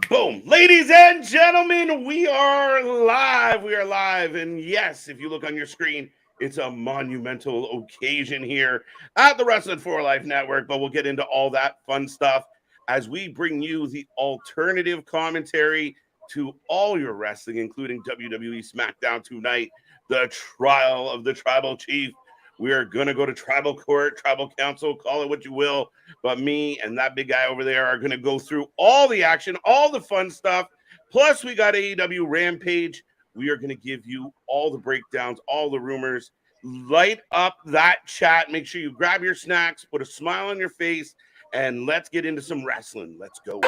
Boom. Ladies and gentlemen, we are live. We are live. And yes, if you look on your screen, it's a monumental occasion here at the Wrestling for Life Network. But we'll get into all that fun stuff as we bring you the alternative commentary to all your wrestling, including WWE SmackDown tonight, the trial of the Tribal Chief. We are going to go to tribal court, tribal council, call it what you will. But me and that big guy over there are going to go through all the action, all the fun stuff. Plus, we got AEW Rampage. We are going to give you all the breakdowns, all the rumors. Light up that chat. Make sure you grab your snacks, put a smile on your face, and let's get into some wrestling. Let's go.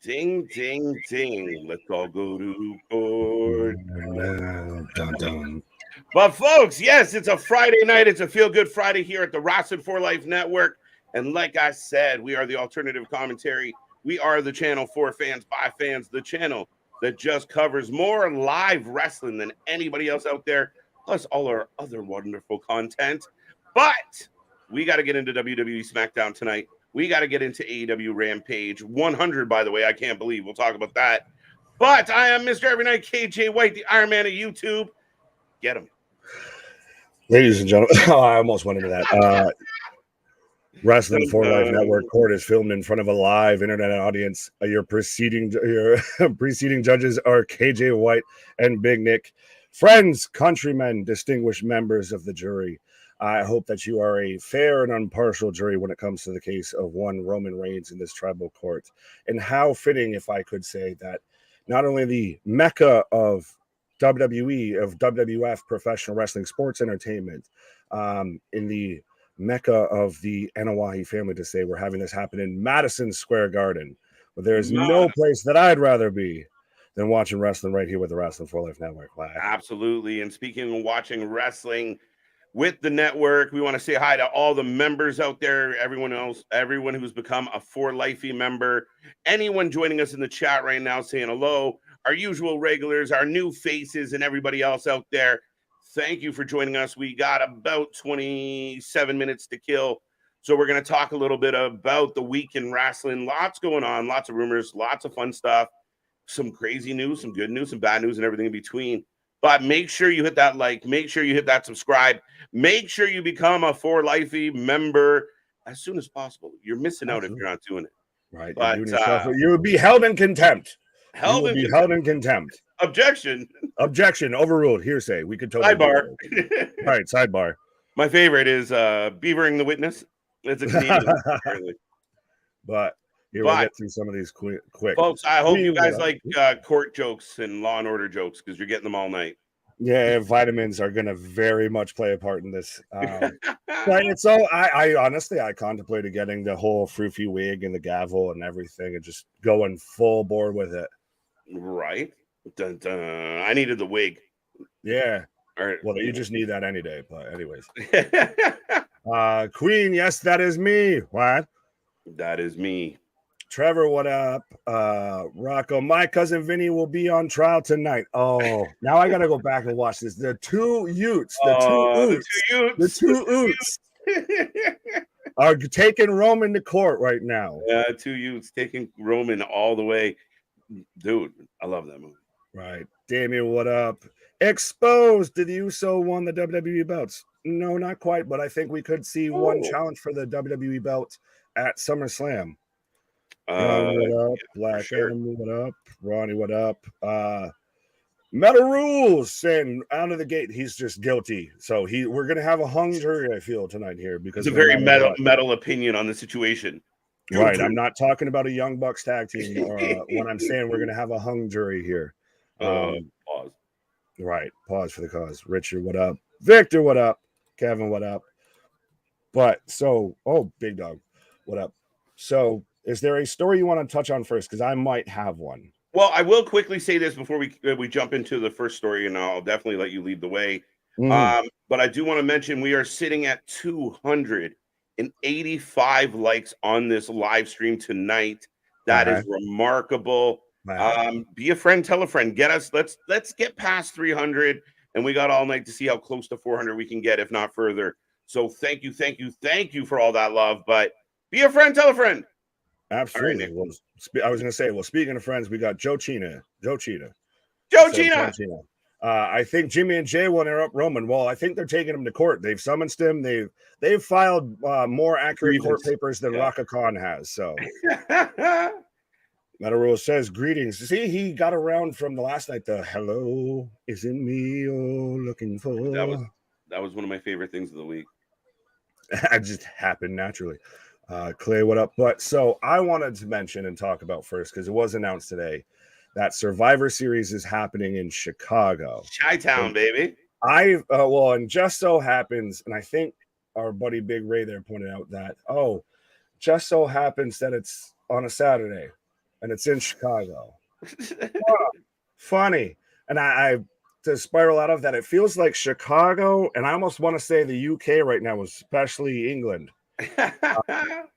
Ding, ding, ding. Let's all go to court. Dun, dun. But folks, yes, it's a Friday night. It's a feel-good Friday here at the Wrasslin for Life Network. And like I said, we are the alternative commentary. We are the channel for fans, by fans, the channel that just covers more live wrestling than anybody else out there, plus all our other wonderful content. But we got to get into WWE SmackDown tonight. We got to get into AEW Rampage 100, by the way. I can't believe we'll talk about that. But I am Mr. Every Night KJ White, the Iron Man of YouTube. Get him. Ladies and gentlemen, I almost went into that. Wrestling for Life Network court is filmed in front of a live internet audience. Your preceding judges are KJ White and Big Nick. Friends, countrymen, distinguished members of the jury. I hope that you are a fair and impartial jury when it comes to the case of one Roman Reigns in this tribal court. And how fitting, if I could say, that not only the mecca of WWE, of WWF, professional wrestling sports entertainment, in the mecca of the Anawahi family, to say we're having this happen in Madison Square Garden. But there is no place that I'd rather be than watching wrestling right here with the Wrestling for Life Network. Live. Absolutely. And speaking of watching wrestling with the network, we want to say hi to all the members out there, everyone else, everyone who's become a For Lifey member, anyone joining us in the chat right now saying hello, our usual regulars, our new faces, and everybody else out there. Thank you for joining us. We got about 27 minutes to kill. So we're going to talk a little bit about the week in wrestling. Lots going on, lots of rumors, lots of fun stuff, some crazy news, some good news, some bad news, and everything in between. But make sure you hit that like, make sure you hit that subscribe, make sure you become a For Lifey member as soon as possible. You're missing out if you're not doing it. Right. But you would be held in contempt. Held in contempt. Objection. Objection. Overruled. Hearsay. We could totally sidebar. Right. Sidebar. My favorite is beavering the witness. It's a Canadian apparently. But here we'll get through some of these quick. Folks, I hope you guys like court jokes and Law and Order jokes because you're getting them all night. Yeah, vitamins are going to very much play a part in this. But it's so I honestly contemplated getting the whole froofy wig and the gavel and everything and just going full board with it. Right. Dun, dun. I needed the wig. Yeah. All right. Well, you just need that any day. But anyways. Queen, yes, that is me. What? That is me. Trevor, what up? Rocco, my cousin Vinny will be on trial tonight. Oh, now I gotta go back and watch this. The two Utes are taking Roman to court right now. Yeah, two Utes taking Roman all the way. Dude, I love that movie. Right. Damien, what up? Exposed. Did the Uso won the WWE belts? No, not quite, but I think we could see one challenge for the WWE belt at SummerSlam. What up? Black Adam, what up? Ronnie, what up? Metal Rules saying out of the gate he's just guilty. So we're gonna have a hung jury, I feel, tonight here because it's a very metal opinion on the situation. Right. I'm not talking about a Young Bucks tag team or when I'm saying we're gonna have a hung jury here. Pause. Right. Pause for the cause. Richard, what up? Victor, what up? Kevin, what up? But so, Big Dog, what up? So, is there a story you want to touch on first? Because I might have one. Well, I will quickly say this before we jump into the first story, and I'll definitely let you lead the way. But I do want to mention we are sitting at 285 likes on this live stream tonight. That is remarkable. Be a friend, tell a friend. Get us. Let's get past 300, and we got all night to see how close to 400 we can get, if not further. So thank you for all that love. But be a friend, tell a friend. Absolutely. Right, I was going to say, well, speaking of friends, we got Joe Cheetah. I think Jimmy and Jay will interrupt Roman. Well, I think they're taking him to court. They've summoned him. They've filed more accurate court papers than Raka Khan has. So Metal Rule says, greetings. See, he got around from the last night. The hello, is it me you're looking for? That was one of my favorite things of the week. It just happened naturally. Clay, what up? But so I wanted to mention and talk about first, because it was announced today that Survivor Series is happening in Chicago. Chi-Town, baby. And just so happens, and I think our buddy Big Ray there pointed out that, just so happens that it's on a Saturday and it's in Chicago. Funny. And I to spiral out of that, it feels like Chicago, and I almost want to say the UK right now, especially England,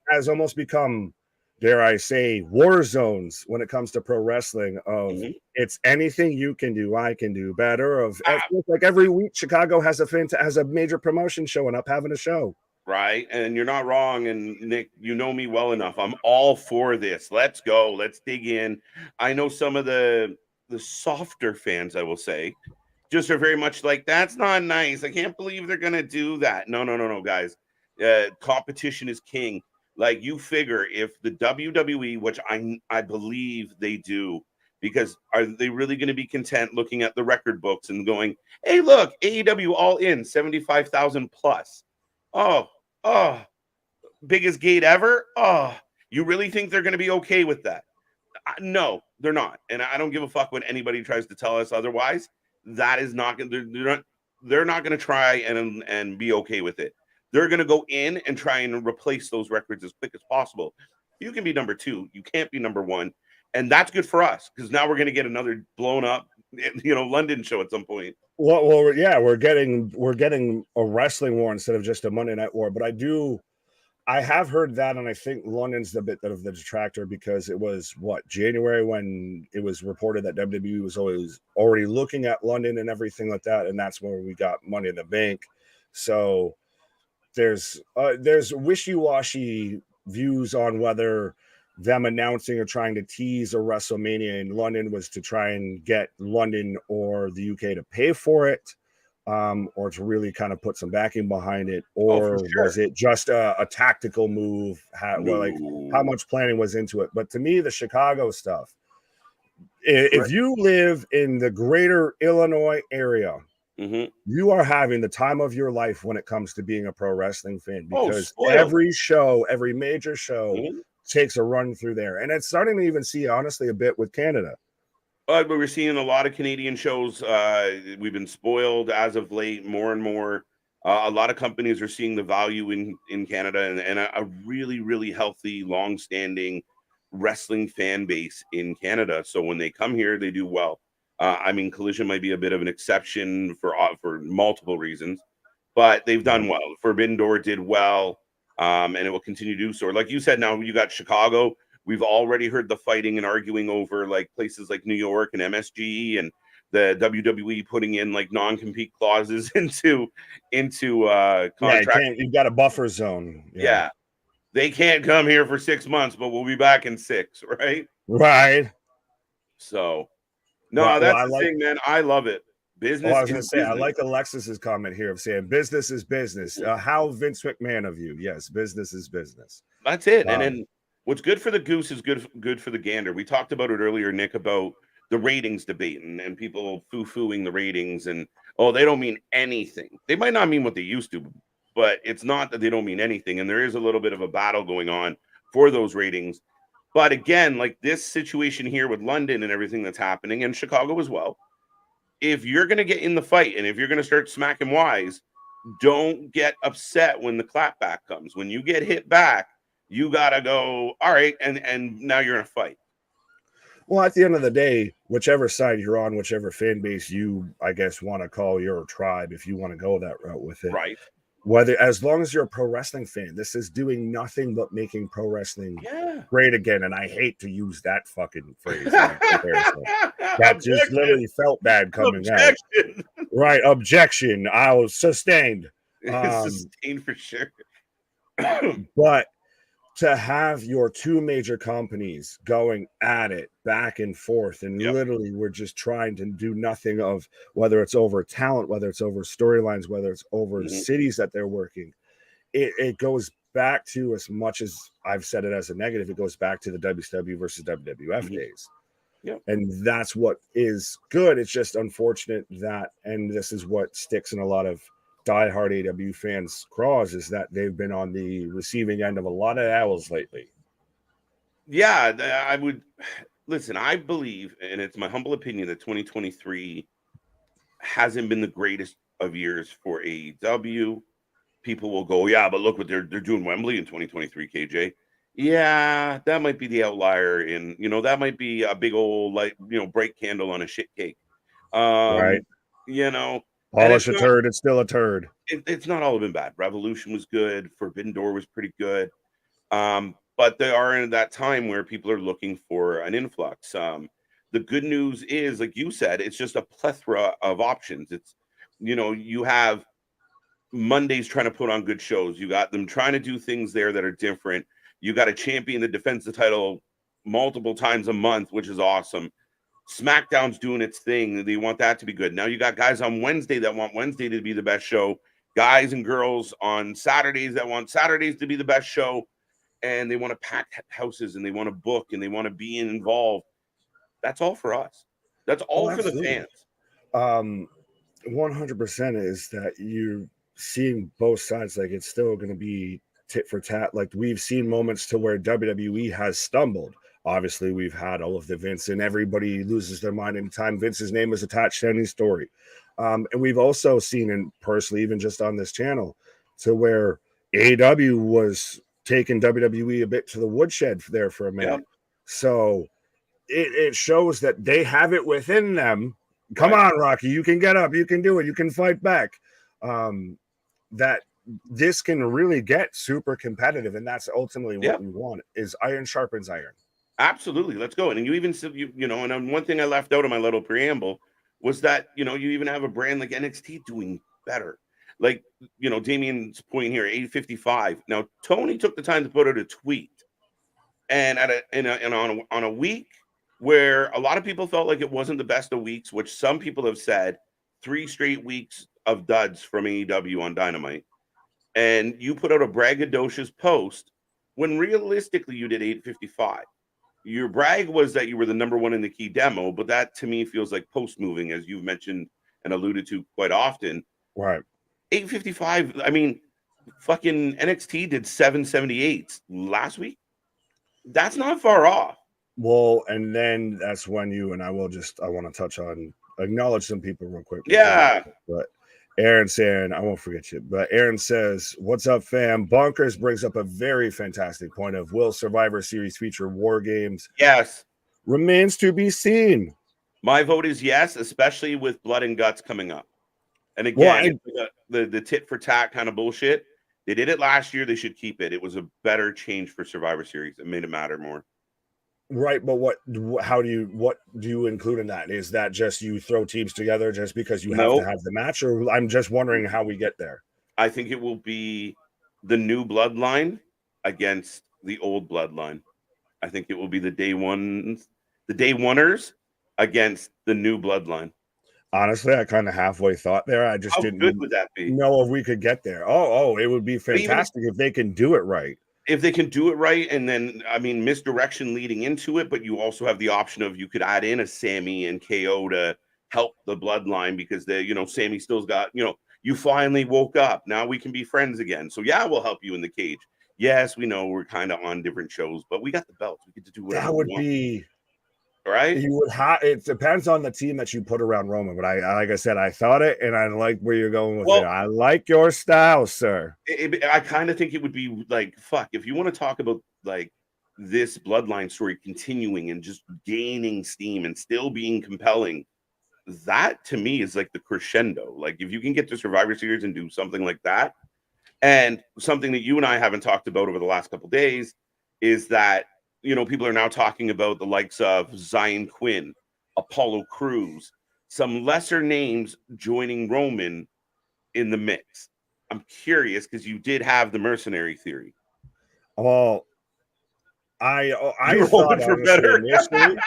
has almost become, dare I say, war zones when it comes to pro wrestling. It's anything you can do, I can do better. It feels like every week Chicago has a major promotion showing up, having a show. Right, and you're not wrong. And Nick, you know me well enough. I'm all for this. Let's go. Let's dig in. I know some of the softer fans, I will say, just are very much like, that's not nice. I can't believe they're gonna do that. No, guys. Competition is king. Like, you figure if the WWE, which I believe they do, because are they really going to be content looking at the record books and going, hey, look, AEW All In 75,000 plus. Oh, biggest gate ever. You really think they're going to be okay with that? No, they're not. And I don't give a fuck when anybody tries to tell us otherwise. That is not going to, they're not going to try and be okay with it. They're going to go in and try and replace those records as quick as possible. You can be number 2. You can't be number 1. And that's good for us, because now we're going to get another blown up, London show at some point. Well, yeah, we're getting a wrestling war instead of just a Monday Night War. But I have heard that, and I think London's a bit of the detractor, because it was January when it was reported that WWE was already looking at London and everything like that, and that's where we got Money in the Bank. So there's wishy-washy views on whether them announcing or trying to tease a WrestleMania in London was to try and get London or the UK to pay for it, or to really kind of put some backing behind it, or was it just a tactical move? How much planning was into it? But to me, the Chicago stuff, if you live in the greater Illinois area, you are having the time of your life when it comes to being a pro wrestling fan, because every major show takes a run through there. And it's starting to even see, honestly, a bit with Canada. But we're seeing a lot of Canadian shows. We've been spoiled as of late, more and more. A lot of companies are seeing the value in Canada, and a really, really healthy, long-standing wrestling fan base in Canada. So when they come here, they do well. Collision might be a bit of an exception for multiple reasons, but they've done well. Forbidden Door did well, and it will continue to do so. Like you said, now you got Chicago. We've already heard the fighting and arguing over like places like New York and MSG, and the WWE putting in like non-compete clauses into contract. Yeah, you've got a buffer zone. Yeah, they can't come here for 6 months, but we'll be back in 6, right? Right. So, no, that's the thing, man. I love it. Business. I was going to say, I like Alexis's comment here of saying business is business. How Vince McMahon of you? Yes, business is business. That's it. And then what's good for the goose is good for the gander. We talked about it earlier, Nick, about the ratings debate and people foo-fooing the ratings, and they don't mean anything. They might not mean what they used to, but it's not that they don't mean anything. And there is a little bit of a battle going on for those ratings. But again, like this situation here with London and everything that's happening, and Chicago as well, if you're going to get in the fight and if you're going to start smacking wise, don't get upset when the clapback comes. When you get hit back, you got to go, all right, and now you're in a fight. Well, at the end of the day, whichever side you're on, whichever fan base you, I guess, want to call your tribe, if you want to go that route with it, Right. whether as long as you're a pro wrestling fan, this is doing nothing but making pro wrestling Yeah. great again. And I hate to use that fucking phrase in comparison. That just Objection. literally felt bad coming out. Objection. Right. Objection. I was sustained. It's sustained for sure. But to have your two major companies going at it back and forth, and literally we're just trying to do nothing of whether it's over talent, whether it's over storylines, whether it's over cities that they're working. It goes back to, as much as I've said it as a negative, it goes back to the WCW versus WWF days. Yep. And that's what is good. It's just unfortunate that, and this is what sticks in a lot of diehard AW fans' craws, is that they've been on the receiving end of a lot of L's lately. Yeah, I would listen. I believe, and it's my humble opinion, that 2023 hasn't been the greatest of years for AEW. People will go, yeah, but look what they're doing Wembley in 2023, KJ. Yeah, that might be the outlier in, that might be a big old, bright candle on a shit cake. Right. Polish a turd, it's still a turd. It's not all been bad. Revolution was good. Forbidden Door was pretty good. But they are in that time where people are looking for an influx. The good news is, like you said, it's just a plethora of options. It's, you have Mondays trying to put on good shows. You got them trying to do things there that are different. You got a champion that defends the title multiple times a month, which is awesome. SmackDown's doing its thing. They want that to be good. Now you got guys on Wednesday that want Wednesday to be the best show. Guys and girls on Saturdays that want Saturdays to be the best show. And they want to pack houses, and they want to book, and they want to be involved. That's all for us. That's all for the fans. 100% is that you're seeing both sides. Like, it's still going to be tit for tat. Like, we've seen moments to where WWE has stumbled. Obviously, we've had all of the Vince, and everybody loses their mind anytime Vince's name is attached to any story. And we've also seen, and personally, even just on this channel, to where AEW was taking WWE a bit to the woodshed there for a minute. Yep. So it shows that they have it within them. Come on, Rocky, you can get up, you can do it, you can fight back. That this can really get super competitive, and that's ultimately what we want, is iron sharpens iron. Absolutely. Let's go. And you even said, and one thing I left out of my little preamble was that, you even have a brand like NXT doing better. Like, Damien's point here, 855. Now, Tony took the time to put out a tweet, and on a week where a lot of people felt like it wasn't the best of weeks, which some people have said 3 straight weeks of duds from AEW on Dynamite, and you put out a braggadocious post when realistically you did 855. Your brag was that you were the number 1 in the key demo, but that to me feels like post moving, as you've mentioned and alluded to quite often. Right. 855. I mean, fucking NXT did 778 last week. That's not far off. Well, and then that's when I want to acknowledge some people real quick. Yeah. But Aaron saying, I won't forget you, but Aaron says, what's up, fam? Bonkers brings up a very fantastic point of, will Survivor Series feature war games? Yes. Remains to be seen. My vote is yes, especially with Blood and Guts coming up. And again, the tit for tat kind of bullshit. They did it last year. They should keep it. It was a better change for Survivor Series. It made it matter more. Right, but what do you include in that? Is that just you throw teams together just because you have to have the match, or I'm just wondering how we get there? I think it will be the new bloodline against the old bloodline. I think it will be the day oneers against the new bloodline. Honestly, I kind of halfway thought there. I just didn't know if we could get there. Oh, it would be fantastic if they can do it right. If they can do it right, and then, I mean, misdirection leading into it, but you also have the option of, you could add in a Sammy and KO to help the bloodline, because Sammy still's got, you finally woke up. Now we can be friends again. So yeah, we'll help you in the cage. Yes, we know we're kind of on different shows, but we got the belts. We get to do whatever that would be right. You would have. It depends on the team that you put around Roman, but like I said, I thought it, and I like where you're going with it. I like your style, sir. I kind of think it would be like, fuck, if you want to talk about like this bloodline story continuing and just gaining steam and still being compelling, that to me is like the crescendo. Like if you can get to Survivor Series and do something like that, and something that you and I haven't talked about over the last couple of days is that, you know, people are now talking about the likes of Zion Quinn, Apollo Crews, some lesser names joining Roman in the mix. I'm curious because you did have the mercenary theory. Well, I You were hoping for better. initially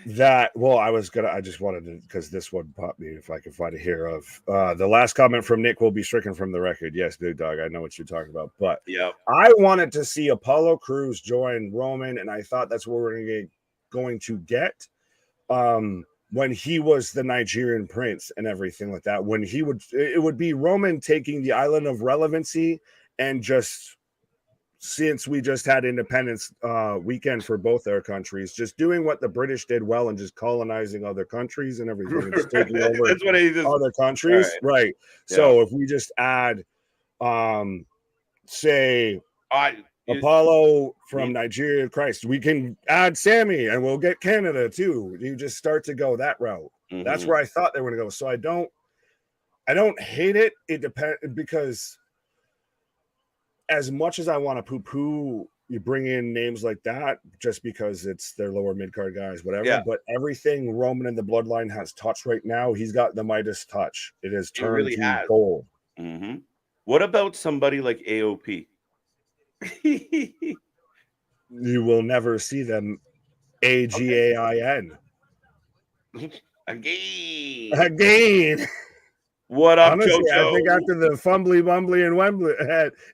that I just wanted to, because this one popped me if I could find it here, of the last comment from Nick will be stricken from the record. Yes, Big Dog, I know what you're talking about, but yeah, I wanted to see Apollo Crews join Roman, and I thought that's what we're going to get when he was the Nigerian prince and everything like that. When it would be Roman taking the island of relevancy and just, since we just had independence weekend for both our countries, just doing what the British did well and just colonizing other countries and everything, and just taking over other countries. Right. Yeah. So if we just add, say, Apollo from Nigeria, Christ, we can add Sammy and we'll get Canada too. You just start to go that route. Mm-hmm. That's where I thought they were going to go. So I don't hate it. It depends, because as much as I want to poo-poo, you bring in names like that just because it's their lower mid-card guys, whatever. Yeah. But everything Roman and the bloodline has touched right now, he's got the Midas touch. It has turned to gold. Mm-hmm. What about somebody like AOP? You will never see them. AGAIN. Again. What up, honestly, JoJo? I think after the fumbly bumbly and Wembley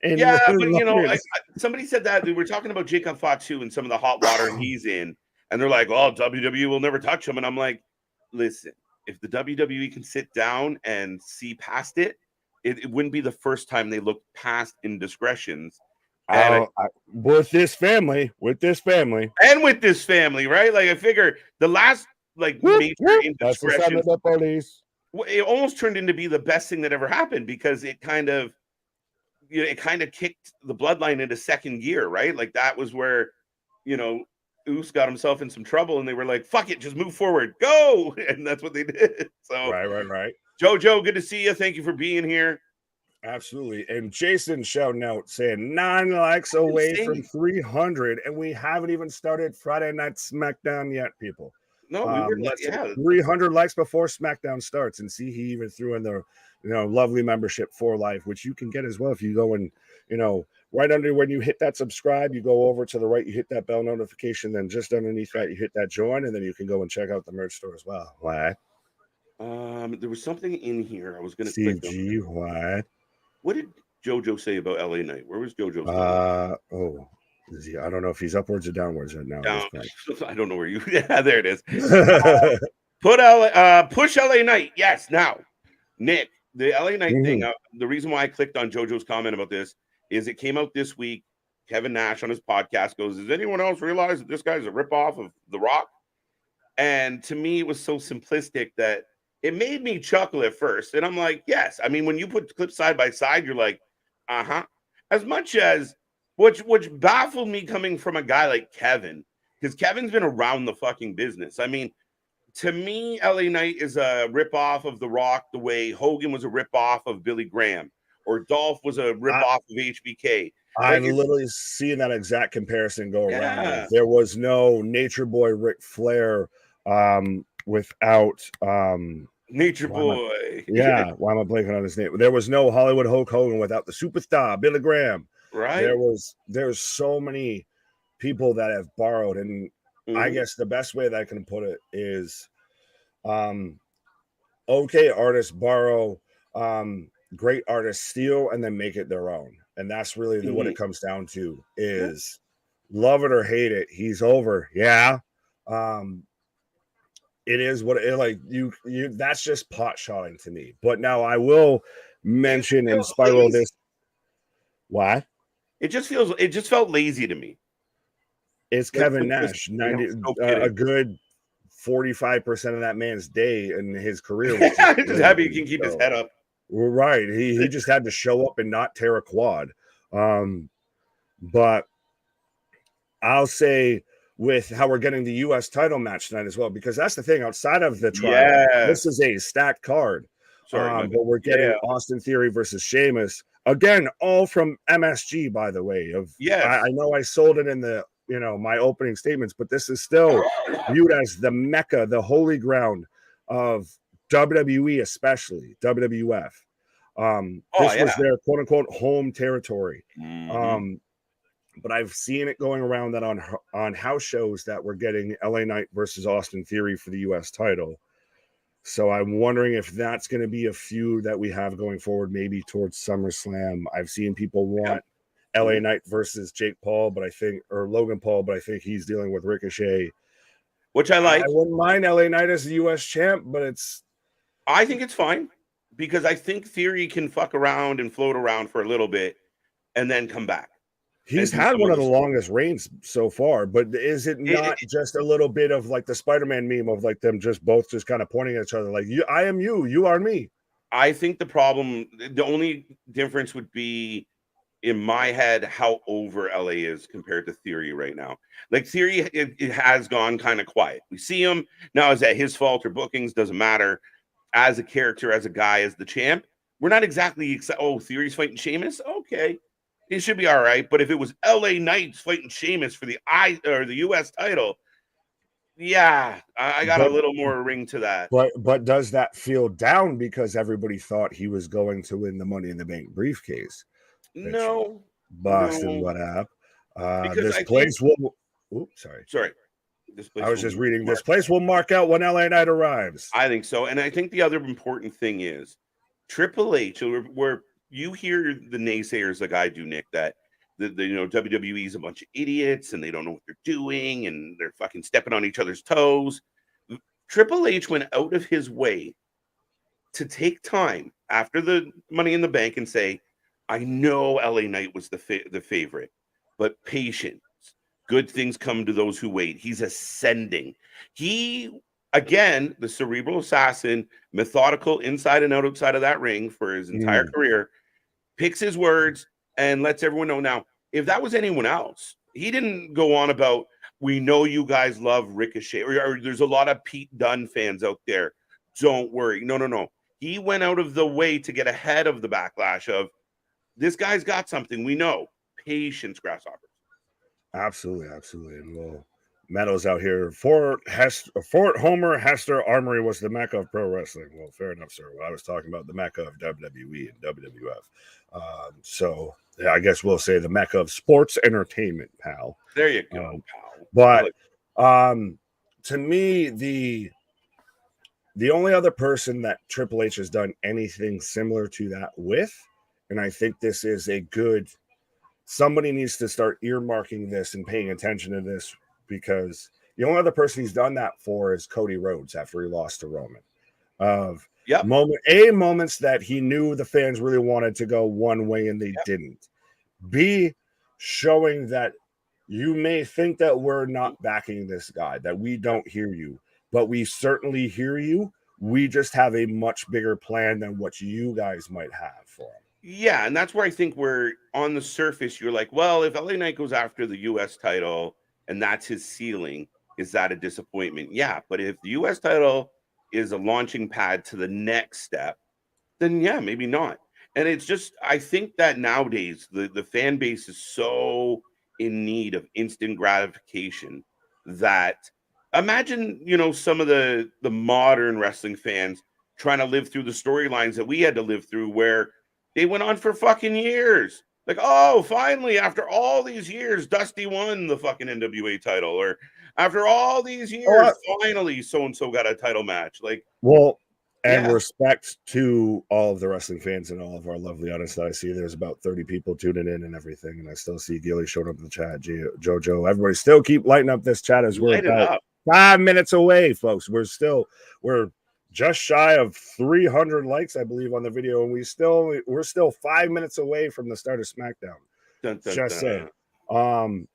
yeah, but you know, somebody said that we were talking about Jacob Fatu and some of the hot water he's in, and they're like, "Oh, WWE will never touch him," and I'm like, "Listen, if the WWE can sit down and see past it, it wouldn't be the first time they look past indiscretions." And with this family, right? Like I figure the last major indiscretion, that's the sound of the police. It almost turned into be the best thing that ever happened, because it kind of kicked the bloodline into second gear, right? Like that was where, Oos got himself in some trouble, and they were like, "Fuck it, just move forward, go," and that's what they did. So right. JoJo, good to see you. Thank you for being here. Absolutely. And Jason shouting out saying 9 likes away from 300, and we haven't even started Friday Night SmackDown yet, people. No, let's hit 300 likes before SmackDown starts, and see, he even threw in the lovely membership for life, which you can get as well if you go and right under when you hit that subscribe, you go over to the right, you hit that bell notification, then just underneath that you hit that join, and then you can go and check out the merch store as well. Why? There was something in here I was going to click on. Why? What did JoJo say about LA Knight? Where was JoJo's? I don't know if he's upwards or downwards right now. I don't know where you. Yeah, there it is. Push LA Knight. Yes. Now, Nick, the LA Knight thing. The reason why I clicked on JoJo's comment about this is it came out this week. Kevin Nash on his podcast goes, "Does anyone else realize that this guy's a ripoff of The Rock?" And to me, it was so simplistic that it made me chuckle at first. And I'm like, yes. I mean, when you put clips side by side, you're like, uh-huh. As much as, which baffled me coming from a guy like Kevin, because Kevin's been around the fucking business. I mean, to me, LA Knight is a ripoff of The Rock the way Hogan was a ripoff of Billy Graham, or Dolph was a ripoff of HBK. I'm literally seeing that exact comparison go around. There was no Nature Boy Ric Flair without Nature Boy. Why am I blanking on his name? There was no Hollywood Hulk Hogan without the superstar Billy Graham. Right. There's so many people that have borrowed, and I guess the best way that I can put it is okay artists borrow, great artists steal, and then make it their own. And that's really what it comes down to is love it or hate it. He's over. Yeah. It is what it like. You that's just pot shotting to me. But now I will mention and spiral this. What? It just felt lazy to me. It's Kevin Nash. A good 45% of that man's day in his career. Just happy he can keep his head up. Right. He just had to show up and not tear a quad. But I'll say with how we're getting the U.S. title match tonight as well, because that's the thing. Outside of the trial, this is a stacked card. Sorry, But we're getting Austin Theory versus Sheamus again, all from MSG. By the way, I know I sold it in the my opening statements, but this is still viewed as the mecca, the holy ground of WWE, especially WWF. This was their quote unquote home territory. But I've seen it going around that on house shows that we're getting LA Knight versus Austin Theory for the US title. So I'm wondering if that's going to be a feud that we have going forward, maybe towards SummerSlam. I've seen people want LA Knight versus Jake Paul, or Logan Paul, but I think he's dealing with Ricochet, which I like. I wouldn't mind LA Knight as the US champ, but I think it's fine because I think Theory can fuck around and float around for a little bit and then come back. He's had one of the longest reigns so far, but is it not just a little bit of like the Spider-Man meme of like them both kind of pointing at each other like, I am you, you are me? I think the only difference would be in my head how over LA is compared to Theory right now. Like Theory, it has gone kind of quiet. We see him now. Is that his fault or bookings? Doesn't matter. As a character, as a guy, as the champ, we're not exactly Theory's fighting Sheamus. Okay. It should be all right, but if it was LA Knights fighting Sheamus for the US title, I got a little more ring to that. But does that feel down because everybody thought he was going to win the Money in the Bank briefcase? No, Boston, what up? This place will. Oops, sorry. I was just reading. This place will mark out when LA Knight arrives. I think so, and I think the other important thing is Triple H, where you hear the naysayers like I do, Nick, that the WWE is a bunch of idiots and they don't know what they're doing and they're fucking stepping on each other's toes. Triple H went out of his way to take time after the Money in the Bank and say, I know LA Knight was the favorite, but patience. Good things come to those who wait. He's ascending. He, again, the cerebral assassin, methodical inside and outside of that ring for his entire career, picks his words and lets everyone know. Now, if that was anyone else, he didn't go on about, we know you guys love Ricochet, or there's a lot of Pete Dunne fans out there. Don't worry. No. He went out of the way to get ahead of the backlash of, this guy's got something. We know. Patience, grasshoppers. Absolutely. And Meadows out here. Fort Homer Hester Armory was the mecca of pro wrestling. Well, fair enough, sir. Well, I was talking about the mecca of WWE and WWF. So I guess we'll say the mecca of sports entertainment, pal. There you go, pal. But to me, the only other person that Triple H has done anything similar to that with, and I think this is somebody needs to start earmarking this and paying attention to this, because the only other person he's done that for is Cody Rhodes after he lost to Roman. Moments that he knew the fans really wanted to go one way and they didn't. B, showing that you may think that we're not backing this guy, that we don't hear you, but we certainly hear you. We just have a much bigger plan than what you guys might have for him. Yeah, and that's where I think we're on the surface. You're like, well, if LA Knight goes after the U.S. title and that's his ceiling, is that a disappointment? Yeah, but if the U.S. title is a launching pad to the next step, then yeah, maybe not. And it's just, I think that nowadays the fan base is so in need of instant gratification that imagine, some of the modern wrestling fans trying to live through the storylines that we had to live through, where they went on for fucking years. Like, oh, finally, after all these years, Dusty won the fucking NWA title. Or after all these years, finally, so-and-so got a title match. Like, respect to all of the wrestling fans and all of our lovely audience that I see. There's about 30 people tuning in and everything. And I still see Gilly showing up in the chat. Jojo, everybody still keep lighting up this chat as we're about 5 minutes away, folks. We're just shy of 300 likes, I believe, on the video, and we're still 5 minutes away from the start of SmackDown. Just saying. But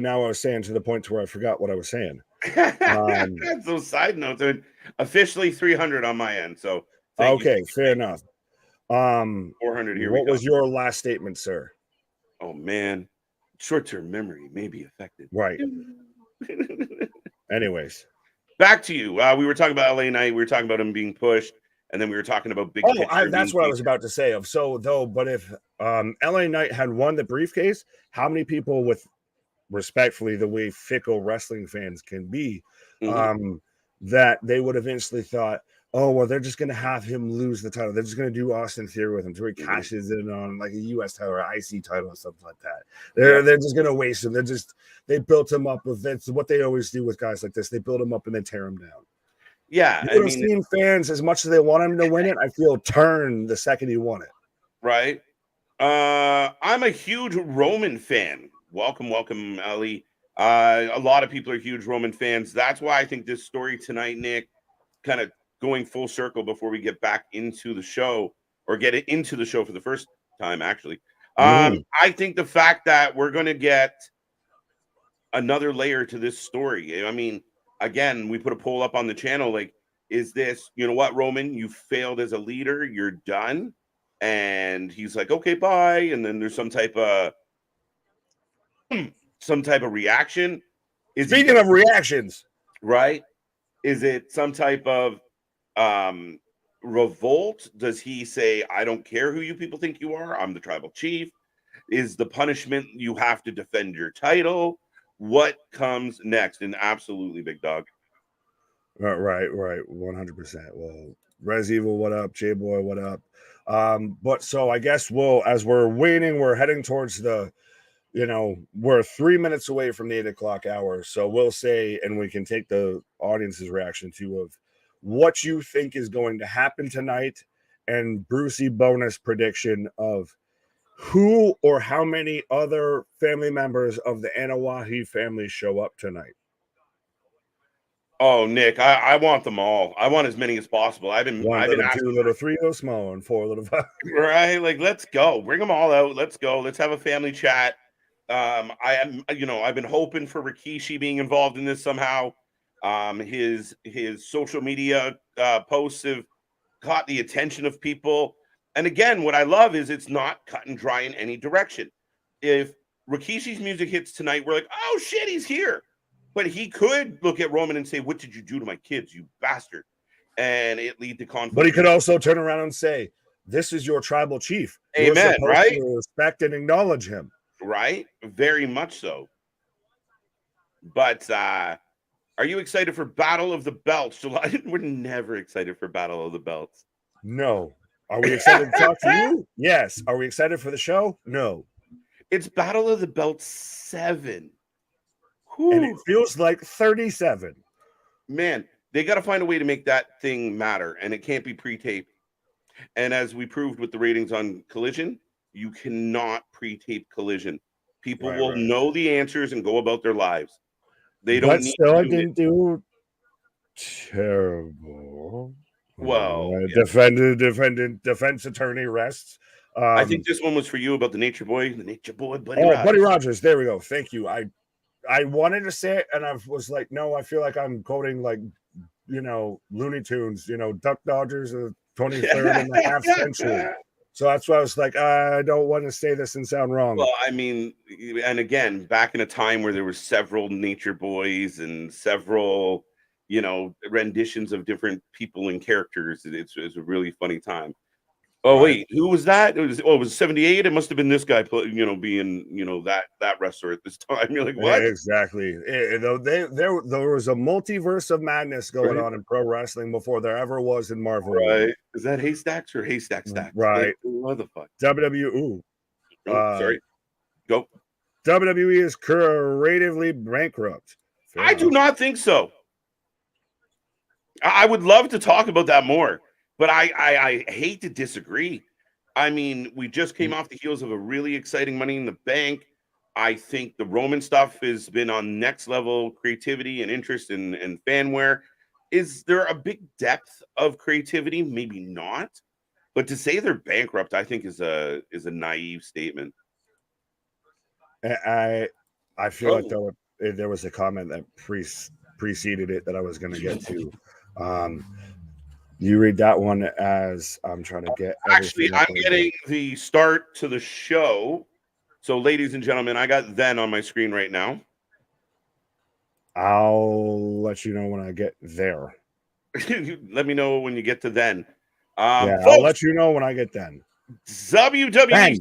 now I was saying to the point to where I forgot what I was saying. Those side notes are officially 300 on my end. So okay, fair enough. 400 here. What was your last statement, sir? Oh man, short-term memory may be affected. Right. Anyways. Back to you. We were talking about LA Knight. We were talking about him being pushed. And then we were talking about big picture. That's what I was about to say. But if LA Knight had won the briefcase, how many people, with respectfully the way fickle wrestling fans can be, that they would have instantly thought, oh, well, they're just going to have him lose the title. They're just going to do Austin Theory with him until he cashes in on like a U.S. title or IC title or something like that. They're just going to waste him. They built him up with, that's what they always do with guys like this. They build him up and then tear him down. Yeah, you would have seen fans, as much as they want him to win it, I feel turn the second he won it. Right. I'm a huge Roman fan. Welcome, Ali. A lot of people are huge Roman fans. That's why I think this story tonight, Nick, kind of going full circle before we get back into the show, or get it into the show for the first time, actually. I think the fact that we're going to get another layer to this story. I mean, again, we put a poll up on the channel, like, is this, you know what, Roman, you failed as a leader, you're done? And he's like, okay, bye. And then there's some type of reaction. Speaking of reactions, right? Is it some type of revolt? Does he say, I don't care who you people think you are, I'm the tribal chief? Is the punishment you have to defend your title? What comes next? And absolutely, big dog. Right, 100%. Well, Res Evil, what up? J Boy, what up? But so I guess as we're waiting, we're heading towards the, we're 3 minutes away from the 8 o'clock hour. So we'll say, and we can take the audience's reaction too, of what you think is going to happen tonight, and Brucey bonus prediction of who or how many other family members of the Anawahi family show up tonight. Oh, Nick, I want them all. I want as many as possible. I've been asking 2 little, 3 little small, and 4 little 5. Right, like, let's go. Bring them all out. Let's go. Let's have a family chat. I've been hoping for Rikishi being involved in this somehow. His social media posts have caught the attention of people. And again, what I love is it's not cut and dry in any direction. If Rikishi's music hits tonight, we're like, oh shit, he's here. But he could look at Roman and say, what did you do to my kids, you bastard? And it lead to conflict. But he could also turn around and say, this is your tribal chief. Amen, right? To respect and acknowledge him. Right? Very much so. But are you excited for Battle of the Belts? July? We're never excited for Battle of the Belts. No. Are we excited to talk to you? Yes. Are we excited for the show? No. It's Battle of the Belts 7. Whew. And it feels like 37. Man, they got to find a way to make that thing matter, and it can't be pre-taped. And as we proved with the ratings on Collision, you cannot pre-tape Collision. People will know the answers and go about their lives. They don't need to didn't do terrible. Well, defense attorney rests. I think this one was for you about the Nature Boy, Buddy Rogers. Buddy Rogers. There we go. Thank you. I wanted to say it, and I was like, no, I feel like I'm quoting, like, Looney Tunes, Duck Dodgers of 23rd and a half century. So that's why I was like, I don't want to say this and sound wrong. Well, I mean, and again, back in a time where there were several Nature Boys and several, renditions of different people and characters, it's a really funny time. Oh, wait, who was that? It was 78. It must have been this guy, being, that wrestler at this time. You're like, what? Yeah, exactly. There was a multiverse of madness going on in pro wrestling before there ever was in Marvel. Right. Is that Haystacks or Haystack Stacks? Right. Like, what the fuck? WWE. Sorry. Go. WWE is creatively bankrupt. I do not think so. I would love to talk about that more. But I hate to disagree. I mean, we just came off the heels of a really exciting Money in the Bank. I think the Roman stuff has been on next level creativity and interest and fanware. Is there a big depth of creativity? Maybe not. But to say they're bankrupt, I think is a naive statement. I feel like there was a comment that preceded it that I was going to get to. You read that one as I'm trying to get. Actually, I'm getting the start to the show So, ladies and gentlemen, I got then on my screen right now. I'll let you know when I get there. Let me know when you get to then. Yeah, Folks, I'll let you know when I get then. WWE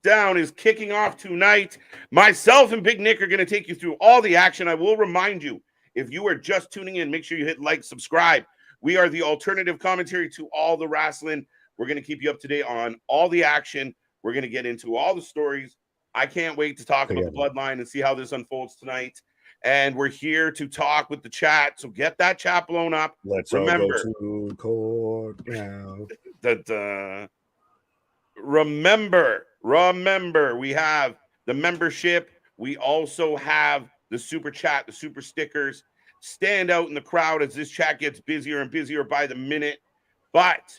SmackDown is kicking off tonight. Myself and Big Nick are going to take you through all the action. I will remind you, if you are just tuning in, make sure you hit like, subscribe. We are the alternative commentary to all the wrestling. We're going to keep you up to date on all the action. We're going to get into all the stories. I can't wait to talk about the bloodline and see how this unfolds tonight. And we're here to talk with the chat. So get that chat blown up. Let's remember, all go to court now. Remember, we have the membership. We also have the super chat, the super stickers. Stand out in the crowd as this chat gets busier and busier by the minute. But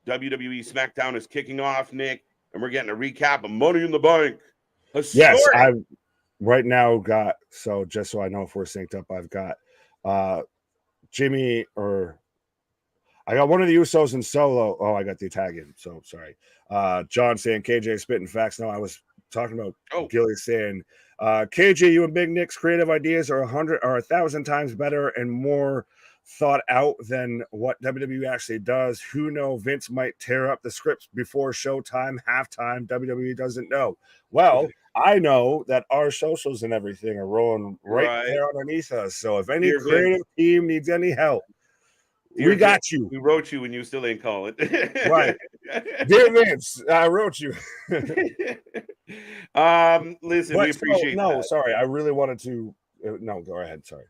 WWE SmackDown is kicking off, Nick, and we're getting a recap of Money in the Bank. Yes, I've right now got, so just so I know if we're synced up, I've got Jimmy, or I got one of the Usos in Solo. Oh, I got the Italian, so sorry. John saying KJ spitting facts. No, I was talking about Gilly saying KJ, you and Big Nick's creative ideas are 100 or 1,000 times better and more thought out than what WWE actually does. Who know? Vince might tear up the scripts before showtime, halftime. WWE doesn't know. Well, I know that our socials and everything are rolling right there underneath us. So if any creative team needs any help, we got you. We wrote you when you still ain't call it. Right. Dear Vince, I wrote you. Listen, we appreciate that. Sorry. I really wanted to. No, go ahead. Sorry.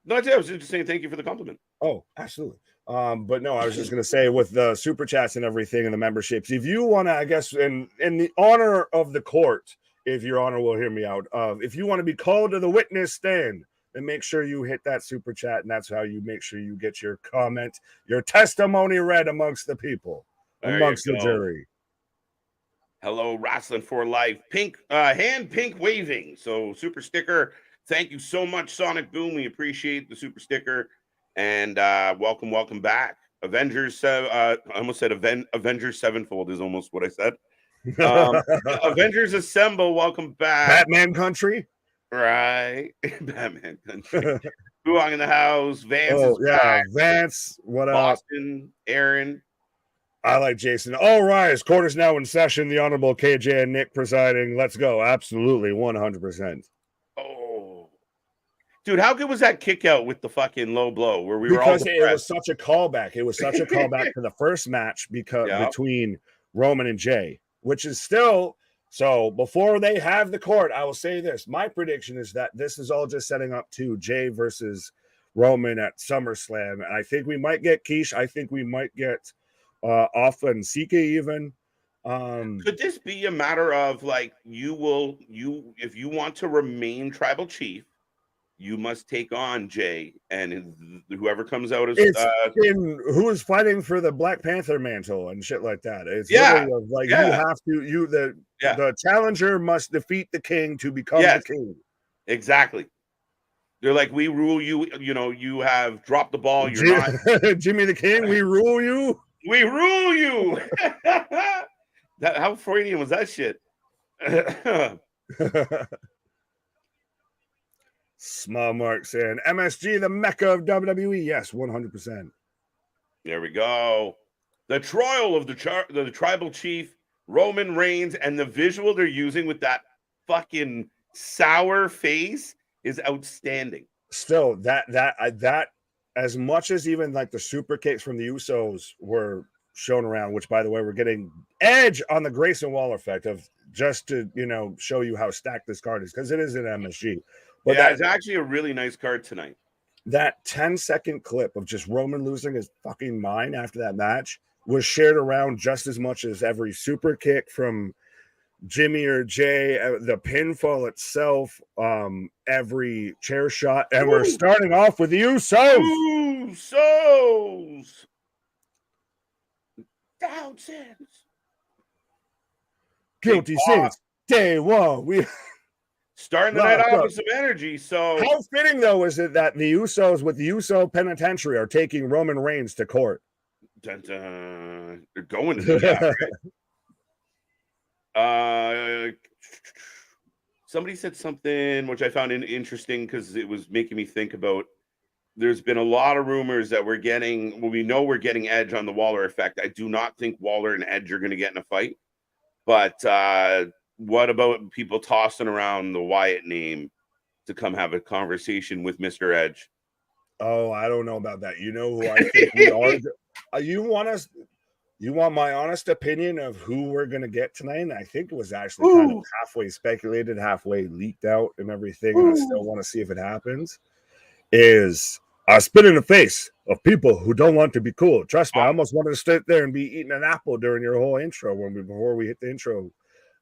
No, I was just saying thank you for the compliment. Oh, absolutely. But no, I was just going to say with the super chats and everything and the memberships, if you want to, I guess, in the honor of the court, if your honor will hear me out, if you want to be called to the witness stand, then make sure you hit that super chat, and that's how you make sure you get your comment, your testimony read amongst the people, amongst the jury. Hello, Wrasslin for Life. Pink, hand pink waving. So super sticker. Thank you so much, Sonic Boom. We appreciate the super sticker. And welcome back. Avengers, I almost said Avengers Sevenfold is almost what I said. Avengers Assemble, welcome back. Batman Country. Right. Batman Country. Buong in the house. Vance is back. Vance, what up? Boston, Aaron. I like Jason. All right, court is now in session. The Honorable KJ and Nick presiding. Let's go. Absolutely, 100%. Oh, dude, how good was that kick out with the fucking low blow where we were all depressed? It was such a callback. It was such a callback to the first match between Roman and Jay, which is still. So before they have the court, I will say this. My prediction is that this is all just setting up to Jay versus Roman at SummerSlam. And I think we might get Keish. I think we might get Alpha and Sika even. Could this be a matter of like if you want to remain tribal chief, you must take on Jay and whoever comes out as who is fighting for the Black Panther mantle and shit like that. It's literally like you have to the challenger must defeat the king to become the king. Exactly. They're like, we rule you. You know, you have dropped the ball. You're not Jimmy the King. We rule you. We rule you. How Freudian was that shit? Small Mark saying MSG, the mecca of WWE. Yes, 100%. There we go. The trial of the tribal chief Roman Reigns, and the visual they're using with that fucking sour face is outstanding. Still, that as much as even like the super kicks from the Usos were shown around, which by the way, we're getting Edge on the Grayson Waller effect of just to show you how stacked this card is because it is an MSG. But that's actually a really nice card tonight. That 10-second clip of just Roman losing his fucking mind after that match was shared around just as much as every super kick from Jimmy or Jay, the pinfall itself, every chair shot. And we're starting off with the Usos. Usos. Down sins. Guilty sins. Day one. We starting the night off with some energy. So how fitting though is it that the Usos with the Uso Penitentiary are taking Roman Reigns to court? Dun, dun. They're going to do that, right? somebody said something which I found interesting because it was making me think about. There's been a lot of rumors that we know we're getting Edge on the Waller effect. I do not think Waller and Edge are going to get in a fight. But what about people tossing around the Wyatt name to come have a conversation with Mr. Edge? Oh, I don't know about that. You know who I think we are? You want my honest opinion of who we're going to get tonight? And I think it was actually kind of halfway speculated, halfway leaked out and everything. And I still want to see if it happens. Is a spit in the face of people who don't want to be cool. Trust me, I almost wanted to sit there and be eating an apple during your whole intro before we hit the intro.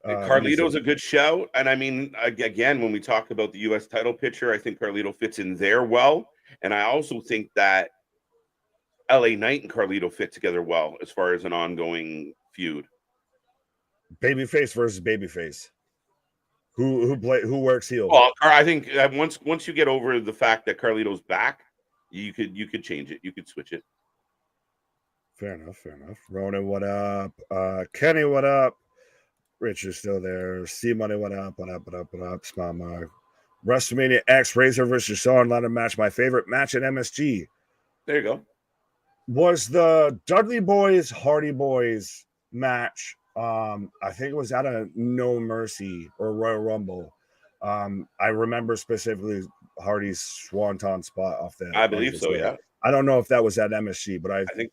Carlito's a good shout. And I mean, again, when we talk about the U.S. title picture, I think Carlito fits in there well. And I also think that LA Knight and Carlito fit together well as far as an ongoing feud. Babyface versus babyface. Who works heel? Well, I think once you get over the fact that Carlito's back, you could change it. You could switch it. Fair enough. Ronan, what up? Kenny, what up? Rich is still there. C Money, what up? What up? Smart Mark. WrestleMania X Razor versus Shawn ladder match. My favorite match at MSG. There you go. Was the Dudley Boys Hardy Boys match? I think it was at a No Mercy or Royal Rumble. I remember specifically Hardy's swanton spot off that. I believe so. Yeah. I don't know if that was at MSG, but I think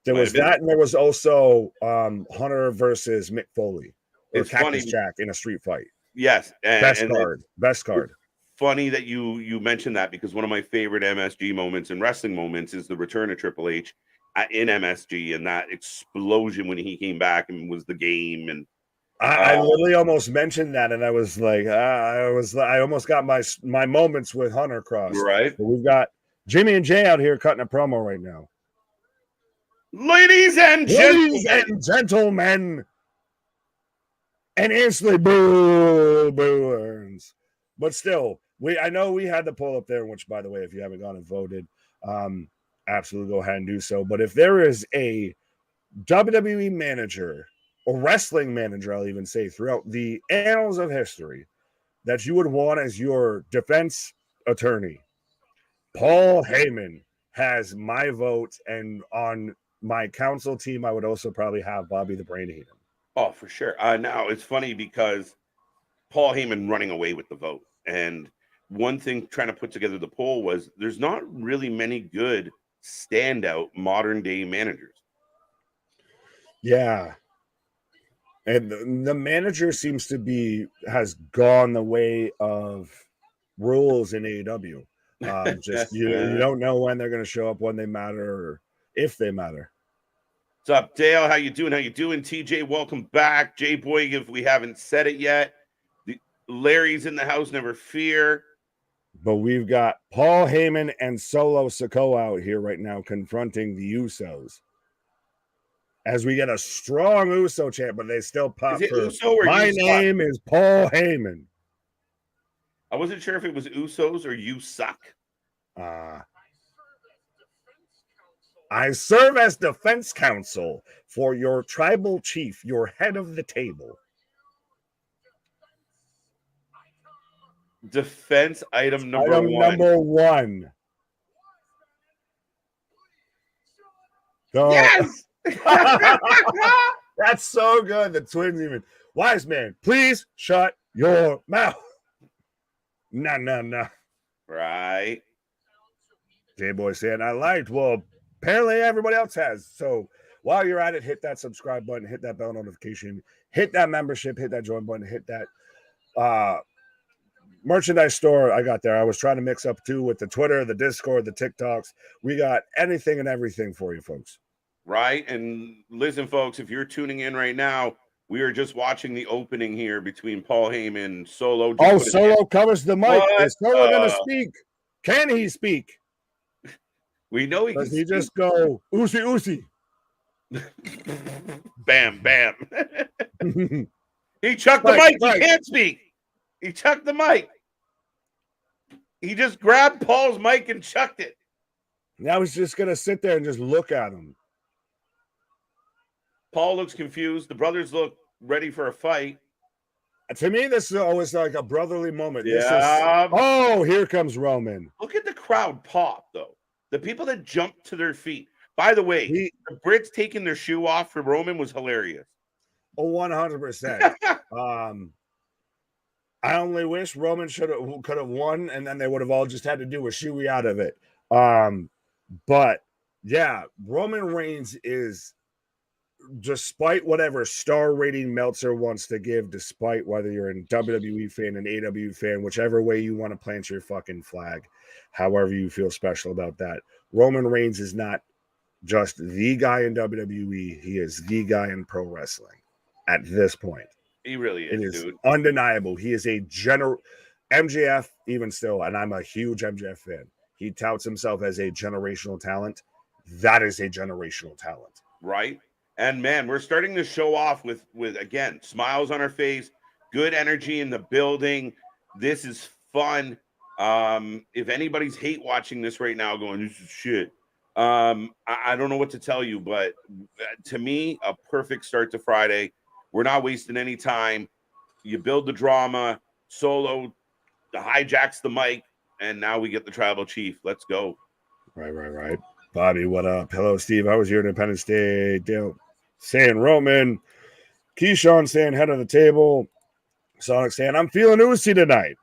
there was that, and there was also Hunter versus Mick Foley or it's Cactus funny. Jack in a street fight. Yes, best card. Funny that you mentioned that because one of my favorite MSG moments and wrestling moments is the return of Triple H in MSG and that explosion when he came back and was the game. And I literally almost mentioned that, and I was like, I almost got my moments with Hunter crossed. Right, but we've got Jimmy and Jay out here cutting a promo right now. Ladies and gentlemen, and instantly boo-burns. But still, I know we had the poll up there, which, by the way, if you haven't gone and voted, absolutely go ahead and do so. But if there is a WWE manager or wrestling manager, I'll even say, throughout the annals of history that you would want as your defense attorney, Paul Heyman has my vote, and on my council team, I would also probably have Bobby the Brain Heenan. Oh, for sure. Now, it's funny because Paul Heyman running away with the vote. And one thing trying to put together the poll was there's not really many good standout modern day managers. Yeah. And the manager seems to has gone the way of rules in AEW. Just you don't know when they're going to show up, when they matter, or if they matter. What's up, Dale? How you doing? TJ, welcome back. Jay Boy, if we haven't said it yet. Larry's in the house, never fear. But we've got Paul Heyman and Solo Sikoa out here right now confronting the Usos. As we get a strong Uso chant, but they still pop for my name is Paul Heyman. I wasn't sure if it was Usos or you suck. I serve as defense counsel for your tribal chief, your head of the table. Defense item number one. Yes! That's so good. The twins even. Wise man, please shut your mouth. No. Right. J-Boy saying, I liked. Well, apparently everybody else has. So while you're at it, hit that subscribe button, hit that bell notification, hit that membership, hit that join button, hit that merchandise store. I got there. I was trying to mix up too with the Twitter, the Discord, the TikToks. We got anything and everything for you folks. Right. And listen, folks, if you're tuning in right now, we are just watching the opening here between Paul Heyman and Solo. Solo covers the mic. Is Solo going to speak? Can he speak? We know he can speak. He just go, Uzi. Bam, bam. He chucked the mic. He can't speak. He chucked the mic. He just grabbed Paul's mic and chucked it. Now he's just going to sit there and just look at him. Paul looks confused. The brothers look ready for a fight. To me, this is always like a brotherly moment. Yeah. Here comes Roman. Look at the crowd pop, though. The people that jumped to their feet. By the way, the Brits taking their shoe off for Roman was hilarious. 100%. I only wish Roman could have won, and then they would have all just had to do a shoey out of it. But yeah, Roman Reigns is, despite whatever star rating Meltzer wants to give, despite whether you're a WWE fan, an AW fan, whichever way you want to plant your fucking flag, however you feel special about that, Roman Reigns is not just the guy in WWE. He is the guy in pro wrestling at this point. He really is, it is dude. Undeniable. He is a MJF, even still, and I'm a huge MJF fan. He touts himself as a generational talent. That is a generational talent. Right? And man, we're starting to show off with again, smiles on our face, good energy in the building. This is fun. If anybody's hate watching this right now going, this is shit. I don't know what to tell you, but to me, a perfect start to Friday. We're not wasting any time. You build the drama. Solo hijacks the mic, and now we get the tribal chief. Let's go. Right. Bobby, what up? Hello, Steve. How was your Independence Day? Dale saying Roman. Keyshawn saying head of the table. Sonic saying I'm feeling oozy tonight.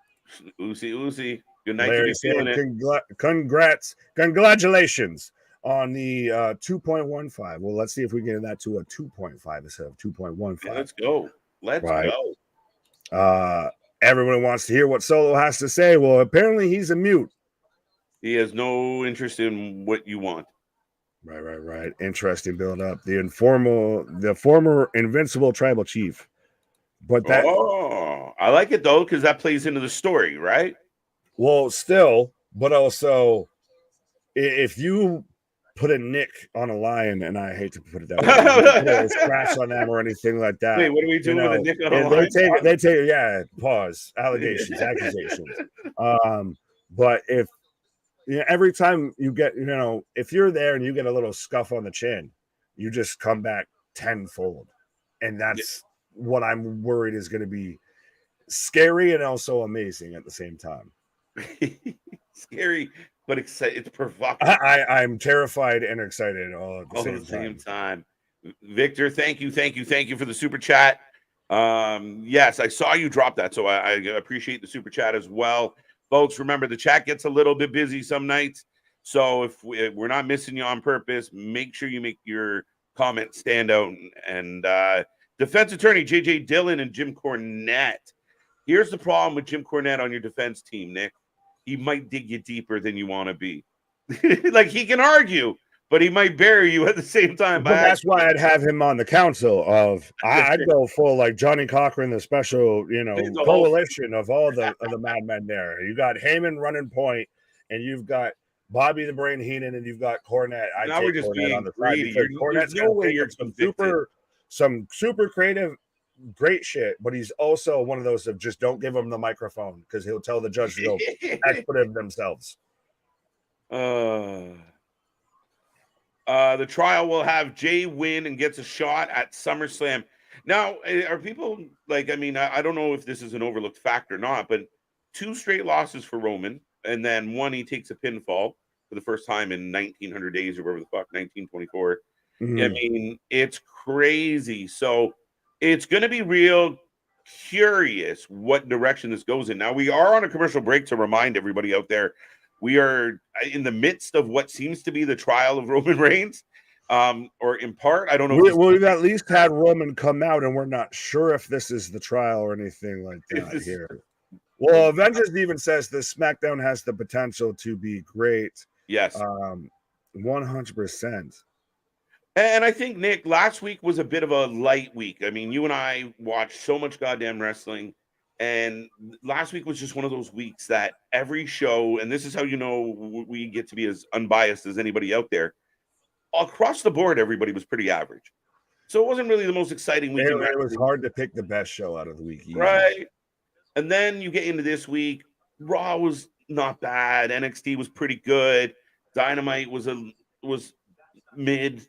Oozy. Good night. Larry saying congratulations on the 2.15. Well, let's see if we get that to a 2.5 instead of 2.15. Yeah, let's go. Let's go. Everyone wants to hear what Solo has to say. Well, apparently he's a mute. He has no interest in what you want. Right. Interesting build up. The former invincible tribal chief. But that I like it though, because that plays into the story, right? Well, still, but also if you put a nick on a lion, and I hate to put it that way, put a scratch on them or anything like that. Wait, what do we do with a nick on a lion? They take pause, allegations, accusations. But if every time you get, if you're there and you get a little scuff on the chin, you just come back tenfold. And that's what I'm worried is going to be scary and also amazing at the same time. Scary, but it's provocative. I'm terrified and excited all at the same time. Victor, thank you for the super chat. Yes, I saw you drop that, so I appreciate the super chat as well. Folks, remember the chat gets a little bit busy some nights, so if we're not missing you on purpose, make sure you make your comments stand out. And defense attorney JJ Dillon and Jim Cornette. Here's the problem with Jim Cornette on your defense team, Nick. He might dig you deeper than you want to be. Like, he can argue, but he might bury you at the same time. But that's why I'd have him on the council of, I'd go full like Johnny Cochran, the special, coalition of all the madmen there. You got Heyman running point, and you've got Bobby the Brain Heenan, and you've got Cornette. Now we're just being greedy. Cornette's no way you're some super creative, great shit, but he's also one of those of just don't give him the microphone because he'll tell the judge to go expletive themselves. The trial will have Jay win and gets a shot at SummerSlam. Now, are people like, I don't know if this is an overlooked fact or not, but 2 straight losses for Roman, and then one he takes a pinfall for the first time in 1900 days or whatever the fuck, 1924. Mm-hmm. It's crazy. So it's going to be real curious what direction this goes in. Now, we are on a commercial break to remind everybody out there. We are in the midst of what seems to be the trial of Roman Reigns, or in part. I don't know. We've at least had Roman come out, and we're not sure if this is the trial or anything like that here. Well, Avengers even says the SmackDown has the potential to be great. Yes. 100%. And I think, Nick, last week was a bit of a light week. You and I watched so much goddamn wrestling. And last week was just one of those weeks that every show, and this is how we get to be as unbiased as anybody out there, across the board, everybody was pretty average. So it wasn't really the most exciting week. It was hard to pick the best show out of the week. Right. And then you get into this week, Raw was not bad. NXT was pretty good. Dynamite was mid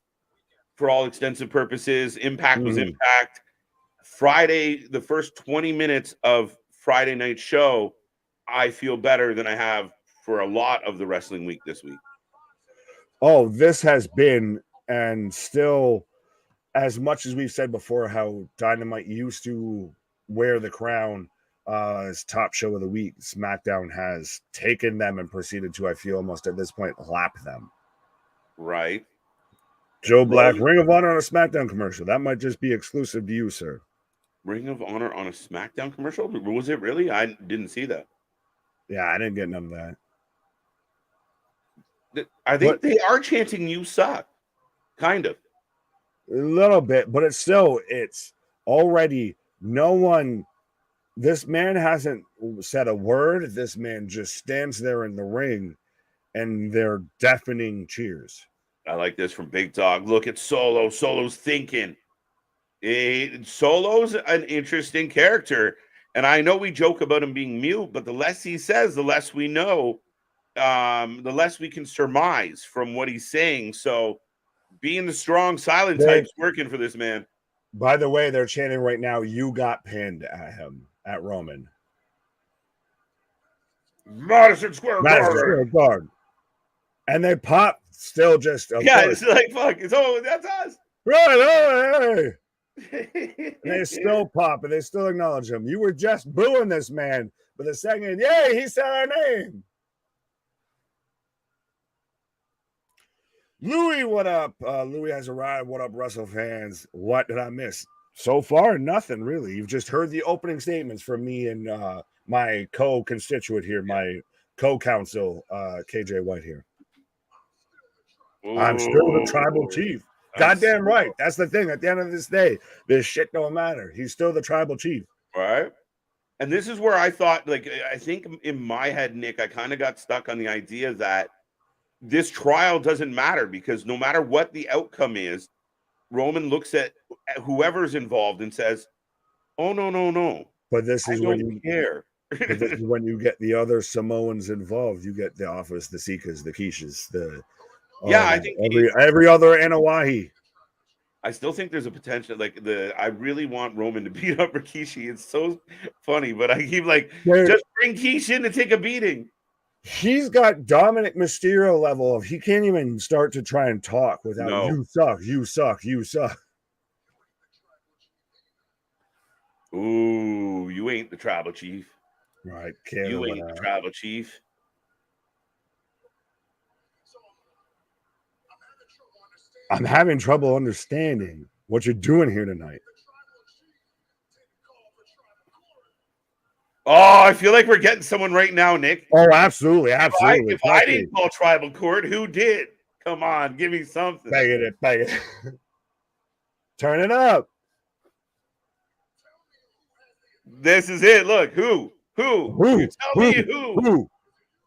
for all extensive purposes. Impact was Impact. Friday, the first 20 minutes of Friday night show, I feel better than I have for a lot of the wrestling week this week. Oh, this has been and still, as much as we've said before, how Dynamite used to wear the crown as top show of the week, SmackDown has taken them and proceeded to, I feel almost at this point, lap them. Right. Joe Black, Ring of Honor on a SmackDown commercial. That might just be exclusive to you, sir. Ring of Honor on a SmackDown commercial? Was it really? I didn't see that. Yeah, I didn't get none of that. I think they are chanting "You suck," kind of. A little bit, but it's already no one. This man hasn't said a word. This man just stands there in the ring, and they're deafening cheers. I like this from Big Dog. Look at Solo. Solo's thinking. Solo's an interesting character, and I know we joke about him being mute, but the less he says, the less we know, the less we can surmise from what he's saying. So, being the strong silent type's working for this man. By the way, they're chanting right now, "You got pinned" at him, at Roman. Madison Square Garden. And they pop still just. It's like, fuck. That's us. Right. And they still pop and they still acknowledge him. You were just booing this man, but the second, yay, he said our name. Louis, what up? Louis has arrived. What up, Wrestle fans? What did I miss? So far, nothing really. You've just heard the opening statements from me and my co-constituent here, my co-counsel, KJ White here. Ooh, I'm still the tribal chief. Goddamn right. That's the thing. At the end of this day, this shit don't matter. He's still the tribal chief. Right. And this is where I thought, like, I think in my head, Nick, I kind of got stuck on the idea that this trial doesn't matter because no matter what the outcome is, Roman looks at whoever's involved and says, "Oh, no. But this is when you care." But this is when you get the other Samoans involved. You get the Office, the Sikas, the Kishas, I think every other Anawahi. I still think there's a potential. I really want Roman to beat up Rikishi. It's so funny, but I keep just bring Kishi in to take a beating. He's got Dominic Mysterio level of he can't even start to try and talk without you suck. Ooh, you ain't the tribal chief. Right, you ain't the tribal chief. I'm having trouble understanding what you're doing here tonight. Oh, I feel like we're getting someone right now, Nick. Oh, absolutely. If I didn't call tribal court, who did? Come on, give me something. Bang it. Turn it up. This is it. Look, who? You tell me who?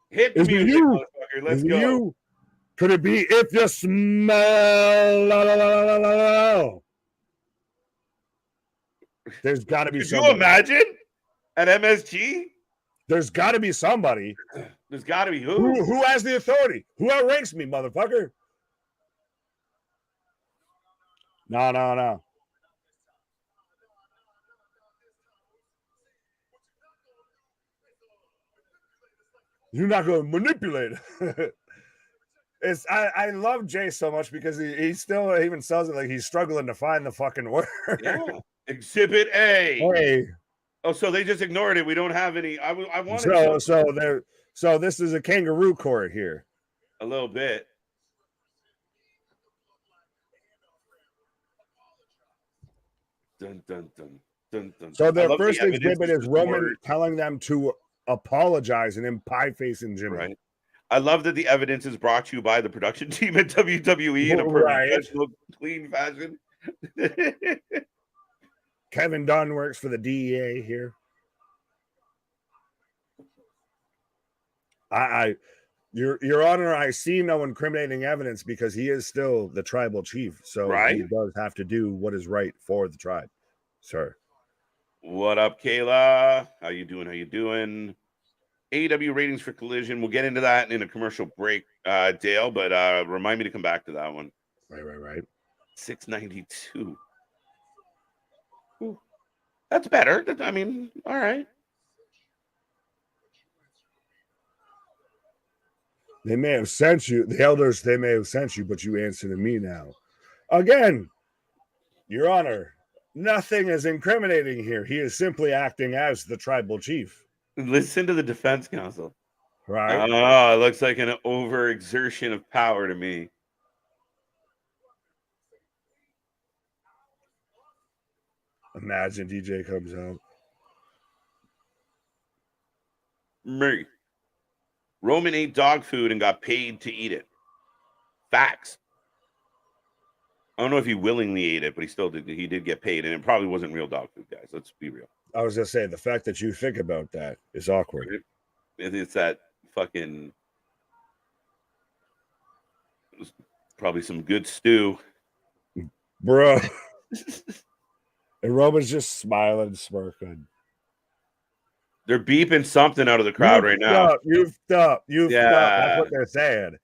Hit the music, motherfucker. Let's go. You? Could it be if you smell? There's got to be somebody. Could you imagine at MSG? There's got to be somebody. There's got to be who? Who has the authority? Who outranks me, motherfucker? No. You're not going to manipulate it. I love Jay so much because he still even says it like he's struggling to find the fucking word. Yeah. Exhibit A. Hey. Oh, so they just ignored it. We don't have any. I wanted. So this is a kangaroo court here. A little bit. Dun dun dun dun dun. So their first exhibit is Roman telling them to apologize and him pie-facing Jimmy. Right. I love that the evidence is brought to you by the production team at WWE in a professional, clean fashion. Kevin Dunn works for the DEA here. Your Honor, I see no incriminating evidence because he is still the tribal chief. So he does have to do what is right for the tribe, sir. What up, Kayla? How you doing? AEW ratings for Collision. We'll get into that in a commercial break, Dale, but remind me to come back to that one. Right. 692. Ooh. That's better. I mean, all right. They may have sent you, the elders, they may have sent you, but you answer to me now. Again, Your Honor, nothing is incriminating here. He is simply acting as the tribal chief. Listen to the defense counsel. Right? Oh, it looks like an overexertion of power to me. Imagine DJ comes out. Me. Roman ate dog food and got paid to eat it. Facts. I don't know if he willingly ate it, but he did get paid, and it probably wasn't real dog food, guys. Let's be real. I was gonna say the fact that you think about that is awkward. It's that fucking probably some good stew. Bro. And Roman's just smiling, smirking. They're beeping something out of the crowd right now. You've up. That's what they're saying.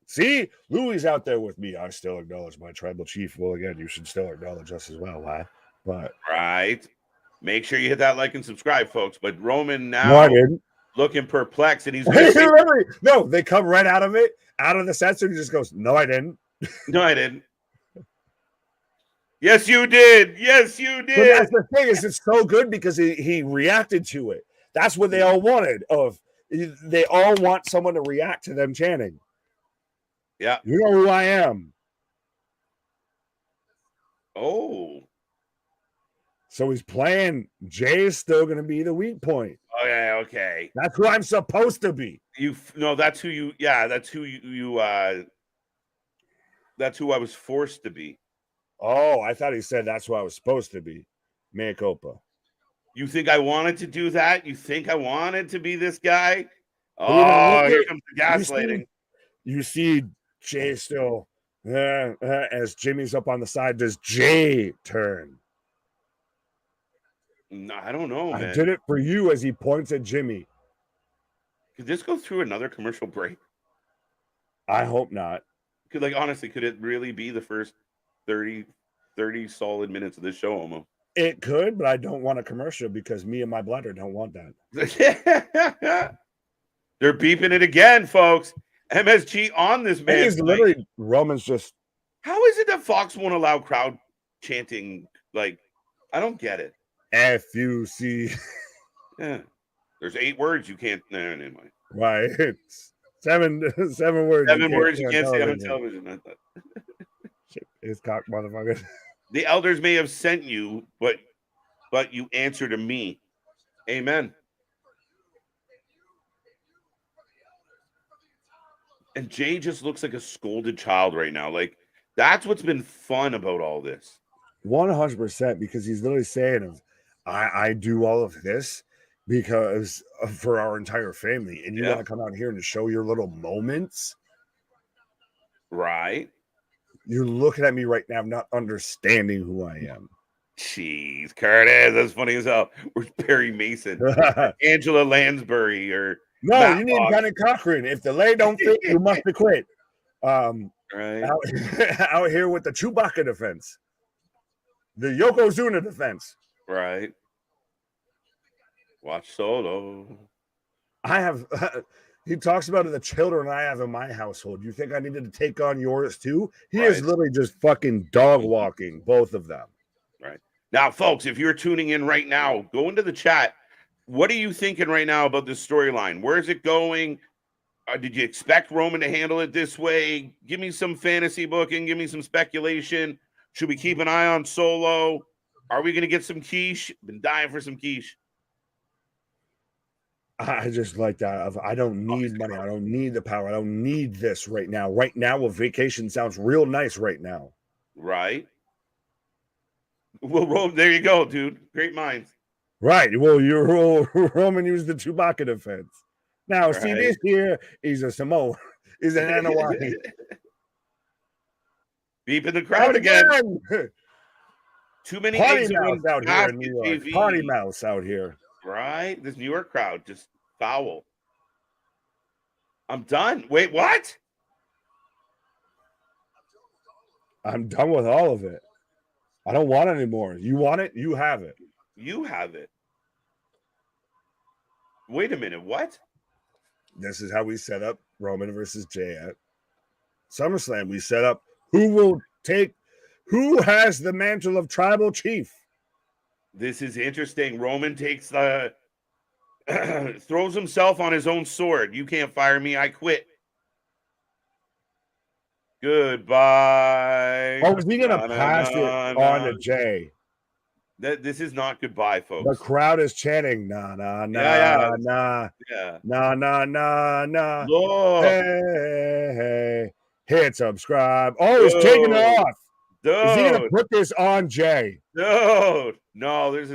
See, Louis out there with me. I still acknowledge my tribal chief. Well, again, you should still acknowledge us as well. Why? But right. Make sure you hit that like and subscribe, folks. But Roman now looking perplexed, and he's no. They come right out of it, out of the censor. He just goes, "No, I didn't. No, I didn't." Yes, you did. Yes, you did. But that's the thing, is it's so good because he reacted to it. That's what they all wanted. They all want someone to react to them chanting. Yeah. You know who I am. Oh. So he's playing. Jay is still going to be the weak point. Okay. That's who I'm supposed to be. That's who you. Yeah, that's who you. That's who I was forced to be. Oh, I thought he said that's who I was supposed to be. Mea culpa. You think I wanted to do that? You think I wanted to be this guy? Oh, here comes the gaslighting. You see Jay still, as Jimmy's up on the side. Does Jay turn? No, I don't know, man. I did it for you, as he points at Jimmy. Could this go through another commercial break? I hope not. Honestly, could it really be the first 30 solid minutes of this show almost? It could, but I don't want a commercial because me and my bladder don't want that. They're beeping it again, folks. MSG on this man. He's literally Roman's just. How is it that Fox won't allow crowd chanting? I don't get it. FUC. Yeah. There's 8 words you can't. No, never mind. Right. It's seven words. 7 words you can't say on television. It's cock, motherfucker. The elders may have sent you, but you answer to me. Amen. And Jay just looks like a scolded child right now. That's what's been fun about all this. 100%, because he's literally saying, I do all of this because for our entire family, and you want to come out here and show your little moments, right? You're looking at me right now, not understanding who I am. Jeez, Curtis, that's funny as hell. Where's Perry Mason, Angela Lansbury, or no? Matt you need Connie Cochran. If the lay don't fit, you must be quit. Right out here with the Chewbacca defense, the Yokozuna defense. Right. Watch Solo. I have. He talks about the children I have in my household. You think I needed to take on yours too? He is literally just fucking dog walking both of them. Right. Now, folks, if you're tuning in right now, go into the chat. What are you thinking right now about this storyline? Where is it going? Did you expect Roman to handle it this way? Give me some fantasy booking. Give me some speculation. Should we keep an eye on Solo? Are we going to get some quiche? Been dying for some quiche. I just like that. I don't need money. I don't need the power. I don't need this right now. Right now, a vacation sounds real nice right now. Right. Well, there you go, dude. Great minds. Right. Well, Roman used the Chewbacca defense. Now, see this here, he's a Samoan. He's an Anawaki. Beeping the crowd again. Too many Party mouse out here in New York. TV. Party mouse out here. Right? This New York crowd just foul. I'm done. Wait, what? I'm done with all of it. I don't want it anymore. You want it? You have it. You have it. Wait a minute. What? This is how we set up Roman versus Jay at SummerSlam. We set up who has the mantle of tribal chief. This is interesting. Roman takes the throws himself on his own sword. You can't fire me. I quit. Goodbye. Oh, is he gonna pass it on to Jay? This is not goodbye, folks. The crowd is chanting, nah, nah, nah, Yeah. nah, Yeah. nah, nah, nah, nah. Look. Hey, hit subscribe. Oh, he's taking it off. Dude. Is he gonna put this on Jay? Dude. No, he's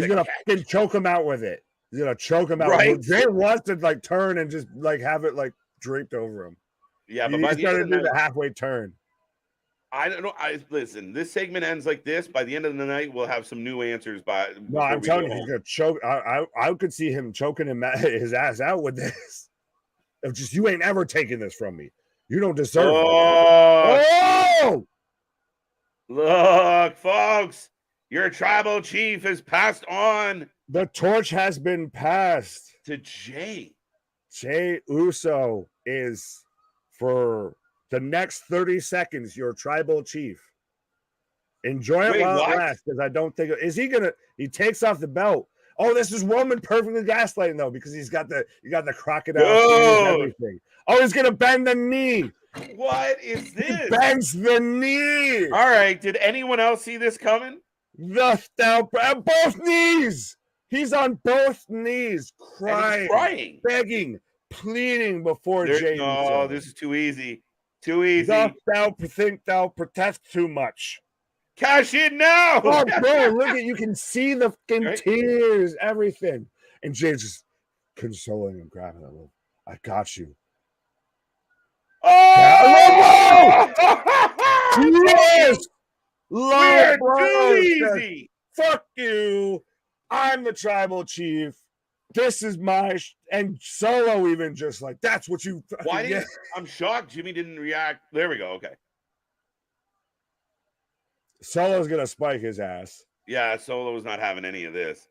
gonna fucking choke him out with it. He's gonna choke him out. Right? Jay wants to like turn and just like have it like draped over him. Yeah, but he's gonna do the halfway turn. I don't know. Listen. This segment ends like this. By the end of the night, we'll have some new answers. No, I'm telling you, he's gonna choke. I could see him choking his ass out with this. Of just, you ain't ever taking this from me. You don't deserve it. Oh! Look, folks, your tribal chief has passed on. The torch has been passed to Jay. Jay Uso is, for the next 30 seconds, your tribal chief. Enjoy it while it lasts, because I don't think he takes off the belt. Oh, this is Roman perfectly gaslighting though, because he's got the crocodile and everything. Oh, he's gonna bend the knee. What is this? He bends the knee. All right. Did anyone else see this coming? Both knees. He's on both knees, crying, begging, pleading before Jay. No, this is too easy. Too easy. Dost thou think thou protest too much? Cash in now. Oh, bro, look at, you can see the fucking tears, everything. And Jay's just consoling him, grabbing him. I got you. Oh! Yes! We're too easy. Fuck you. I'm the tribal chief. This is my and Solo even just like, that's what you. Why did I'm shocked Jimmy didn't react. There we go. Okay. Solo's gonna spike his ass. Yeah, Solo's not having any of this.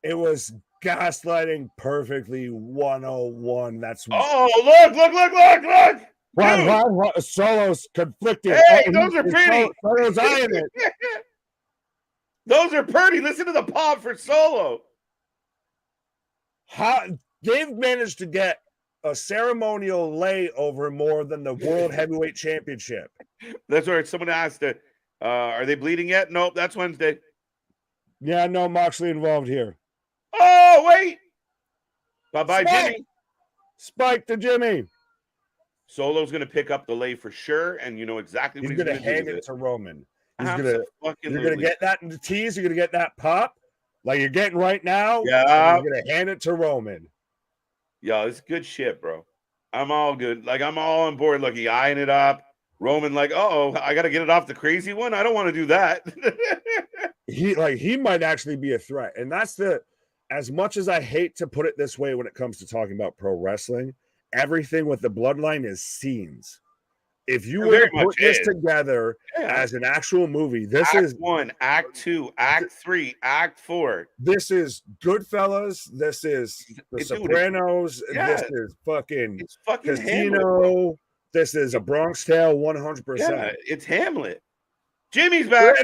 It was gaslighting perfectly 101. That's look. What? Solo's conflicted. Hey, those are pretty. Solo's eyeing it. Those are pretty. Listen to the pop for Solo. They've managed to get a ceremonial lay over more than the World Heavyweight Championship. That's where someone asked, are they bleeding yet? Nope, that's Wednesday. Yeah, no Moxley involved here. Oh, wait. Bye-bye, Jimmy. Spike to Jimmy. Solo's going to pick up the lay for sure, and you know exactly what he's going to do. Hand it to Roman. You're going to get that in the tease. You're going to get that pop like you're getting right now. Yeah. You're going to hand it to Roman. Yo, it's good shit, bro. I'm all good. Like, I'm all on board. Look, he eyeing it up. Roman, like, I got to get it off the crazy one. I don't want to do that. he might actually be a threat. And that's as much as I hate to put it this way when it comes to talking about pro wrestling, everything with the bloodline is scenes. If you were to put this together as an actual movie, this is Act 1, Act 2, Act 3, Act 4. This is Goodfellas. This is The Sopranos. This is fucking Casino. Hamlet. This is A Bronx Tale 100%. Yeah, it's Hamlet. Jimmy's back.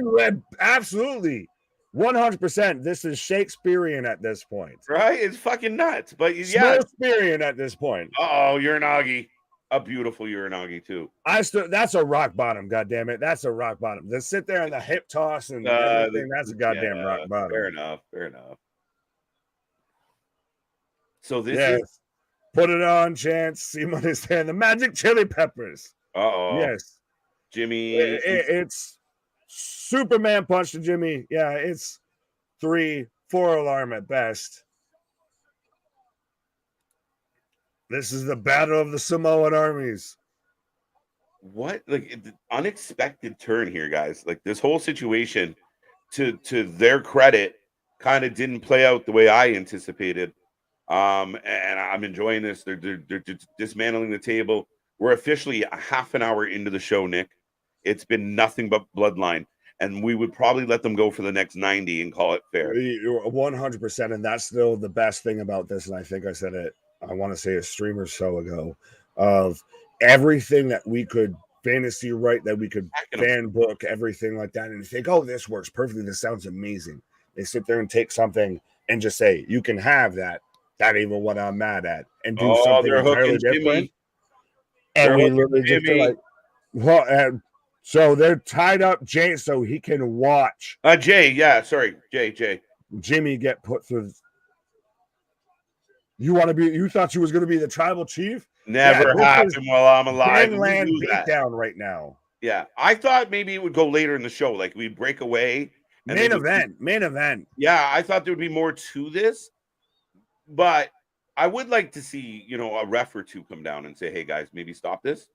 Absolutely. 100%. This is Shakespearean at this point. Right? It's fucking nuts. But yeah. Shakespearean at this point. Oh, Uranagi. A beautiful Uranagi, too. That's a rock bottom, goddammit. That's a rock bottom. To sit there in the hip toss and everything, that's a goddamn rock bottom. Fair enough. So this is put it on, Chance. See money stand. The Magic Chili Peppers. Uh-oh. Yes. Jimmy. It's Superman punch to Jimmy. Yeah, it's 3-4 alarm at best. This is the battle of the Samoan armies. What? Like, unexpected turn here, guys. Like, this whole situation, to their credit, kind of didn't play out the way I anticipated. And I'm enjoying this. They're dismantling the table. We're officially a half an hour into the show, Nick. It's been nothing but bloodline. and we would probably let them go for the next 90 and call it fair. 100%, and that's still the best thing about this. And I think I said it, I want to say a stream or so ago, of everything that we could fantasy write, that we could fan book, everything like that, and you think, oh, this works perfectly, this sounds amazing. They sit there and take something and just say, you can have that. That ain't even what I'm mad at, and do something entirely different. Jimmy. And we literally just feel like, well, and so they're tied up Jay so he can watch Jay, yeah, sorry, Jay. Jimmy get put through. You thought you was going to be the tribal chief? Never happened while I'm alive. Gangland beatdown right now. Yeah, I thought maybe it would go later in the show, like we'd break away. And main event. Yeah, I thought there would be more to this, but I would like to see, a ref or two come down and say, "Hey guys, maybe stop this."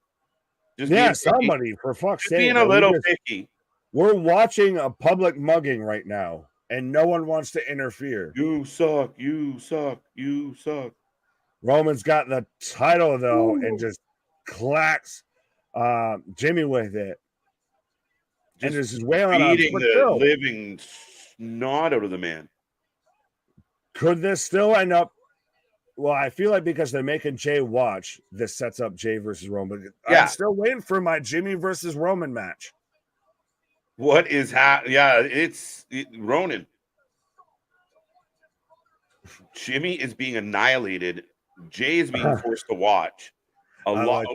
Just somebody for fuck's sake. Being a little picky. We're watching a public mugging right now, and no one wants to interfere. You suck. You suck. You suck. Roman's got the title though, and just clacks Jimmy with it. And this is wailing on the living snot out of the man. Could this still end up? Well, I feel like because they're making Jay watch, this sets up Jay versus Roman. Yeah. I'm still waiting for my Jimmy versus Roman match. What is happening? Yeah, it's Ronan. Jimmy is being annihilated. Jay is being forced to watch. I like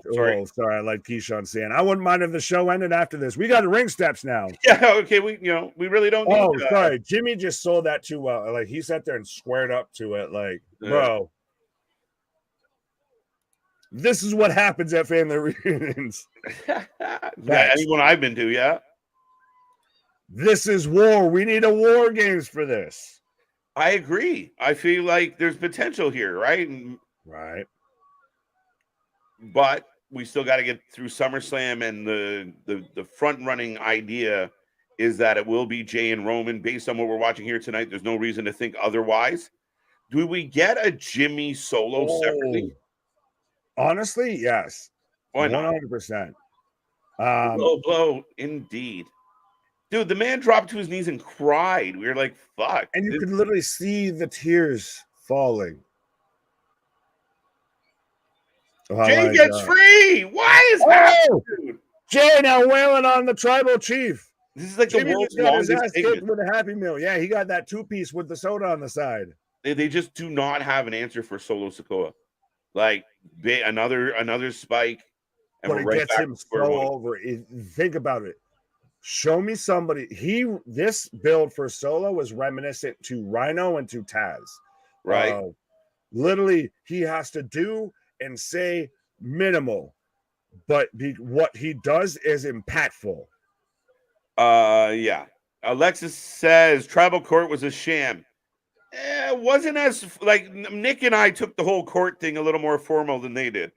Keyshawn saying, I wouldn't mind if the show ended after this. We got ring steps now. Yeah, okay. We really don't need sorry. Jimmy just sold that too well. Like, he sat there and squared up to it. Like, bro, this is what happens at family reunions. Anyone I've been to, yeah. This is war. We need a war games for this. I agree. I feel like there's potential here, right? Right. But we still got to get through SummerSlam, and the front running idea is that it will be Jay and Roman. Based on what we're watching here tonight, there's no reason to think otherwise. Do we get a Jimmy solo separately? Honestly, yes. Why not? 100%. Blow, indeed. Dude, the man dropped to his knees and cried. We were like, fuck. And you could literally see the tears falling. Jay gets free. Why is that? Jay now wailing on the tribal chief. This is like Jimmy the world's longest segment with a Happy Meal. Yeah, he got that 2-piece with the soda on the side. They just do not have an answer for Solo Sikoa. Like another spike, and but it gets him so over. Think about it. Show me somebody. This build for Solo was reminiscent to Rhino and to Taz. Right. Literally, he has to do and say minimal, but what he does is impactful. Yeah. Alexis says Tribal Court was a sham. It wasn't as like Nick and I took the whole court thing a little more formal than they did.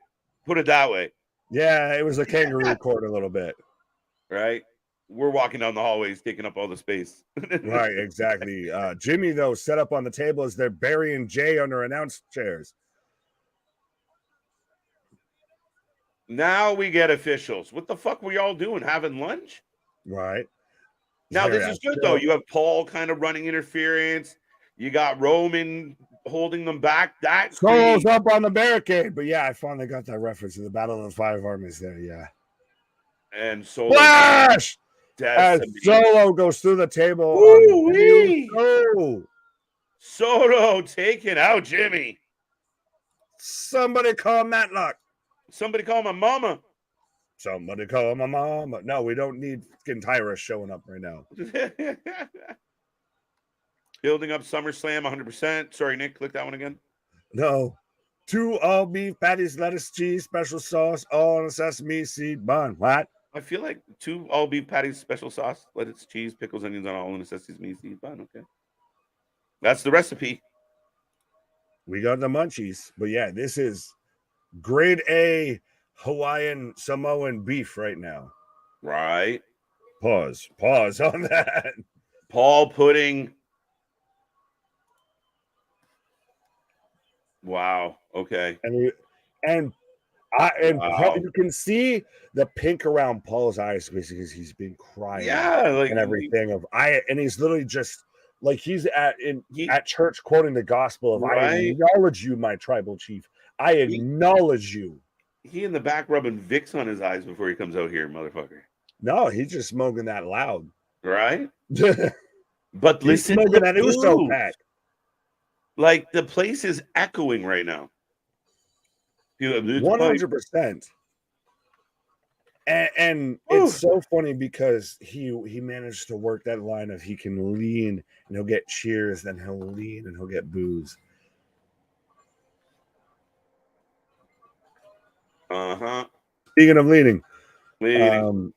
Put it that way. Yeah, it was a kangaroo court a little bit. Right. We're walking down the hallways, taking up all the space. Right, exactly. Jimmy, though, set up on the table as they're burying Jay under announce chairs. Now we get officials. What the fuck were y'all doing? Having lunch? Right. Now, this is good, though. You have Paul kind of running interference. You got Roman holding them back. That's Solo's up on the barricade. But, yeah, I finally got that reference to the Battle of the Five Armies there, yeah. And Solo. Flash! As Solo goes through the table. Solo taking out Jimmy. Somebody call Matlock. Somebody call my mama. Somebody call my mama. No, we don't need fucking Tyra showing up right now. Building up SummerSlam 100%. Sorry, Nick, click that one again. No. 2 all beef patties, lettuce, cheese, special sauce, all on a sesame seed bun. What? I feel like 2 all beef patties, special sauce, lettuce, cheese, pickles, onions on all in a sesame seed bun. Okay. That's the recipe. We got the munchies. But yeah, this is grade A Hawaiian Samoan beef right now. Right. Pause on that. Paul pudding. Wow. Okay. And You can see the pink around Paul's eyes because he's been crying, like and everything. And he's literally just like he's at church quoting the gospel of I acknowledge you, my tribal chief. I acknowledge you. He in the back rubbing Vicks on his eyes before he comes out here, motherfucker. No, he's just smoking that loud, right? But listen to that Uso pack. Like the place is echoing right now. 100%. And it's so funny because he managed to work that line of he can lean and he'll get cheers, then he'll lean and he'll get boos. Speaking of leaning. No,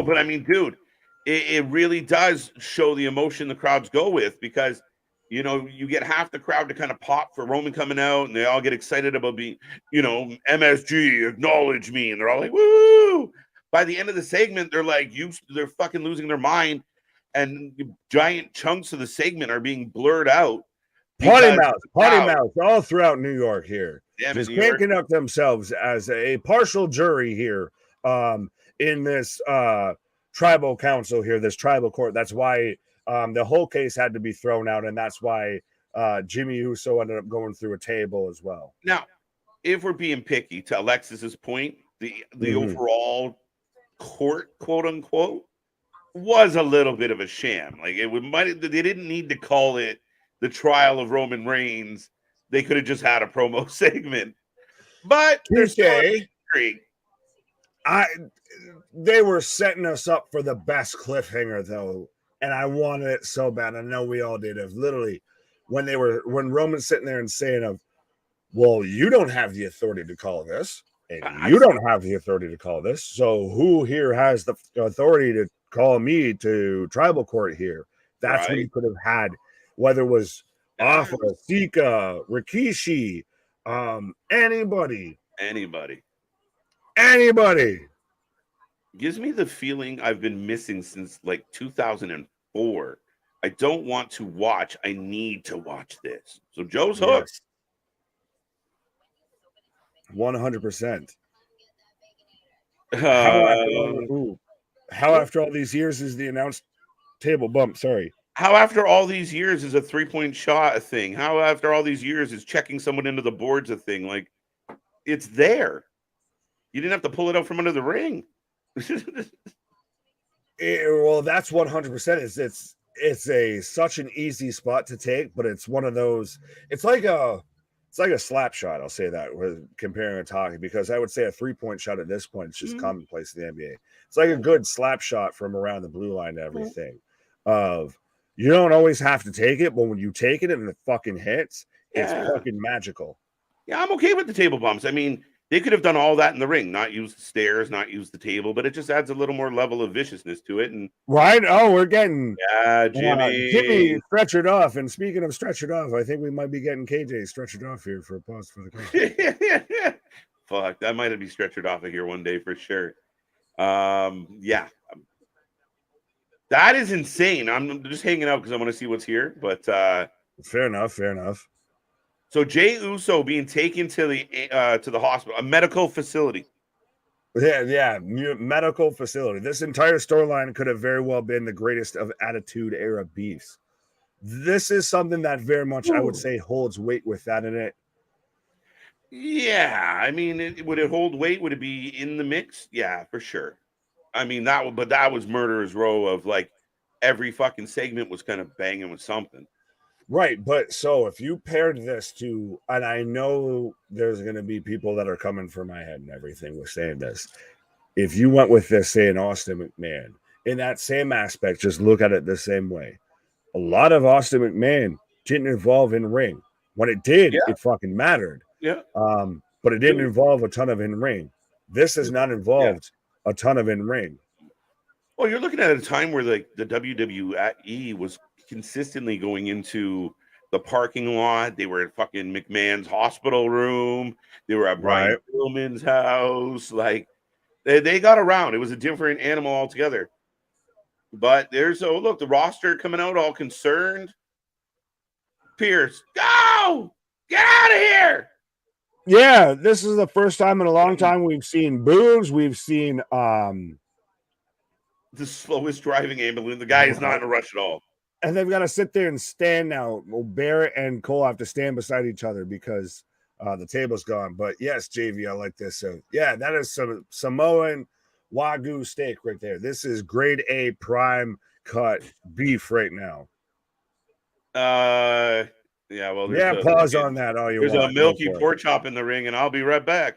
but I mean, dude, it really does show the emotion the crowds go with, because you know, you get half the crowd to kind of pop for Roman coming out, and they all get excited about being, you know, MSG, acknowledge me, and they're all like, woo! By the end of the segment, they're like, they're fucking losing their mind, and giant chunks of the segment are being blurred out. Potty mouth, all throughout New York here. Just can't conduct themselves as a partial jury here in this tribal council here, this tribal court. That's why the whole case had to be thrown out, and that's why Jimmy Uso ended up going through a table as well. Now, if we're being picky, to Alexis's point, the overall court, quote unquote, was a little bit of a sham. Like they didn't need to call it the trial of Roman Reigns. They could have just had a promo segment. But they were setting us up for the best cliffhanger, though. And I wanted it so bad. I know we all did. Of literally when Roman's sitting there and saying of, well, you don't have the authority to call this, and you don't have the authority to call this. So who here has the authority to call me to tribal court here? That's what you could have had, whether it was Alpha, Sika, Rikishi, anybody. Gives me the feeling I've been missing since like 2004. I don't want to watch. I need to watch this. So Joe's hooked. 100%. How after all these years is the announced table bump? Sorry. How after all these years is a 3-point shot a thing? How after all these years is checking someone into the boards a thing? Like, it's there. You didn't have to pull it out from under the ring. Well, that's 100%. It's such an easy spot to take, but it's one of those. It's like a slap shot. I'll say that with comparing and talking, because I would say a 3-point shot at this point is just commonplace in the NBA. It's like a good slap shot from around the blue line to everything. Of you don't always have to take it, but when you take it and it fucking hits, it's fucking magical. Yeah, I'm okay with the table bumps. I mean, they could have done all that in the ring, not use the stairs, not use the table, but it just adds a little more level of viciousness to it. And we're getting Jimmy stretchered off. And speaking of stretchered off, I think we might be getting KJ stretchered off here for a pause for the call. Fuck, that might be stretchered off of here one day for sure. That is insane. I'm just hanging out because I want to see what's here. But fair enough. So Jey Uso being taken to the hospital, a medical facility. Yeah, medical facility. This entire storyline could have very well been the greatest of Attitude Era beefs. This is something that very much, I would say, holds weight with that in it. Yeah, I mean, would it hold weight? Would it be in the mix? Yeah, for sure. I mean, that was Murderer's Row of like every fucking segment was kind of banging with something. Right, but so if you paired this to, and I know there's going to be people that are coming for my head and everything with saying this, if you went with this, say, an Austin McMahon, in that same aspect, just look at it the same way. A lot of Austin McMahon didn't involve in ring. When it did, it fucking mattered. Yeah. But it didn't involve a ton of in ring. This has not involved a ton of in ring. Well, you're looking at a time where like the WWE was consistently going into the parking lot. They were at fucking McMahon's hospital room. They were at Brian Pillman's house. Like they got around. It was a different animal altogether. But look, the roster coming out all concerned. Pierce, go! Get out of here! Yeah, this is the first time in a long time we've seen boos. We've seen the slowest driving ambulance. The guy is not in a rush at all. And they've got to sit there and stand now. Well, Barrett and Cole have to stand beside each other because the table's gone. But yes, JV, I like this. So yeah, that is some Samoan Wagyu steak right there. This is grade A prime cut beef right now. Yeah, well, Pause on that all you want. There's a milky pork chop in the ring, and I'll be right back.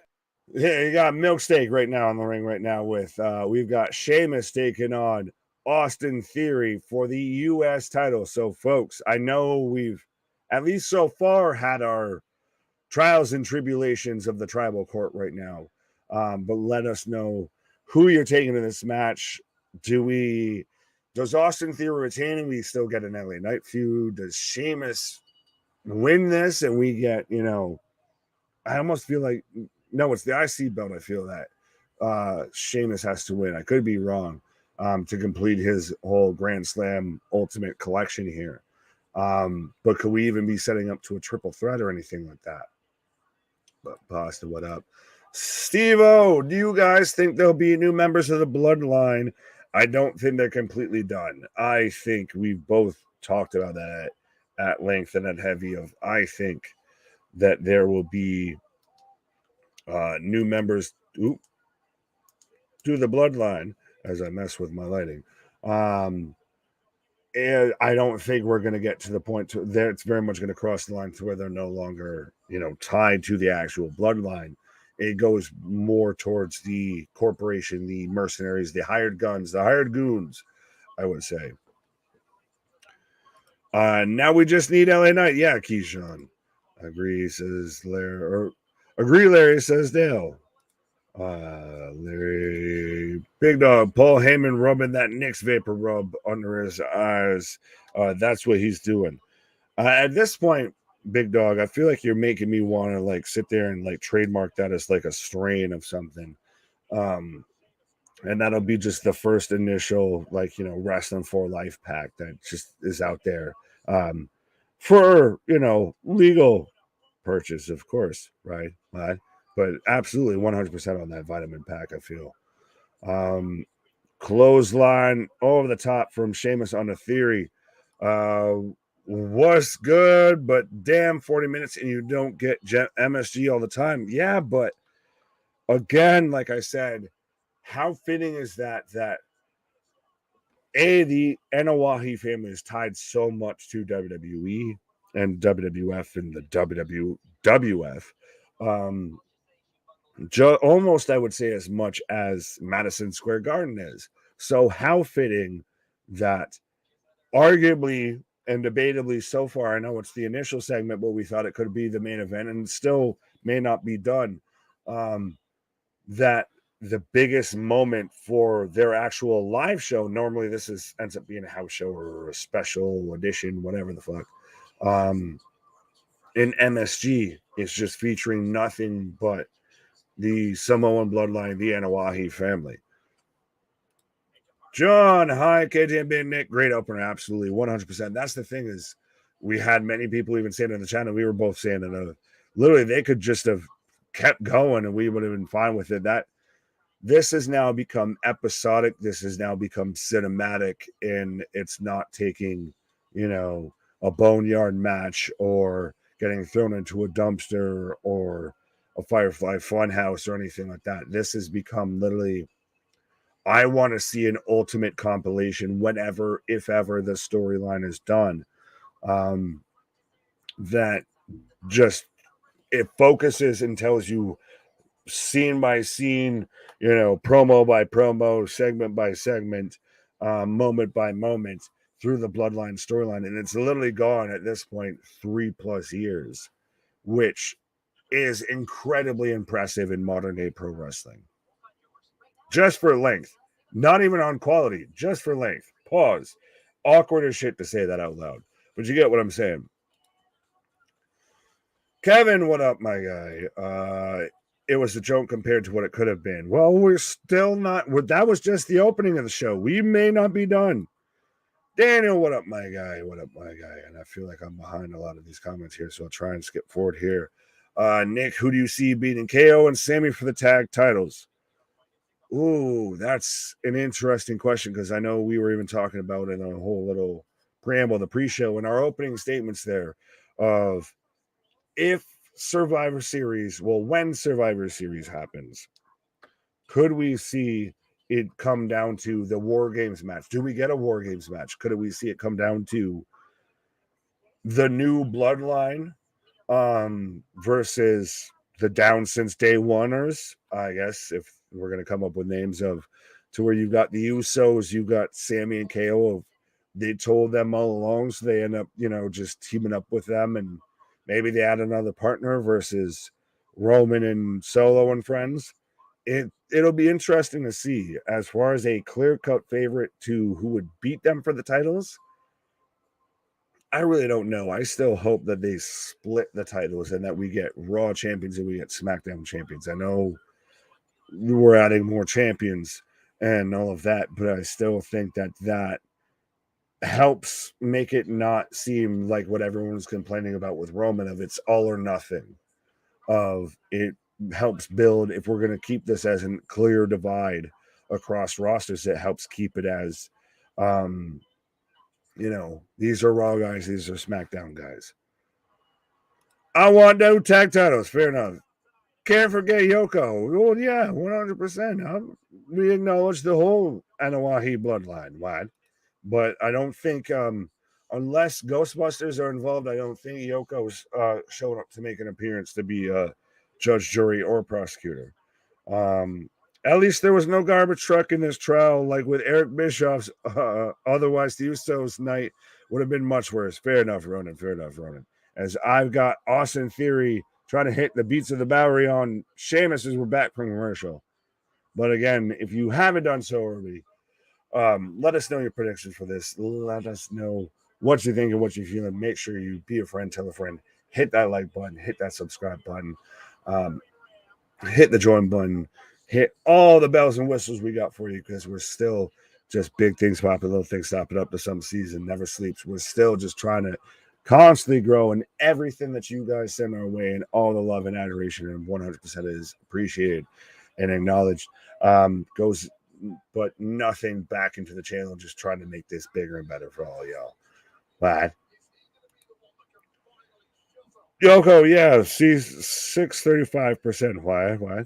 Yeah, you got milk steak right now in the ring right now with we've got Sheamus taking on Austin Theory for the U.S. title. So, folks, I know we've at least so far had our trials and tribulations of the tribal court right now, but let us know who you're taking in this match. Does Austin Theory retain and we still get an LA Knight feud? Does Sheamus win this and we get, I almost feel like, no, it's the IC belt. I feel that Sheamus has to win. I could be wrong to complete his whole Grand Slam Ultimate collection here. But could we even be setting up to a triple threat or anything like that? But Pasta, what up? Steve-O, do you guys think there'll be new members of the Bloodline? I don't think they're completely done. I think we've both talked about that at length and at heavy of, I think that there will be new members to the Bloodline as I mess with my lighting. And I don't think we're going to get to the point there. It's very much going to cross the line to where they're no longer, tied to the actual bloodline. It goes more towards the corporation, the mercenaries, the hired guns, the hired goons, I would say. Now we just need LA Knight. Yeah, Keyshawn. Agree, says Larry. Agree, Larry, says Dale. Larry, Big Dog, Paul Heyman rubbing that Nyx vapor rub under his eyes. That's what he's doing. At this point, Big Dog, I feel like you're making me want to sit there and trademark that as a strain of something. And that'll be just the first initial Wrestling for Life pack that just is out there for legal purchase, of course, right? But absolutely 100% on that vitamin pack, I feel. Clothesline over the top from Sheamus on the Theory. Was good, but damn, 40 minutes and you don't get MSG all the time. Yeah, but again, like I said, how fitting is that the Anawahi family is tied so much to WWE and WWF and the WWF. Almost, I would say, as much as Madison Square Garden is. So how fitting that arguably and debatably so far, I know it's the initial segment, but we thought it could be the main event and still may not be done, that the biggest moment for their actual live show, normally this ends up being a house show or a special edition, whatever the fuck, in MSG, it's just featuring nothing but the Samoan bloodline, the Anawahi family. John, hi, KJ and Big Nick. Great opener, absolutely, 100%. That's the thing is, we had many people even saying in the channel, we were both saying that literally they could just have kept going and we would have been fine with it. That this has now become episodic. This has now become cinematic, and it's not taking, a boneyard match or getting thrown into a dumpster or a Firefly Funhouse or anything like that. This has become literally, I want to see an ultimate compilation whenever, if ever, the storyline is done. That just, it focuses and tells you scene by scene, promo by promo, segment by segment, moment by moment through the bloodline storyline. And it's literally gone at this point 3+ years, which is incredibly impressive in modern day pro wrestling. Just for length, not even on quality, just for length. Pause. Awkward as shit to say that out loud, but you get what I'm saying. Kevin, what up, my guy? It was a joke compared to what it could have been. Well, we're still not. That was just the opening of the show. We may not be done. Daniel, what up, my guy? What up, my guy? And I feel like I'm behind a lot of these comments here, so I'll try and skip forward here. Nick, who do you see beating KO and Sammy for the tag titles? Ooh, that's an interesting question because I know we were even talking about in a whole little preamble, the pre-show, and our opening statements there of if Survivor Series, well, when Survivor Series happens, could we see it come down to the War Games match? Do we get a War Games match? Could we see it come down to the new bloodline versus the down since day oneers? I guess if we're going to come up with names of to where you've got the Usos, you've got Sammy and KO. They told them all along, so they end up, just teaming up with them, and maybe they add another partner versus Roman and Solo and friends. It'll be interesting to see. As far as a clear-cut favorite to who would beat them for the titles, I really don't know. I still hope that they split the titles and that we get Raw champions and we get SmackDown champions. I know we're adding more champions and all of that, but I still think that helps make it not seem like what everyone's complaining about with Roman of it's all or nothing. Of it helps build, if we're going to keep this as a clear divide across rosters, it helps keep it as these are Raw guys, these are SmackDown guys. I want no tag titles, fair enough. Can't forget Yoko. Well, yeah, 100%. We acknowledge the whole Anawahi bloodline, wide. But I don't think, unless Ghostbusters are involved, I don't think Yoko's showing up to make an appearance to be a judge, jury, or prosecutor. At least there was no garbage truck in this trial, like with Eric Bischoff's. Otherwise, the Usos night would have been much worse. Fair enough, Ronan. Fair enough, Ronan. As I've got Austin Theory trying to hit the beats of the Bowery on Sheamus as we're back from commercial. But again, if you haven't done so already, let us know your predictions for this. Let us know what you think and what you feel, and make sure you be a friend, tell a friend, hit that like button, hit that subscribe button, hit the join button, hit all the bells and whistles we got for you, because we're still just big things popping, little things stopping up to some season, never sleeps. We're still just trying to constantly grow, and everything that you guys send our way and all the love and adoration and 100% is appreciated and acknowledged goes, but nothing back into the channel, just trying to make this bigger and better for all y'all. But Yoko, yeah, she's 635%. Why?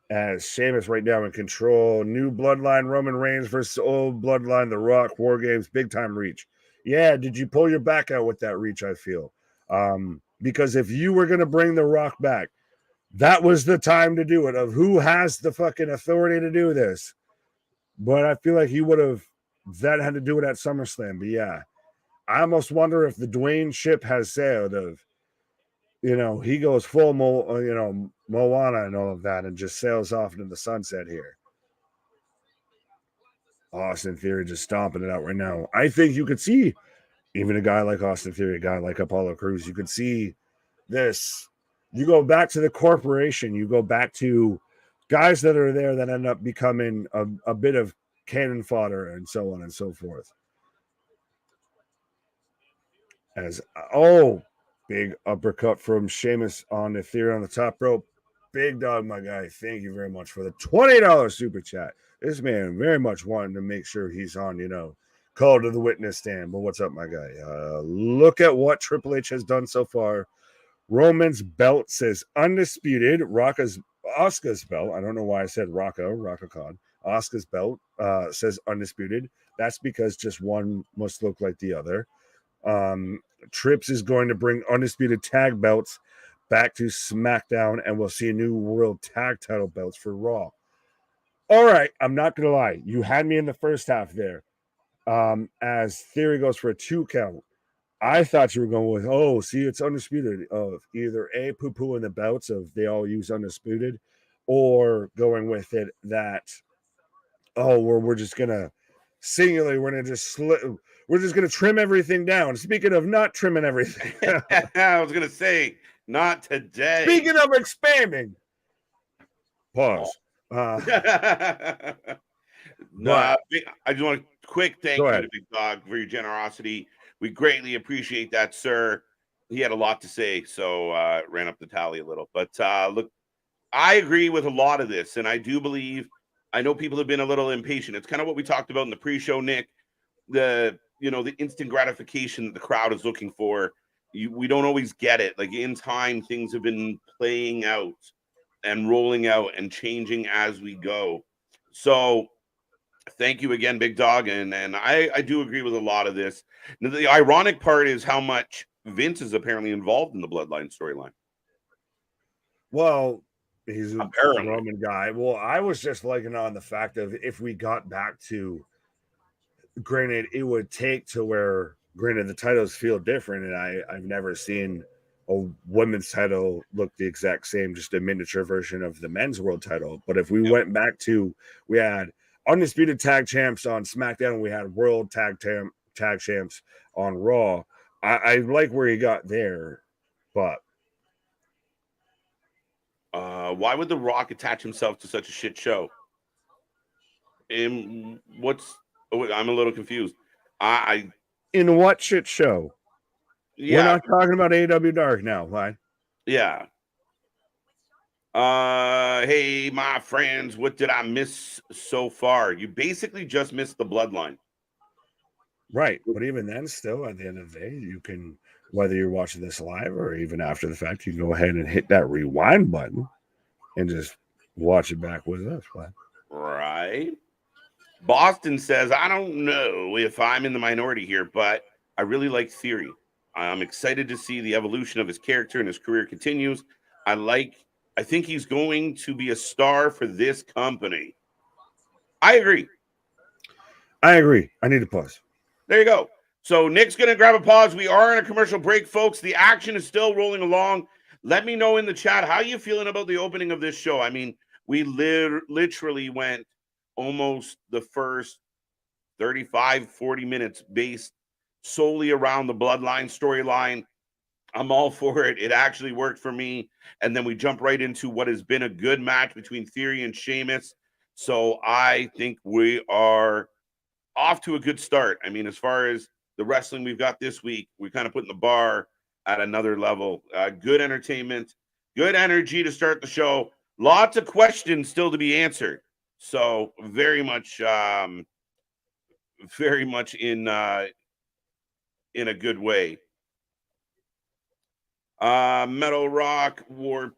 As Sheamus right now in control. New bloodline, Roman Reigns versus old bloodline, The Rock, War Games, big time reach. Yeah, did you pull your back out with that reach, I feel? Because if you were going to bring The Rock back, that was the time to do it, of who has the fucking authority to do this. But I feel like he would have then had to do it at SummerSlam. But yeah, I almost wonder if the Dwayne ship has sailed of, he goes full, Moana and all of that and just sails off into the sunset here. Austin Theory just stomping it out right now. I think you could see even a guy like Austin Theory, a guy like Apollo Crews, you could see this. You go back to the corporation, you go back to guys that are there that end up becoming a bit of cannon fodder and so on and so forth. Big uppercut from Sheamus on the Theory on the top rope. Big dog, my guy. Thank you very much for the $20 super chat. This man very much wanting to make sure he's on, call to the witness stand. But what's up, my guy? Look at what Triple H has done so far. Roman's belt says undisputed. Asuka's belt. I don't know why I said Raka Khan. Asuka's belt says undisputed. That's because just one must look like the other. Trips is going to bring undisputed tag belts back to SmackDown, and we'll see a new world tag title belts for Raw. All right, I'm not going to lie. You had me in the first half there. As Theory goes for a 2 count, I thought you were going with, it's undisputed, of either A, poo-poo in the belts of they all use undisputed, or going with it that, we're just going to singularly, we're going to trim everything down. Speaking of not trimming everything. I was going to say, not today. Speaking of expanding. Pause. I just want a quick thank you to Big Dog for your generosity. We greatly appreciate that, sir. he had a lot to say, so ran up the tally a little. But look, I agree with a lot of this, and I do believe. I know people have been a little impatient. It's kind of what we talked about in the pre-show, Nick. The instant gratification that the crowd is looking for. We don't always get it. Like in time, things have been playing out and rolling out and changing as we go. So thank you again, Big Dog. And I do agree with a lot of this. Now, the ironic part is how much Vince is apparently involved in the Bloodline storyline. Well, he's a Apparently. Roman guy. Well, I was just liking on the fact of if we got back to, granted, it would take to where, granted, the titles feel different, and I've never seen a women's title look the exact same, just a miniature version of the men's world title. But if we went back to, we had undisputed tag champs on SmackDown, and we had world tag champs on Raw. I like where he got there, but why would The Rock attach himself to such a shit show? And I'm a little confused. In what shit show? Yeah. We're not talking about AEW Dark now, right? Yeah. Hey, my friends, what did I miss so far? You basically just missed the Bloodline. Right. But even then, still, at the end of the day, you can, whether you're watching this live or even after the fact, you can go ahead and hit that rewind button and just watch it back with us. Right. Boston says, I don't know if I'm in the minority here, but I really like Theory. I'm excited to see the evolution of his character and his career continues. I think he's going to be a star for this company. I agree. I need to pause. There you go. So Nick's going to grab a pause. We are in a commercial break, folks. The action is still rolling along. Let me know in the chat how you feeling about the opening of this show. I mean, we literally went almost the first 35, 40 minutes based solely around the Bloodline storyline. I'm all for it. It actually worked for me. And then we jump right into what has been a good match between Theory and Sheamus. So I think we are off to a good start. I mean, as far as the wrestling we've got this week, we're kind of putting the bar at another level. Good entertainment, good energy to start the show. Lots of questions still to be answered. So very much in a good way. Metal Rock War.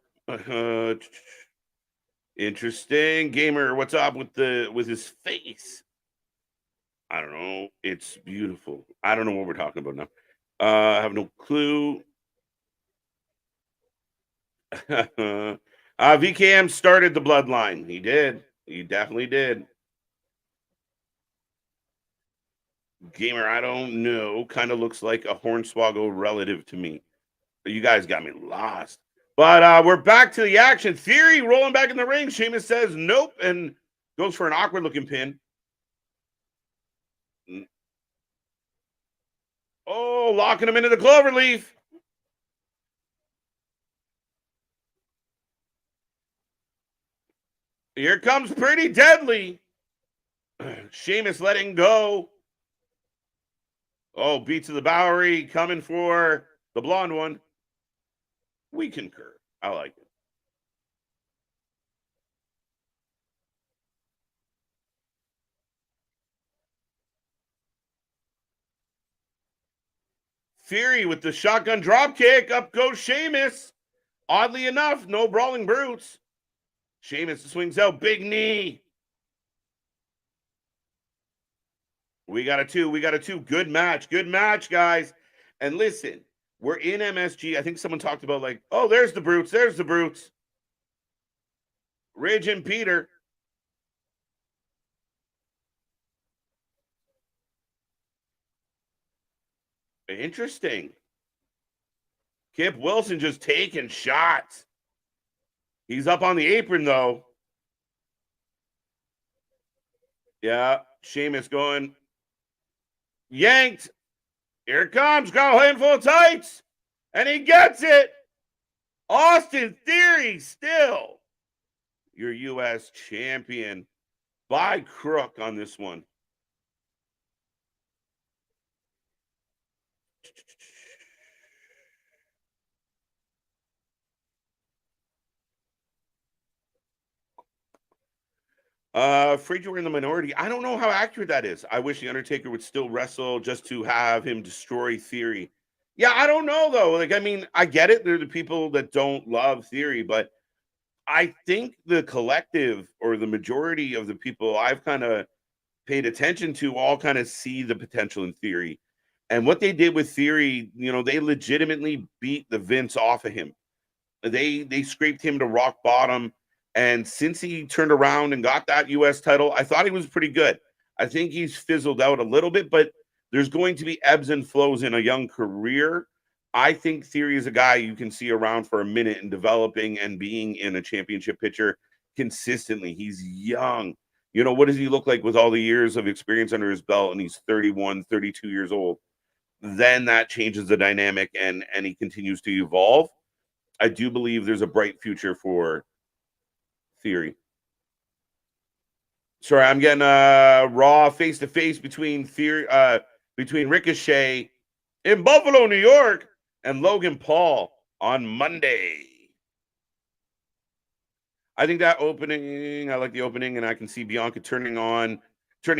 Interesting. Gamer, what's up with his face? I don't know. It's beautiful. I don't know what we're talking about now. I have no clue. VKM started the Bloodline. He did. He definitely did. Gamer, I don't know. Kind of looks like a Hornswoggle relative to me. You guys got me lost. But we're back to the action. Theory rolling back in the ring. Sheamus says nope and goes for an awkward looking pin. Oh, locking him into the clover leaf. Here comes Pretty Deadly. Sheamus letting go. Oh, beat to the Bowery coming for the blonde one. We concur. I like it. Theory with the shotgun drop kick. Up goes Sheamus. Oddly enough, no brawling brutes. Sheamus swings out. Big knee. We got a two. Good match, guys. And listen, we're in MSG. I think someone talked about like, oh, there's the brutes. Ridge and Peter. Interesting. Kip Wilson just taking shots. He's up on the apron, though. Yeah, Sheamus going. Yanked. Here it comes. Got a handful of tights. And he gets it. Austin Theory still your U.S. champion by crook on this one. Afraid you were in the minority. I don't know how accurate that is. I wish the Undertaker would still wrestle just to have him destroy Theory. Yeah, I don't know though. Like, I mean, I get it. There are the people that don't love Theory, but I think the collective or the majority of the people I've kind of paid attention to all kind of see the potential in Theory. And what they did with Theory, you know, they legitimately beat the Vince off of him. They scraped him to rock bottom. And since he turned around and got that US title, I thought he was pretty good. I think he's fizzled out a little bit, but there's going to be ebbs and flows in a young career. I think Theory is a guy you can see around for a minute and developing and being in a championship picture consistently. He's young. You know, what does he look like with all the years of experience under his belt? And he's 31, 32 years old. Then that changes the dynamic and he continues to evolve. I do believe there's a bright future for Theory. Sorry, I'm getting Raw face to face between Ricochet in Buffalo, New York, and Logan Paul on Monday. I think that opening, I like the opening, and I can see Bianca turning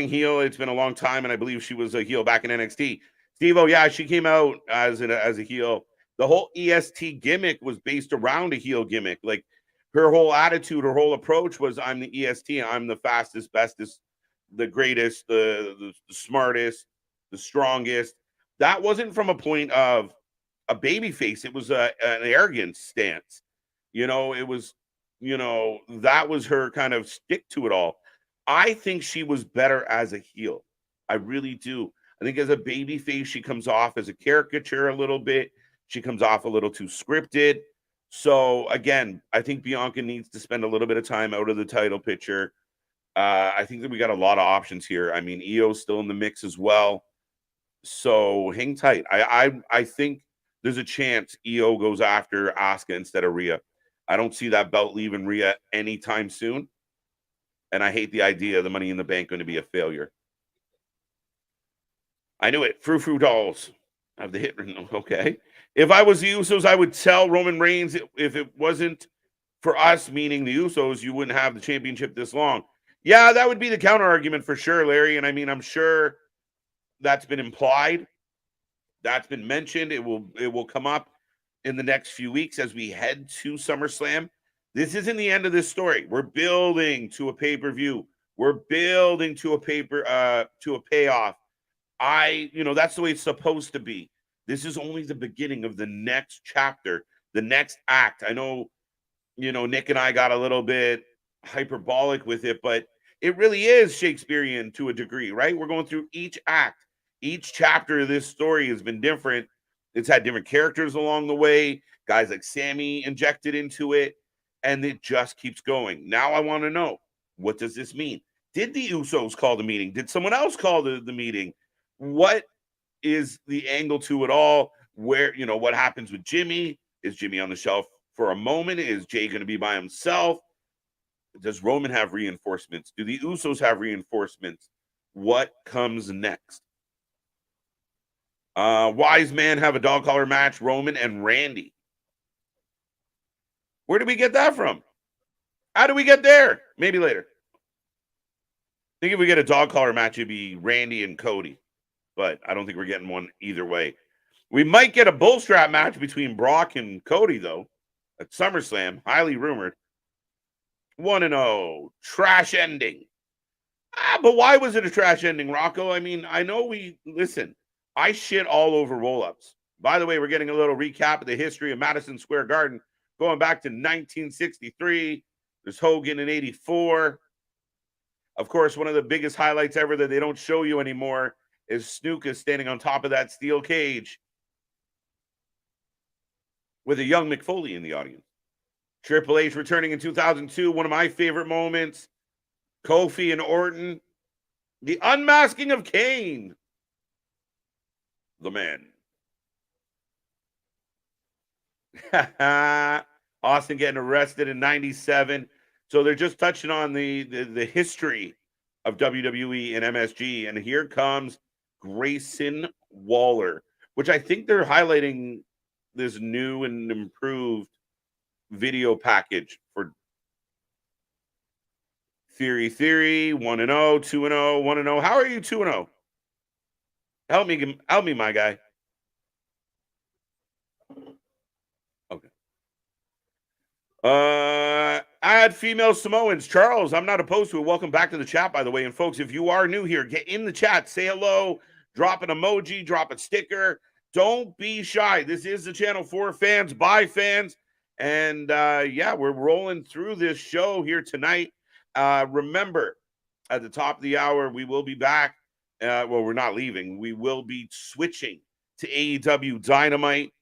heel. It's been a long time, and I believe she was a heel back in NXT. Steve-O, yeah, she came out as a heel. The whole EST gimmick was based around a heel gimmick. Like, her whole attitude, her whole approach was, I'm the EST. I'm the fastest, bestest, the greatest, the smartest, the strongest. That wasn't from a point of a baby face. It was an arrogant stance. You know, it was, you know, that was her kind of stick to it all. I think she was better as a heel. I really do. I think as a baby face, she comes off as a caricature a little bit. She comes off a little too scripted. So, again, I think Bianca needs to spend a little bit of time out of the title picture. I think that we got a lot of options here. I mean, Io's still in the mix as well. So, hang tight. I think there's a chance Io goes after Asuka instead of Rhea. I don't see that belt leaving Rhea anytime soon. And I hate the idea of the Money in the Bank going to be a failure. I knew it. Frou dolls. I have the hit. Okay. If I was the Usos, I would tell Roman Reigns if it wasn't for us, meaning the Usos, you wouldn't have the championship this long. Yeah, that would be the counter argument for sure, Larry. And I mean, I'm sure that's been implied. That's been mentioned. It will come up in the next few weeks as we head to SummerSlam. This isn't the end of this story. We're building to a pay-per-view. We're building to a payoff. That's the way it's supposed to be. This is only the beginning of the next chapter, the next act. I know, Nick and I got a little bit hyperbolic with it, but it really is Shakespearean to a degree, right? We're going through each act. Each chapter of this story has been different. It's had different characters along the way, guys like Sammy injected into it, and it just keeps going. Now I want to know, what does this mean? Did the Usos call the meeting? Did someone else call the meeting? What is the angle to it all? Where, what happens with Jimmy? Is Jimmy on the shelf for a moment? Is Jay going to be by himself? Does Roman have reinforcements? Do the Usos have reinforcements? What comes next? Wise Man have a dog collar match, Roman and Randy. Where did we get that from? How do we get there? Maybe later. I think if we get a dog collar match, it'd be Randy and Cody. But I don't think we're getting one either way. We might get a bull strap match between Brock and Cody, though, at SummerSlam. Highly rumored. 1-0. Trash ending. But why was it a trash ending, Rocco? I mean, I know listen, I shit all over roll-ups. By the way, we're getting a little recap of the history of Madison Square Garden going back to 1963. There's Hogan in 84. Of course, one of the biggest highlights ever that they don't show you anymore is Snuka standing on top of that steel cage with a young Mick Foley in the audience. Triple H returning in 2002, one of my favorite moments. Kofi and Orton. The unmasking of Kane. The man. Austin getting arrested in 97. So they're just touching on the history of WWE and MSG. And here comes Grayson Waller, which I think they're highlighting this new and improved video package for Theory, 1-0, 2-0, 1-0. How are you 2-0? Help me, my guy. Okay. Add female Samoans. Charles, I'm not opposed to it. Welcome back to the chat, by the way. And folks, if you are new here, get in the chat, say hello, drop an emoji, drop a sticker. Don't be shy. This is the channel for fans, by fans. And yeah, we're rolling through this show here tonight. Remember, at the top of the hour, we will be back. Well, we're not leaving. We will be switching to AEW Dynamite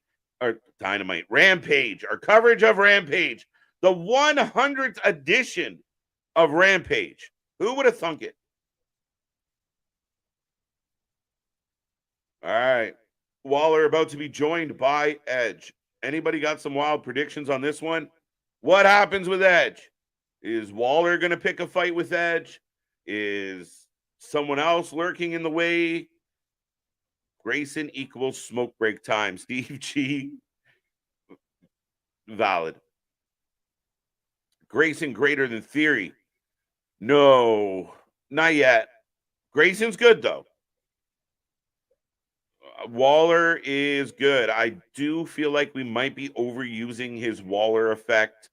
Rampage, our coverage of Rampage, the 100th edition of Rampage. Who would have thunk it? All right. Waller about to be joined by Edge. Anybody got some wild predictions on this one? What happens with Edge? Is Waller going to pick a fight with Edge? Is someone else lurking in the way? Grayson equals smoke break time. Steve G. Valid. Grayson greater than Theory? No, not yet. Grayson's good, though. Waller is good. I do feel like we might be overusing his Waller effect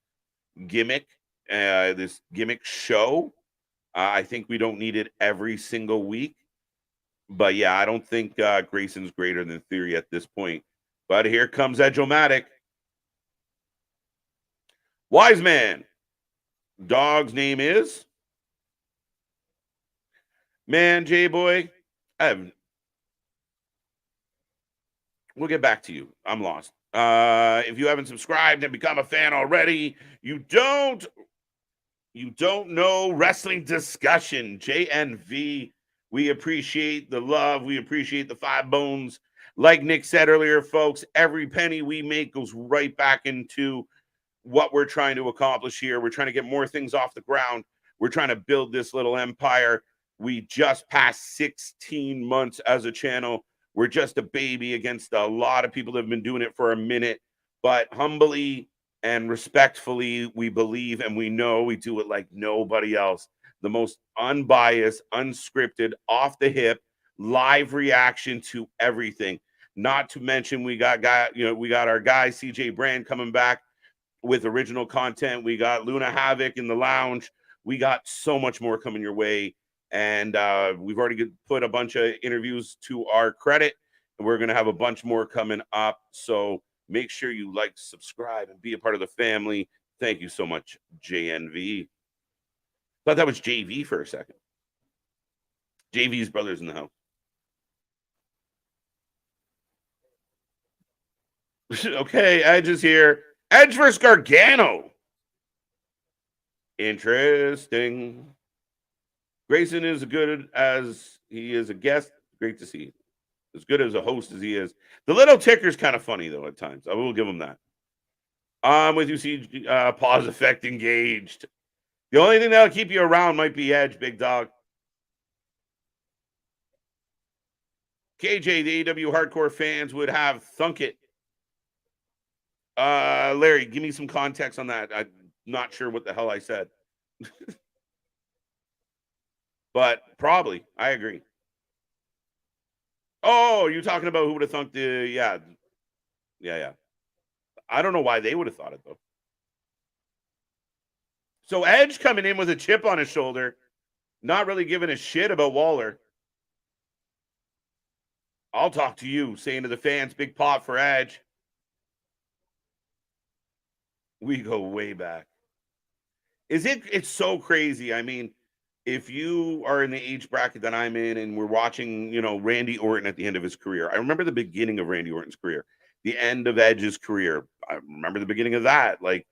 gimmick, this gimmick show. I think we don't need it every single week. But yeah, I don't think Grayson's greater than Theory at this point. But here comes Edge-O-Matic. Wise man. Dog's name is? Man, J-Boy, we'll get back to you. I'm lost. If you haven't subscribed and become a fan already, you don't know Wrestling Discussion, JNV. We appreciate the love. We appreciate the 5 bones. Like Nick said earlier, folks, every penny we make goes right back into what we're trying to accomplish here. We're trying to get more things off the ground. We're trying to build this little empire. We just passed 16 months as a channel. We're just a baby against a lot of people that have been doing it for a minute. But humbly and respectfully, we believe and we know we do it like nobody else. The most unbiased, unscripted, off the hip, live reaction to everything. Not to mention we got our guy CJ Brand coming back with original content. We got Luna Havoc in the lounge. We got so much more coming your way. And we've already put a bunch of interviews to our credit. And we're going to have a bunch more coming up. So make sure you like, subscribe, and be a part of the family. Thank you so much, JNV. Thought that was JV for a second. JV's brothers in the house. Okay, Edge is here. Edge versus Gargano. Interesting. Grayson is as good as he is a guest. Great to see. As good as a host as he is. The little ticker's kind of funny, though, at times. I will give him that. With you, see pause effect engaged. The only thing that'll keep you around might be Edge, big dog. KJ, the AW hardcore fans would have thunk it. Larry, give me some context on that. I'm not sure what the hell I said. But probably, I agree. Oh, you're talking about who would have thunked the, yeah. I don't know why they would have thought it, though. So Edge coming in with a chip on his shoulder, not really giving a shit about Waller. I'll talk to you, saying to the fans, big pop for Edge. We go way back. It's so crazy. I mean, if you are in the age bracket that I'm in and we're watching, Randy Orton at the end of his career, I remember the beginning of Randy Orton's career, the end of Edge's career. I remember the beginning of that. Like,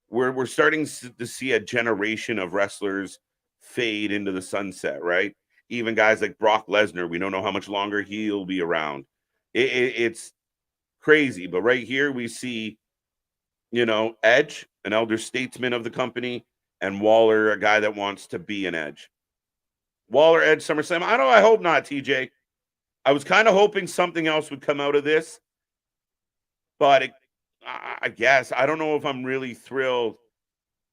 we're starting to see a generation of wrestlers fade into the sunset, right? Even guys like Brock Lesnar, we don't know how much longer he'll be around. It's crazy. But right here we see, Edge, an elder statesman of the company, and Waller, a guy that wants to be an Edge. Waller, Edge, SummerSlam. I hope not, TJ. I was kind of hoping something else would come out of this. But I guess I don't know if I'm really thrilled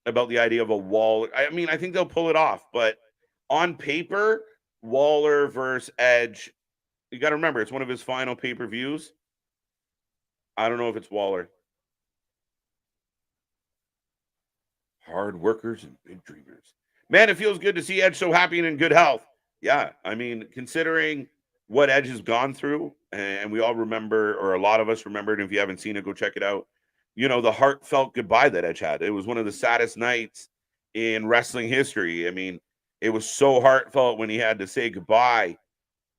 about the idea of a Waller. I mean, I think they'll pull it off, but on paper, Waller versus Edge. You got to remember, it's one of his final pay-per-views. I don't know if it's Waller. Hard workers and big dreamers. Man, it feels good to see Edge so happy and in good health. Yeah, I mean, considering what Edge has gone through, and we all remember, or a lot of us remember, and if you haven't seen it, go check it out. You know, the heartfelt goodbye that Edge had. It was one of the saddest nights in wrestling history. I mean, it was so heartfelt when he had to say goodbye,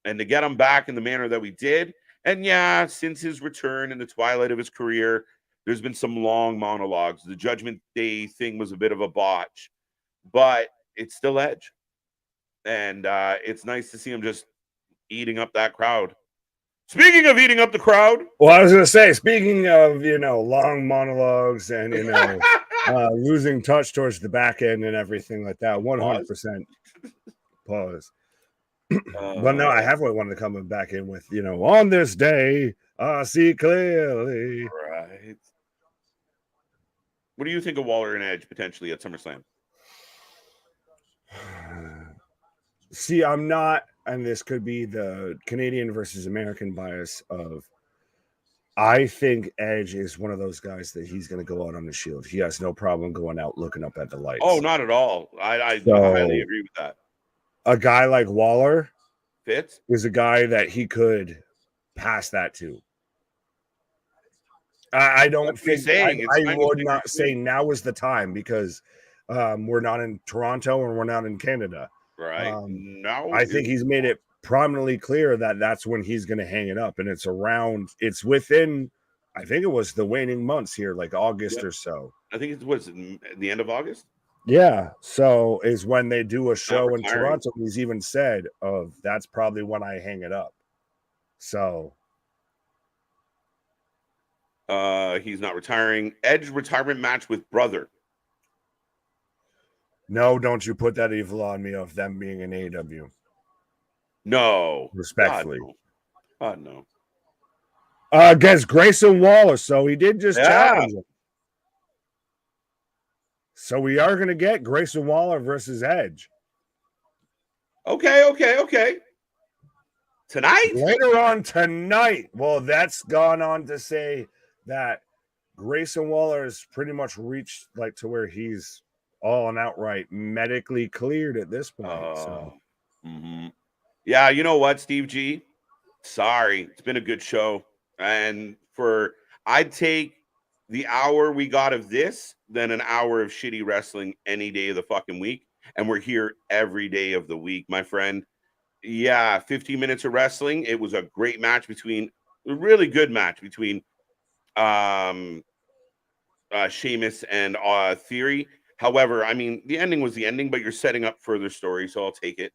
and to get him back in the manner that we did. And yeah, since his return in the twilight of his career, there's been some long monologues. The Judgment Day thing was a bit of a botch, but it's still Edge. And it's nice to see him just eating up that crowd. Speaking of eating up the crowd. Well, I was going to say, speaking of, long monologues and, losing touch towards the back end and everything like that, 100% pause. But no, I have wanted to come back in with, on this day, I see clearly. Right. What do you think of Waller and Edge potentially at SummerSlam? See, I'm not, and this could be the Canadian versus American bias of, I think Edge is one of those guys that he's going to go out on the Shield. He has no problem going out looking up at the lights. Oh, not at all. I highly agree with that. A guy like Waller Fitz is a guy that he could pass that to. I don't think I would not say now is the time because we're not in Toronto and we're not in Canada. Right. No, I think he's made it prominently clear that that's when he's going to hang it up. And it's within, I think it was the waning months here, like August or so. I think it was the end of August. Yeah. So is when they do a show in Toronto. He's even said that's probably when I hang it up. So. He's not retiring. Edge retirement match with brother. No, don't you put that evil on me of them being in AEW. No. Respectfully. God, no. Against Grayson Waller, so he did just challenge him. So we are going to get Grayson Waller versus Edge. Okay. Tonight? Later on tonight. Well, that's gone on to say that Grayson Waller has pretty much reached to where he's all and outright medically cleared at this point. Yeah, you know what, Steve G? Sorry, it's been a good show. And I'd take the hour we got of this than an hour of shitty wrestling any day of the fucking week. And we're here every day of the week, my friend. Yeah, 15 minutes of wrestling. It was a great match a really good match between Sheamus and Theory. However, I mean, the ending was the ending, but you're setting up further story, so I'll take it.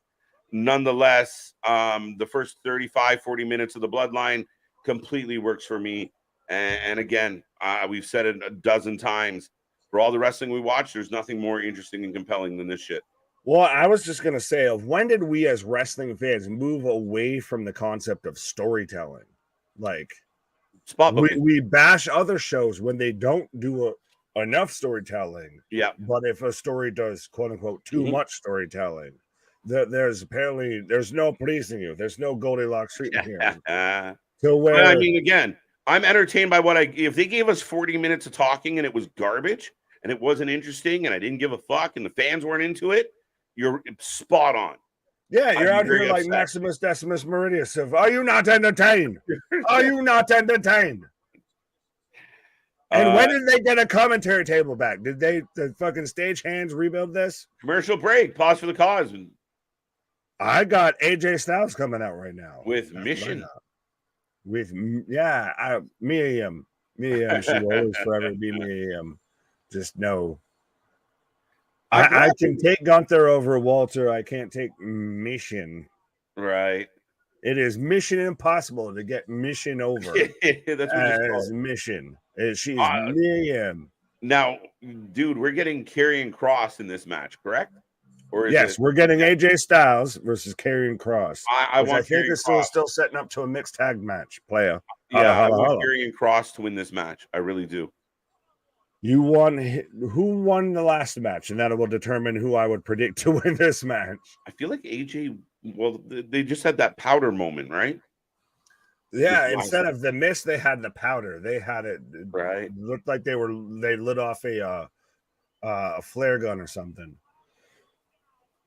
Nonetheless, the first 35, 40 minutes of the Bloodline completely works for me. And again, we've said it a dozen times. For all the wrestling we watch, there's nothing more interesting and compelling than this shit. Well, I was just going to say, when did we as wrestling fans move away from the concept of storytelling? Spot booking. We bash other shows when they don't do enough storytelling. Yeah. But if a story does, quote unquote, too much storytelling, there's no pleasing you. There's no Goldilocks treatment here. But I mean, again, I'm entertained by if they gave us 40 minutes of talking and it was garbage and it wasn't interesting and I didn't give a fuck and the fans weren't into it, you're spot on. Yeah, you're out here like Maximus Decimus Meridius of, are you not entertained? Are you not entertained? And when did they get a commentary table back? Did the fucking stagehands rebuild this? Commercial break. Pause for the cause. I got AJ Styles coming out right now. With Mission. Miriam. Miriam, she will always forever be Miriam. Just know. I can take Gunther over Walter. I can't take Mission. Right. It is mission impossible to get Mission over. That's what Mission. She's Miriam. Now, dude, we're getting Karrion Kross in this match, correct? Or yes, we're getting AJ Styles versus Karrion Kross. I think it's still setting up to a mixed tag match, player. Yeah, I want Karrion Kross to win this match. I really do. You won. Who won the last match, and that will determine who I would predict to win this match. I feel like AJ. Well, they just had that powder moment, right? Yeah, instead of the mist, they had the powder. They had it. Right. It looked like they lit off a flare gun or something.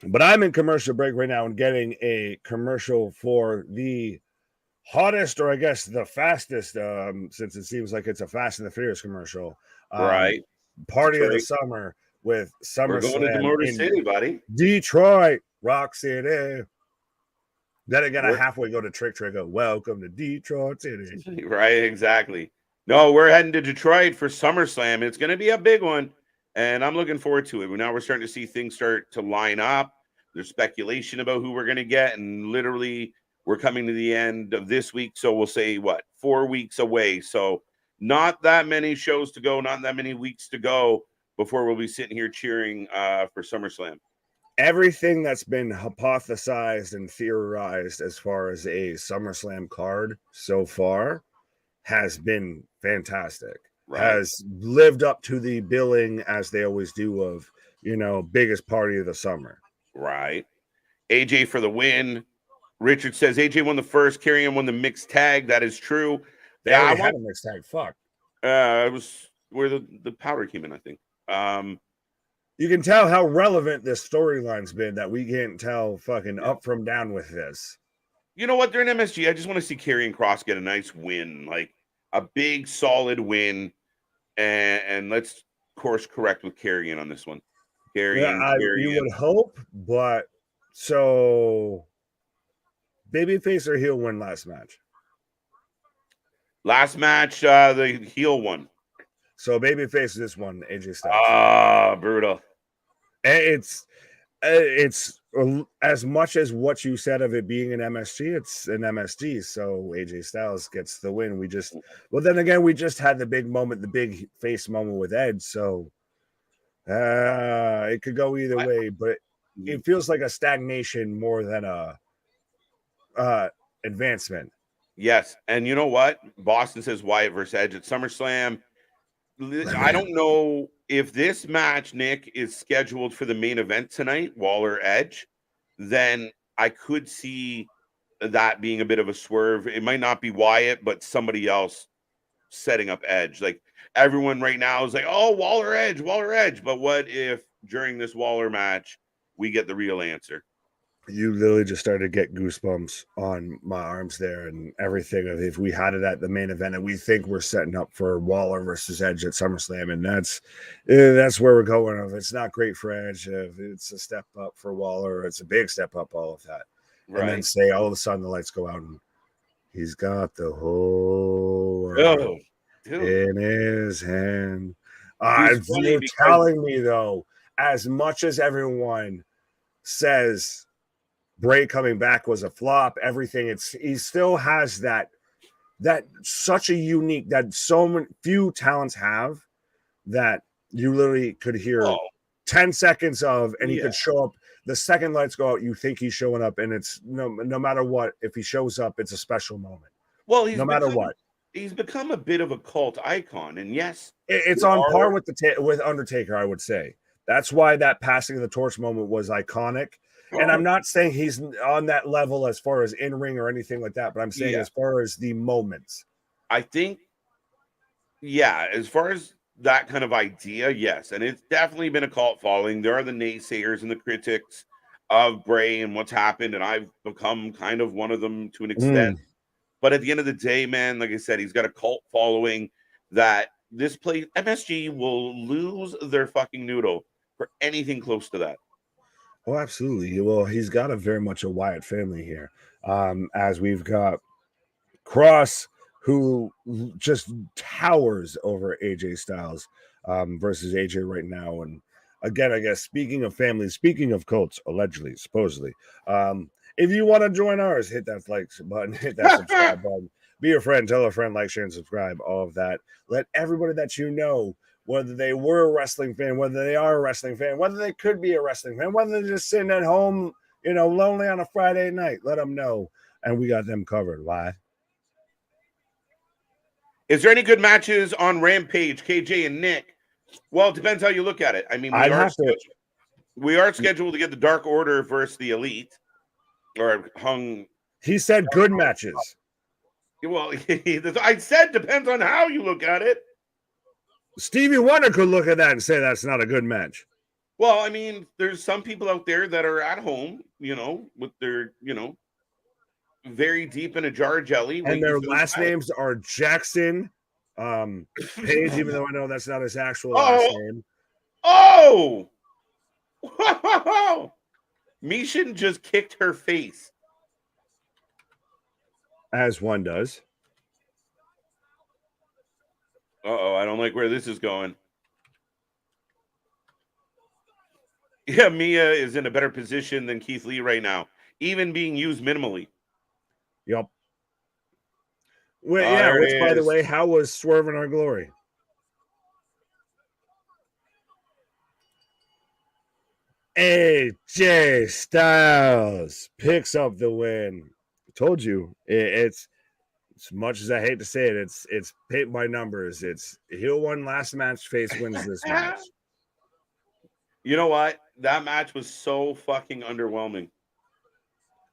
But I'm in commercial break right now and getting a commercial for the hottest, or I guess the fastest, since it seems like it's a Fast and the Furious commercial. Right. Party of the summer with We're going to SummerSlam Motor in City, buddy. Detroit, Rock City. Then again, I halfway go to Trick Trick. Welcome to Detroit City. Right, exactly. No, we're heading to Detroit for SummerSlam. It's going to be a big one, and I'm looking forward to it. Now we're starting to see things start to line up. There's speculation about who we're going to get, and literally we're coming to the end of this week. So we'll say, 4 weeks away. So not that many shows to go, not that many weeks to go before we'll be sitting here cheering for SummerSlam. Everything that's been hypothesized and theorized as far as a SummerSlam card so far has been fantastic. Right. Has lived up to the billing, as they always do, of, biggest party of the summer. Right. AJ for the win. Richard says AJ won the first, Karrion won the mixed tag. That is true. They already had a mixed tag. Fuck. It was where the powder came in, I think. You can tell how relevant this storyline's been, that we can't tell fucking up from down with this. You know what? They're in MSG. I just want to see Karrion Kross get a nice win, like a big, solid win. And let's course correct with Karrion on this one. Karrion. You would hope, but so babyface or heel win last match? Last match, the heel won. So babyface this one, AJ Styles. Brutal. It's as much as what you said of it being an MSG, it's an MSG. So AJ Styles gets the win. We just had the big moment, the big face moment with Edge. So it could go either way, but it feels like a stagnation more than a advancement. Yes, and you know what? Boston says Wyatt versus Edge at SummerSlam. I don't know if this match, Nick, is scheduled for the main event tonight, Waller Edge, then I could see that being a bit of a swerve. It might not be Wyatt, but somebody else setting up Edge. Like everyone right now is like, oh, Waller Edge. But what if during this Waller match, we get the real answer? You literally just started to get goosebumps on my arms there and everything. If we had it at the main event, and we think we're setting up for Waller versus Edge at SummerSlam, and that's where we're going. If it's not great for Edge, if it's a step up for Waller, it's a big step up, all of that. Right. And then say all of a sudden the lights go out and he's got the whole world in his hand. You're telling me, though, as much as everyone says Bray coming back was a flop, everything, he still has that such a unique, that so many few talents have, that you literally could hear 10 seconds of, and he could show up the second lights go out. You think he's showing up, and it's no matter what, if he shows up, it's a special moment. Well, no matter what, he's become a bit of a cult icon, and yes, it's on par with with Undertaker, I would say. That's why that passing of the torch moment was iconic. And I'm not saying he's on that level as far as in-ring or anything like that, but I'm saying as far as the moments. I think, as far as that kind of idea, yes. And it's definitely been a cult following. There are the naysayers and the critics of Bray and what's happened, and I've become kind of one of them to an extent. But at the end of the day, man, like I said, he's got a cult following that this place, MSG, will lose their fucking noodle for anything close to that. Oh, absolutely. Well, he's got very much a Wyatt family here. As we've got Cross, who just towers over AJ Styles versus AJ right now. And again, I guess, speaking of family, speaking of cults, allegedly, supposedly, if you want to join ours, hit that like button, hit that subscribe button, be a friend, tell a friend, like, share, and subscribe, all of that. Let everybody that you know, whether they were a wrestling fan, whether they are a wrestling fan, whether they could be a wrestling fan, whether they're just sitting at home, lonely on a Friday night, let them know. And we got them covered. Why? Is there any good matches on Rampage, KJ and Nick? Well, it depends how you look at it. I mean, I'd have to. we are scheduled to get the Dark Order versus the Elite, or hung. He said good matches. Well, I said depends on how you look at it. Stevie Wonder could look at that and say that's not a good match. Well, I mean, there's some people out there that are at home, with their, very deep in a jar of jelly. And their last names are Jackson Page, even though I know that's not his actual last name. Oh! Mishin just kicked her face. As one does. Uh-oh, I don't like where this is going. Yeah, Mia is in a better position than Keith Lee right now, even being used minimally. Yep. Well, which, by the way, how was Swerve in Our Glory? AJ Styles picks up the win. I told you, it's as much as I hate to say it, it's paint by numbers. It's heel won last match, face wins this match. You know what? That match was so fucking underwhelming.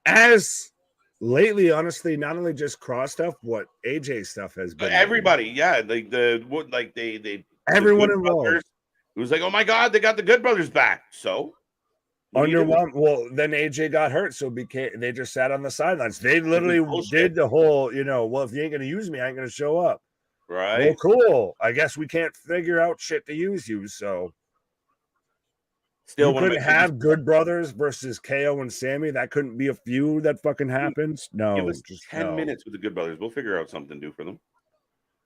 As lately, honestly, not only just Cross stuff, what AJ stuff has been. Everybody, yeah, everyone involved. Brothers, it was like, oh my god, they got the Good Brothers back. So underwhelmed. Well, then AJ got hurt, so they just sat on the sidelines. They literally did the whole, well, if you ain't gonna use me, I ain't gonna show up. Right. Well, cool. I guess we can't figure out shit to use you, so. Still, you couldn't have Good Brothers versus KO and Sammy. That couldn't be a feud that fucking happens. No, give us just 10 minutes with the Good Brothers. We'll figure out something to do for them.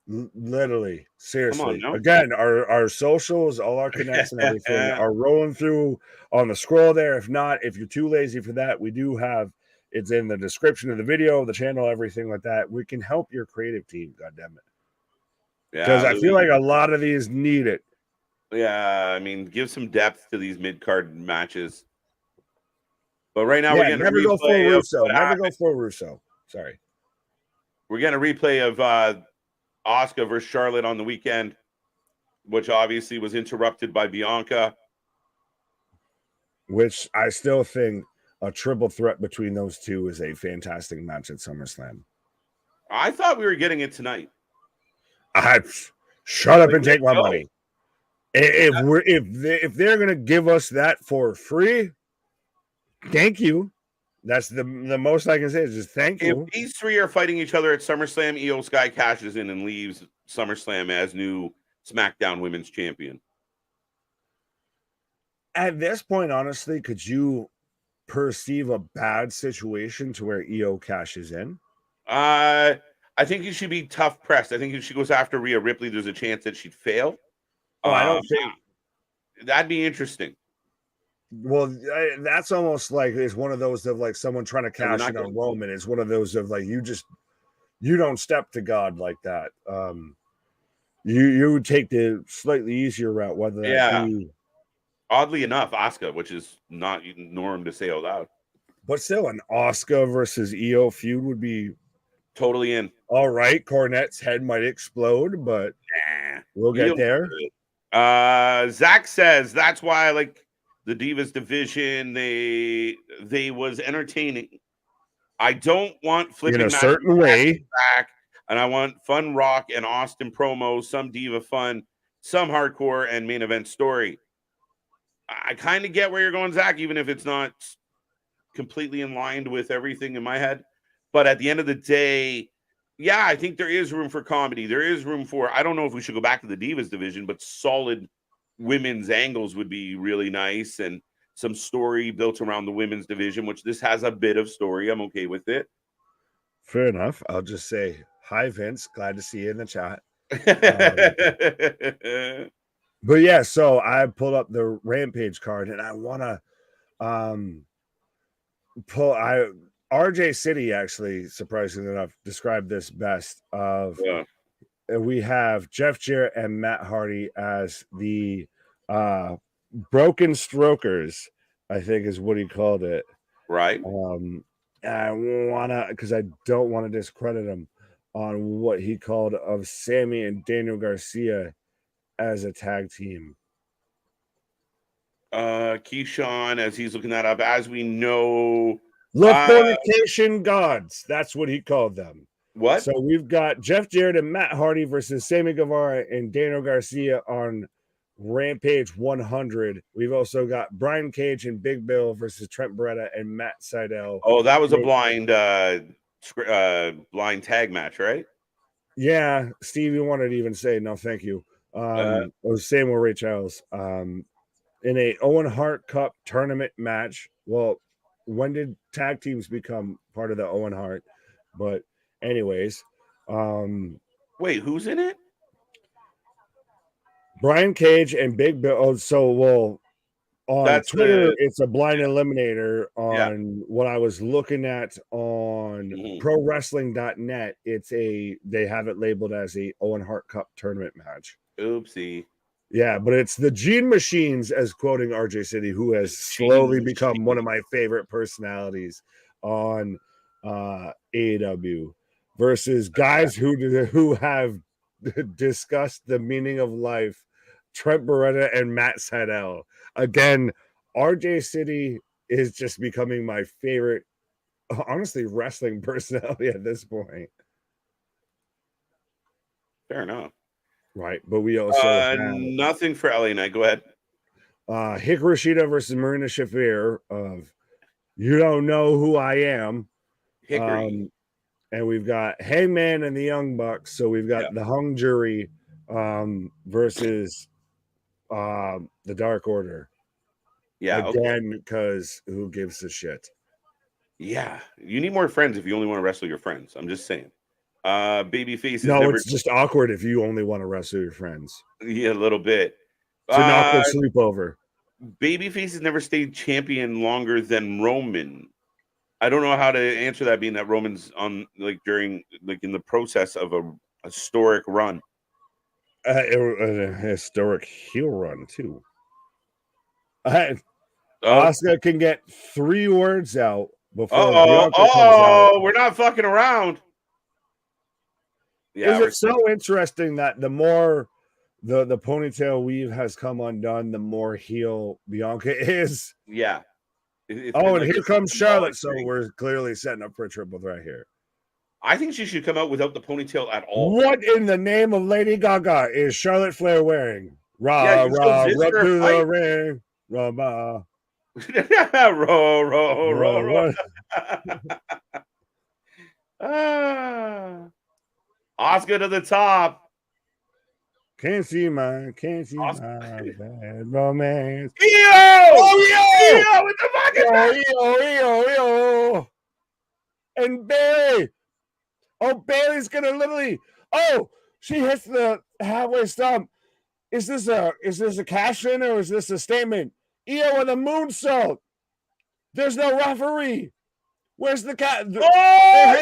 Literally, seriously. Again, our socials, all our connects and everything are rolling through on the scroll there. If not, if you're too lazy for that, we do have it's in the description of the video, the channel, everything like that. We can help your creative team. God damn it. Because I feel like a lot of these need it. Yeah, I mean, give some depth to these mid-card matches. But right now, we're getting never go full Russo. Never go full Russo. Sorry. We're getting a replay of Asuka versus Charlotte on the weekend, which obviously was interrupted by Bianca. Which I still think a triple threat between those two is a fantastic match at SummerSlam. I thought we were getting it tonight. Shut up and take my money. If they're gonna give us that for free, thank you. That's the most I can say is just thank you. If these three are fighting each other at SummerSlam, Io Sky cashes in and leaves SummerSlam as new SmackDown Women's Champion. At this point, honestly, could you perceive a bad situation to where Io cashes in? I think it should be tough pressed. I think if she goes after Rhea Ripley, there's a chance that she'd fail. Oh, I don't think that'd be interesting. Well, that's almost like it's one of those of like someone trying to cash in on Roman. It's one of those of like you don't step to God like that. You take the slightly easier route, whether that be oddly enough, Asuka, which is not norm to say out loud. But still, an Asuka versus Io feud would be totally in. All right, Cornette's head might explode, but we'll get there. Zach says that's why I like the Divas division. They was entertaining. I don't want flipping in a certain way back, and I want fun Rock and Austin promos, some Diva fun, some hardcore and main event story. I kind of get where you're going, Zach, even if it's not completely in line with everything in my head. But at the end of the day, yeah, I think there is room for comedy. There is room for, I don't know if we should go back to the Divas division, but solid women's angles would be really nice, and some story built around the women's division, which this has a bit of story. I'm okay with it. Fair enough. I'll just say, hi, Vince. Glad to see you in the chat. But yeah, so I pulled up the Rampage card, and I want to pull RJ City, actually, surprisingly enough, described this best. We have Jeff Jarrett and Matt Hardy as the Broken Strokers, I think is what he called it. Right. I want to, because I don't want to discredit him on what he called of Sammy and Daniel Garcia as a tag team? Keyshawn, as he's looking that up, as we know, The fornication gods. That's what he called them. what? So we've got Jeff Jarrett and Matt Hardy versus Sammy Guevara and Daniel Garcia on Rampage 100. We've also got Brian Cage and Big Bill versus Trent Beretta and Matt Sydal. Oh, that was a blind tag match, right? Yeah, Steve, you wanted to even say no, thank you. I was saying with Ray Charles. In a Owen Hart Cup tournament match. Well, when did tag teams become part of the Owen Hart? But anyways, wait, who's in it? Brian Cage and Big Bill. Oh, so well on Twitter, it's a blind eliminator. On what I was looking at on ProWrestling.net, they have it labeled as a Owen Hart Cup tournament match. Oopsie. Yeah, but it's the Gene Machines, as quoting RJ City, who has slowly become one of my favorite personalities on AEW, versus guys who have discussed the meaning of life, Trent Beretta and Matt Sydal. Again, RJ City is just becoming my favorite, honestly, wrestling personality at this point. Fair enough. Right, but we also have nothing for LA Knight. Go ahead. Hikaru Shida versus Marina Shafir of You Don't Know Who I Am. Hickory. And we've got Hangman and the Young Bucks. So we've got the Hung Jury versus the Dark Order. Yeah, again, because who gives a shit? Yeah, you need more friends if you only want to wrestle your friends. I'm just saying. Babyface. No, it's just awkward if you only want to wrestle your friends. Yeah, a little bit. It's an awkward sleepover. Babyface has never stayed champion longer than Roman. I don't know how to answer that, being that Roman's on during in the process of a historic run. A historic heel run too. Asuka can get 3 words out before Bianca comes out. We're not fucking around. Yeah, is it so interesting that the more the ponytail weave has come undone, the more heel Bianca is? Yeah. And here comes Charlotte. So we're clearly setting up for a triple threat here. I think she should come out without the ponytail at all. What in the name of Lady Gaga is Charlotte Flair wearing? Rub through the ring. Rubba. roll. Asuka to the top. Can't see my bad romance. Io with the fucking Io. And Bailey. Oh, Bailey's gonna literally. Oh, she hits the halfway stump. Is this a cash in or is this a statement? Io with a moonsault. There's no referee. Where's the cat? Come on!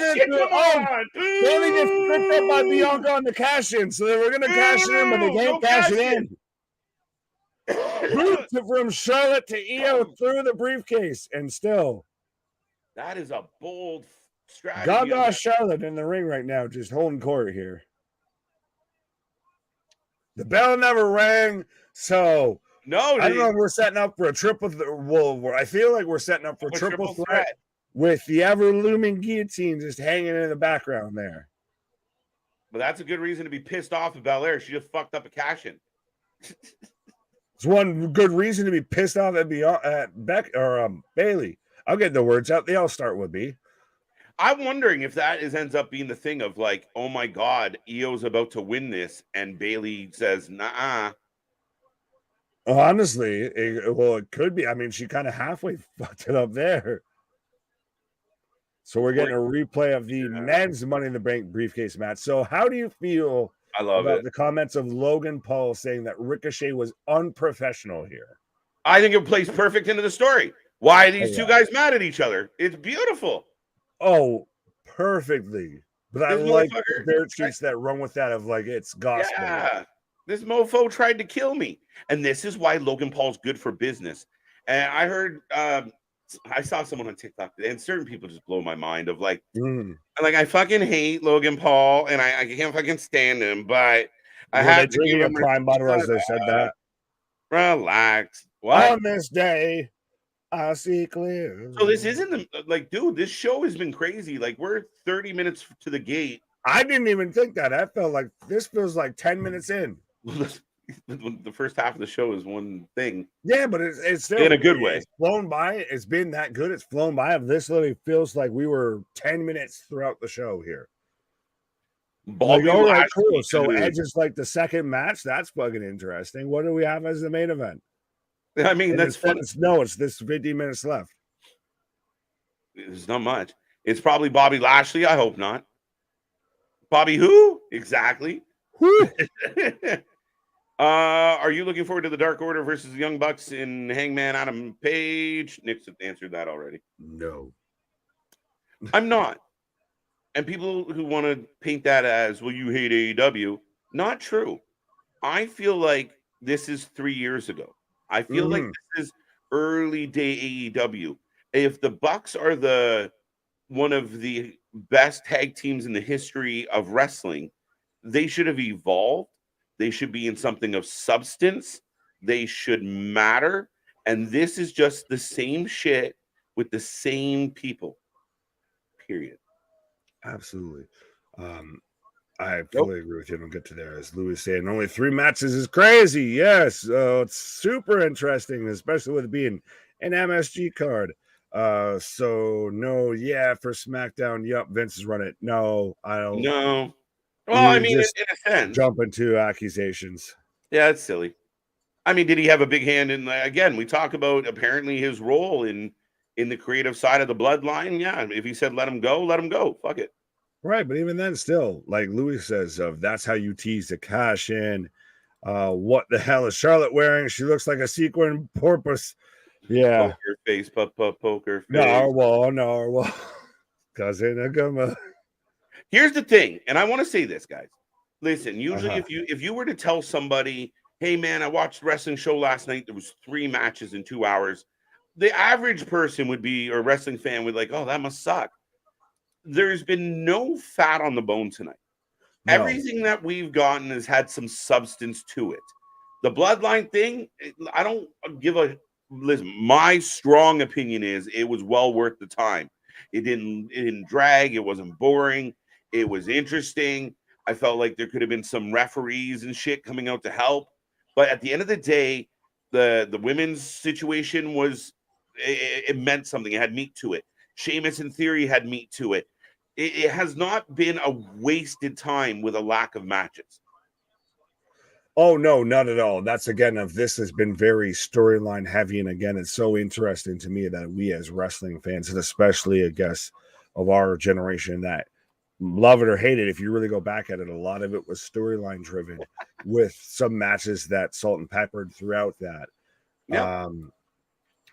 Bailey gets picked up by Bianca on the cash in, so they were gonna cash it in, but they can't cash it in. Boot from Charlotte to Io through the briefcase, and still. That is a bold strategy. Gaga Charlotte in the ring right now, just holding court here. The bell never rang, so no. I don't know if we're setting up for a triple. I feel like we're setting up for a triple threat with the ever looming guillotine just hanging in the background there. But that's a good reason to be pissed off at Belair. She just fucked up a cash in. It's one good reason to be pissed off at Bailey. I'll get the words out. They all start with B. I'm wondering if that ends up being the thing of oh my God, Io's about to win this, and Bailey says, nah. Honestly, it could be. I mean, she kind of halfway fucked it up there. So we're getting a replay of the men's Money in the Bank briefcase match. So how do you feel about the comments of Logan Paul saying that Ricochet was unprofessional here? I think it plays perfect into the story. Why are these two guys mad at each other? It's beautiful. Oh, perfectly. But I like the dirt sheets that run with that of it's gospel. Yeah. This mofo tried to kill me. And this is why Logan Paul's good for business. And I heard, I saw someone on TikTok, and certain people just blow my mind of I fucking hate Logan Paul, and I can't fucking stand him. But I Were they had to give drinking a him prime bottle as they said that? Relax. What? On this day, I see clear. So this isn't like, dude, this show has been crazy. Like, we're 30 minutes to the gate. I didn't even think that. I felt like this feels like 10 minutes in. The first half of the show is one thing. Yeah, but it's still in a good way. It's flown by. It's been that good. It's flown by. This literally feels like we were 10 minutes throughout the show here. Bobby all right, Lashley, cool. So dude. Edge is like the second match. That's fucking interesting. What do we have as the main event? I mean, And that's fun. It's this 50 minutes left. There's not much. It's probably Bobby Lashley. I hope not. Bobby who? Exactly. Are you looking forward to the Dark Order versus the Young Bucks in Hangman Adam Page? Nick's answered that already. No. I'm not. And people who want to paint that as, well, you hate AEW. Not true. I feel like this is 3 years ago. I feel like this is early day AEW. If the Bucks are one of the best tag teams in the history of wrestling, they should have evolved. They should be in something of substance. They should matter. And this is just the same shit with the same people. Period. Absolutely. I fully agree with you. Don't get to there. As Louis saying, only 3 matches is crazy. Yes. It's super interesting, especially with it being an MSG card. So no, yeah, for SmackDown, yup, Vince is running it. No, I don't. No. Well, I mean, in a sense. Jump into accusations. Yeah, it's silly. I mean, did he have a big hand in, again, we talk about apparently his role in the creative side of the bloodline. Yeah, if he said let him go, let him go. Fuck it. Right, but even then, still, like Louis says, that's how you tease the cash in. What the hell is Charlotte wearing? She looks like a sequin porpoise. Yeah. Poker face, poker face. Narwhal. Cousin Agama. Here's the thing, and I want to say this, guys. Listen, usually if you were to tell somebody, hey man, I watched a wrestling show last night, there was 3 matches in 2 hours, the average person would be, or wrestling fan would like, oh, that must suck. There's been no fat on the bone tonight. No. Everything that we've gotten has had some substance to it. The bloodline thing, I don't give a listen. My strong opinion is it was well worth the time. It didn't drag. It wasn't boring. It was interesting. I felt like there could have been some referees and shit coming out to help. But at the end of the day, the women's situation was, it meant something. It had meat to it. Sheamus in Theory had meat to it. It has not been a wasted time with a lack of matches. Oh, no, not at all. That's, again, this has been very storyline heavy. And again, it's so interesting to me that we as wrestling fans, and especially, I guess, of our generation, that love it or hate it, if you really go back at it, a lot of it was storyline driven with some matches that salt and peppered throughout that. Yep.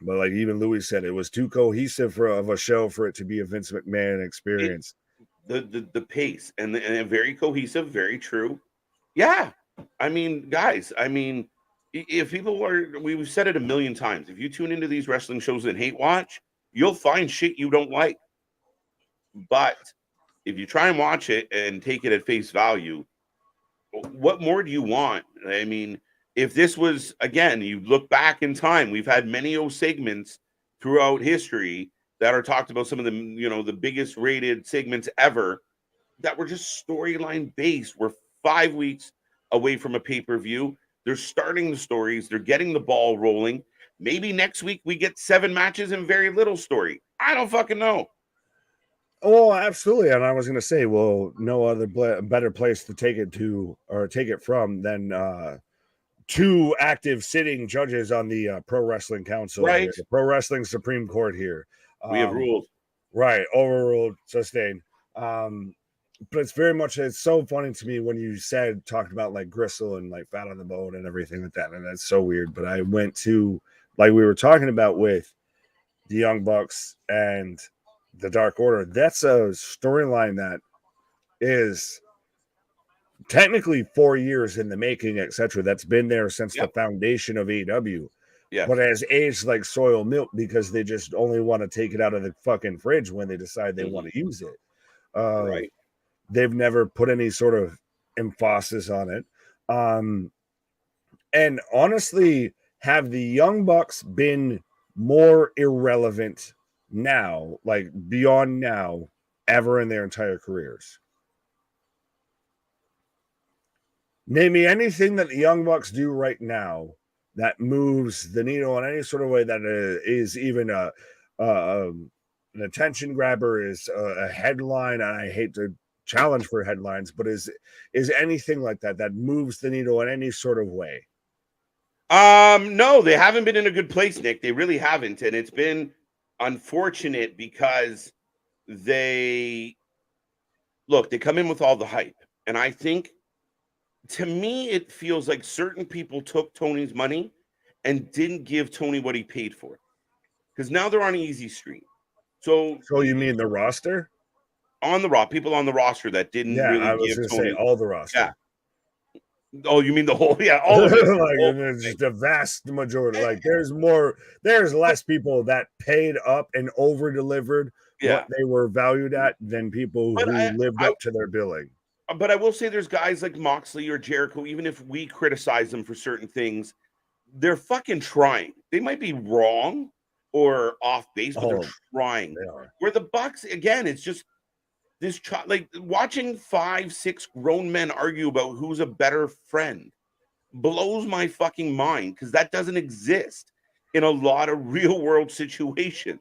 But like even Louis said, it was too cohesive of a show for it to be a Vince McMahon experience. The pace and very cohesive, very true. Yeah. I mean, guys, if people we've said it a million times, if you tune into these wrestling shows and hate watch, you'll find shit you don't like. But if you try and watch it and take it at face value, what more do you want? I mean, if this was, again, you look back in time, we've had many segments throughout history that are talked about, some of the, the biggest rated segments ever that were just storyline based. We're 5 weeks away from a pay-per-view. They're starting the stories. They're getting the ball rolling. Maybe next week we get 7 matches and very little story. I don't fucking know. Oh, absolutely. And I was going to say, well, no other better place to take it to or take it from than 2 active sitting judges on the Pro Wrestling Council, right? Here, the Pro Wrestling Supreme Court here. We have ruled. Right. Overruled, sustained. But it's so funny to me when you talked about like gristle and like fat on the bone and everything like that. And that's so weird. But I went to, like we were talking about with the Young Bucks and the Dark Order, that's a storyline that is technically 4 years in the making, etc. That's been there since the foundation of AEW. Yeah. But has aged like soil milk because they just only want to take it out of the fucking fridge when they decide they want to use it. Right. They've never put any sort of emphasis on it. And honestly, have the Young Bucks been more irrelevant now, like beyond now, ever in their entire careers? Name me anything that the Young Bucks do right now that moves the needle in any sort of way that is even an attention grabber, is a headline. And I hate to challenge for headlines, but is anything like that moves the needle in any sort of way? No, they haven't been in a good place, Nick. They really haven't, and it's been unfortunate because they they come in with all the hype, and I think to me it feels like certain people took Tony's money and didn't give Tony what he paid for because now they're on easy street. So So you mean the roster? on the people on the roster that didn't Yeah, really I was give going to say Tony. all the Yeah. roster. Oh, you mean the whole? Yeah, all of it. Like just a vast majority. Like there's less people that paid up and over delivered what Yeah, they were valued at than people but who lived I up to their billing. but I will say there's guys like Moxley or Jericho. Even if we criticize them for certain things, they're fucking trying. They might be wrong or off base, but they're Oh, trying. they are. Where the Bucks, again, it's just this like watching 5, 6 grown men argue about who's a better friend blows my fucking mind because that doesn't exist in a lot of real world situations.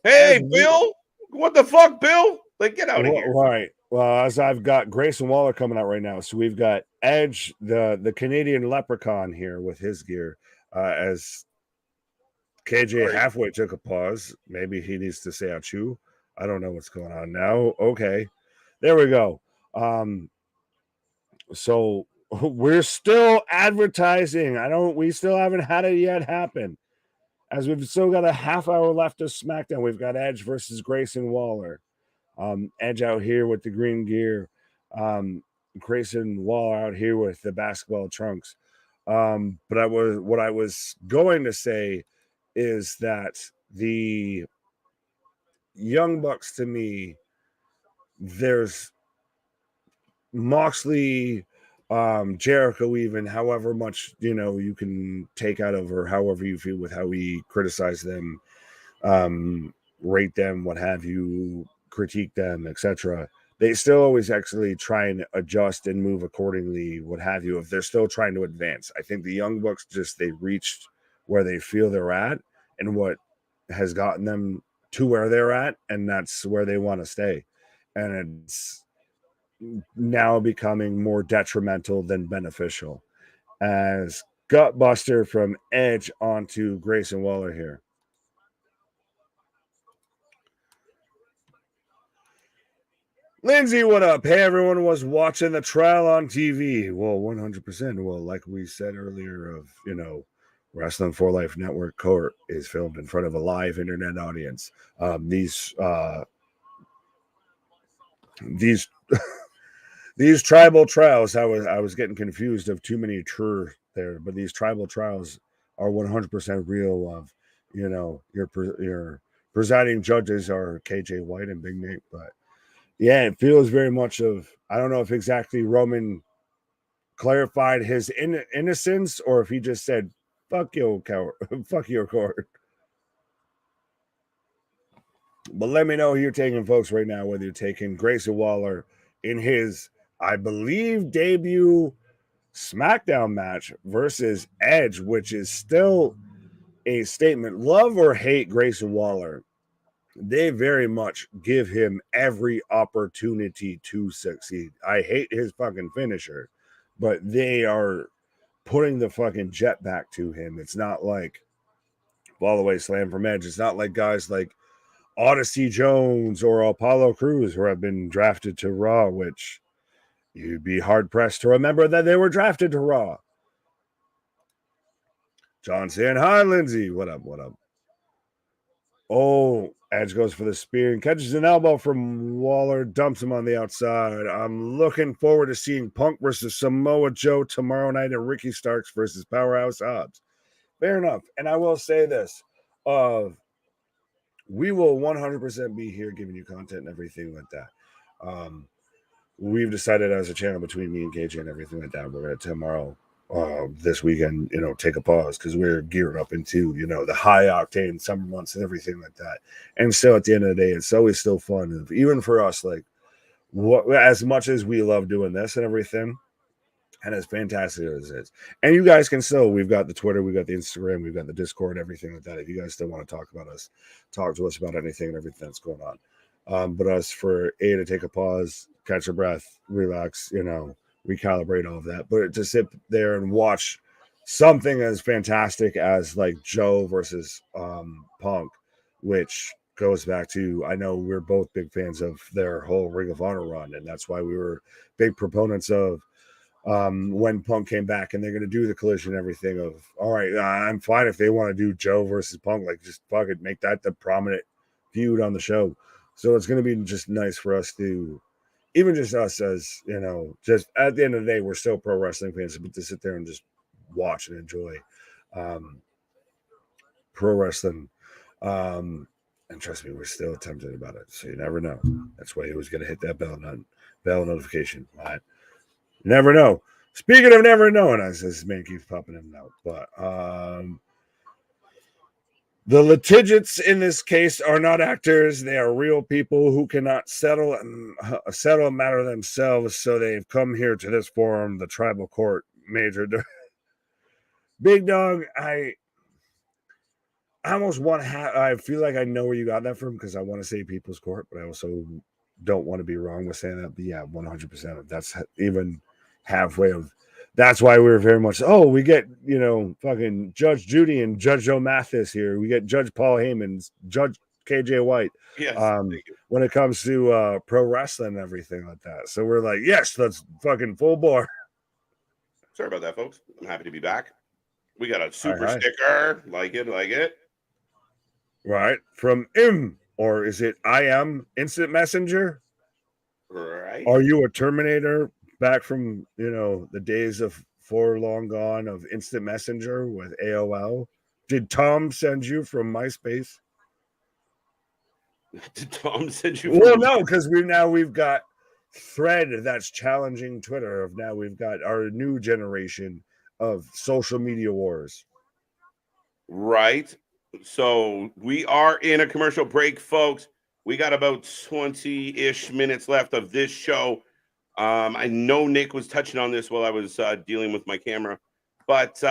As Hey, we, Bill, what the fuck, Bill? Like, get out of here. right. Well, as I've got Grayson Waller coming out right now, so we've got Edge, the Canadian Leprechaun here with his gear, as KJ Sorry. halfway took a pause. Maybe he needs to say achoo. I don't know what's going on now. Okay. There we go. So we're still advertising. We still haven't had it yet happen. As we've still got a half hour left of SmackDown. We've got Edge versus Grayson Waller. Edge out here with the green gear. Grayson Waller out here with the basketball trunks. But what I was going to say is that the Young Bucks, to me, there's Moxley, Jericho, even however much you can take out of, or however you feel with how we criticize them, rate them, what have you, critique them, etc. They still always actually try and adjust and move accordingly, what have you, if they're still trying to advance. I think the Young Bucks they reached where they feel they're at and what has gotten them to where they're at, and that's where they want to stay. And it's now becoming more detrimental than beneficial. As Gutbuster from Edge onto Grayson Waller here. Lindsay, what up? Hey, everyone was watching the trial on TV. Well, 100%. Well, like we said earlier, Wrestling for Life Network Court is filmed in front of a live internet audience. These these tribal trials, I was getting confused of too many true there, but these tribal trials are 100% real. Of your presiding judges are KJ White and Big Nate, but yeah, it feels very much of, I don't know if exactly Roman clarified his innocence or if he just said, fuck you, coward, fuck your court. But let me know who you're taking, folks, right now, whether you're taking Grayson Waller in his, I believe, debut SmackDown match versus Edge, which is still a statement. Love or hate Grayson Waller, they very much give him every opportunity to succeed. I hate his fucking finisher, but they are putting the fucking jet back to him. It's not like fall away slam from Edge. It's not like guys like Odyssey Jones or Apollo Crews who have been drafted to Raw, which you'd be hard pressed to remember that they were drafted to Raw. John saying, hi, Lindsay. What up? What up? Oh, Edge goes for the spear and catches an elbow from Waller, dumps him on the outside. I'm looking forward to seeing Punk versus Samoa Joe tomorrow night and Ricky Starks versus Powerhouse Hobbs. Fair enough. And I will say this, we will 100% be here giving you content and everything like that. we've decided as a channel between me and KJ and everything like that, we're going to tomorrow, this weekend, take a pause because we're gearing up into, the high octane summer months and everything like that. And so at the end of the day, it's always still fun, even for us, like as much as we love doing this and everything. And as fantastic as it is. And you guys can still, we've got the Twitter, we've got the Instagram, we've got the Discord, everything like that. If you guys still want to talk about us, talk to us about anything and everything that's going on. But us for to take a pause, catch a breath, relax, recalibrate all of that. But to sit there and watch something as fantastic as like Joe versus Punk, which goes back to, I know we're both big fans of their whole Ring of Honor run. And that's why we were big proponents of when Punk came back, and they're going to do the collision and everything of, all right, I'm fine if they want to do Joe versus Punk, like just fuck it, make that the prominent feud on the show. So it's going to be just nice for us to, even just us as, just at the end of the day, we're still pro wrestling fans, but to sit there and just watch and enjoy pro wrestling. And trust me, we're still tempted about it. So you never know. That's why he was going to hit that bell notification. All right. Never know. Speaking of never knowing, as this man keeps popping in and out, but the litigious in this case are not actors; they are real people who cannot settle a matter themselves. So they've come here to this forum, the tribal court. Major Big Dog, I almost want to have. I feel like I know where you got that from because I want to say People's Court, but I also don't want to be wrong with saying that. But yeah, 100%. That's even halfway of. That's why we're very much. Oh, we get fucking Judge Judy and Judge Joe Mathis here. We get Judge Paul Heyman, Judge KJ White. Yes. When it comes to pro wrestling and everything like that, so we're like, yes, let's fucking full bore. Sorry about that, folks. I'm happy to be back. We got a super sticker. Like it. Right. From M, or is it I am Instant Messenger? Right. Are you a Terminator back from, the days of For Long Gone of Instant Messenger with AOL? Did Tom send you from MySpace? Did Tom send you? Well, no, because we've got Thread that's challenging Twitter. Now we've got our new generation of social media wars. Right. So we are in a commercial break, folks. We got about 20-ish minutes left of this show. I know Nick was touching on this while I was dealing with my camera. But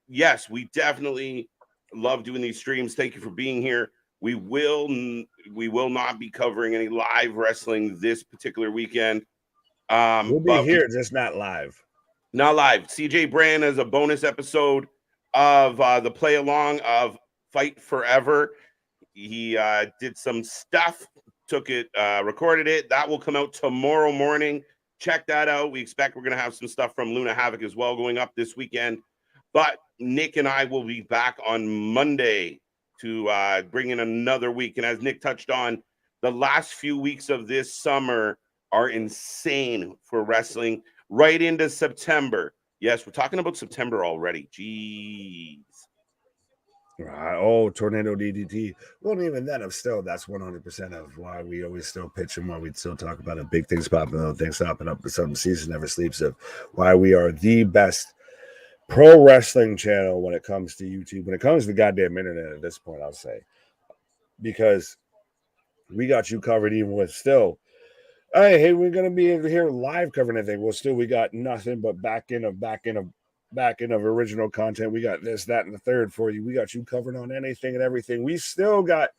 yes, we definitely love doing these streams. Thank you for being here. We will not be covering any live wrestling this particular weekend. We'll be here, just not live. Not live. CJ Brand has a bonus episode of the play along of Fight Forever. He did some stuff, took it, recorded it. That will come out tomorrow morning. Check that out. We expect we're going to have some stuff from Luna Havoc as well going up this weekend. But Nick and I will be back on Monday to bring in another week. And as Nick touched on, the last few weeks of this summer are insane for wrestling right into September. Yes, we're talking about September already. Jeez. Right. Oh, Tornado DDT. Well, even then, that's 100% of why we always still pitch and why we still talk about it. Big things popping up, things popping up. The Southern Season never sleeps. Of why we are the best pro wrestling channel when it comes to YouTube, when it comes to the goddamn internet at this point, I'll say. Because we got you covered even with still. Hey, we're going to be here live covering anything. Well, still, we got nothing but back end of original content. We got this, that, and the third for you. We got you covered on anything and everything. We still got,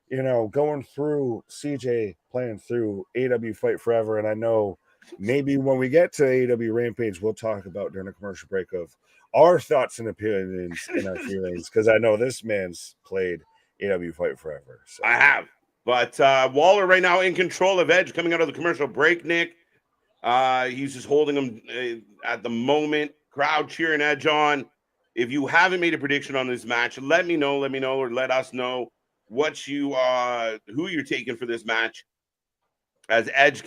going through CJ playing through AW Fight Forever. And I know maybe when we get to AW Rampage, we'll talk about during a commercial break of our thoughts and opinions and our feelings. Because I know this man's played AW Fight Forever. So. I have. But Waller right now in control of Edge coming out of the commercial break, Nick. He's just holding him at the moment. Crowd cheering Edge on. If you haven't made a prediction on this match, let me know, or let us know what you who you're taking for this match. As Edge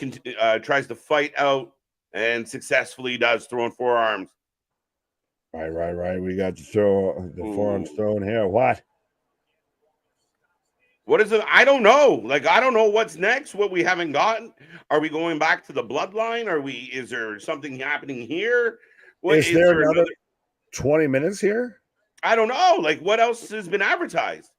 tries to fight out and successfully does, throwing forearms. Right. We got to throw the forearms thrown here. What? What is it? I don't know. Like, I don't know what's next, what we haven't gotten. Are we going back to the bloodline? Is there something happening here? What Is is there there another another? 20 minutes here? I don't know. Like, what else has been advertised?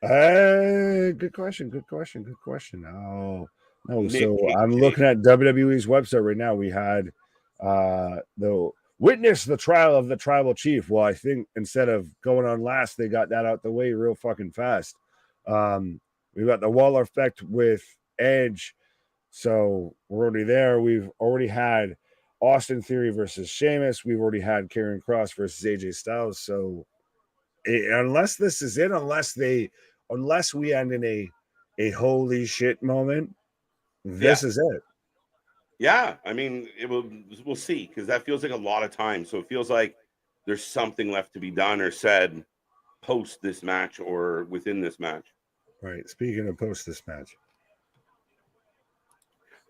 Good question. Good question. Good question. Oh, no. Nick So I'm looking at WWE's website right now. We had the witness the trial of the tribal chief. Well, I think instead of going on last, they got that out the way real fucking fast. We've got the Waller effect with Edge. So we're already there. We've already had Austin Theory versus Sheamus. We've already had Karrion Kross versus AJ Styles. So unless this is it, unless we end in a holy shit moment, this is it. Yeah, I mean, we'll see, because that feels like a lot of time. So it feels like there's something left to be done or said post this match or within this match. Right. Speaking of post this match,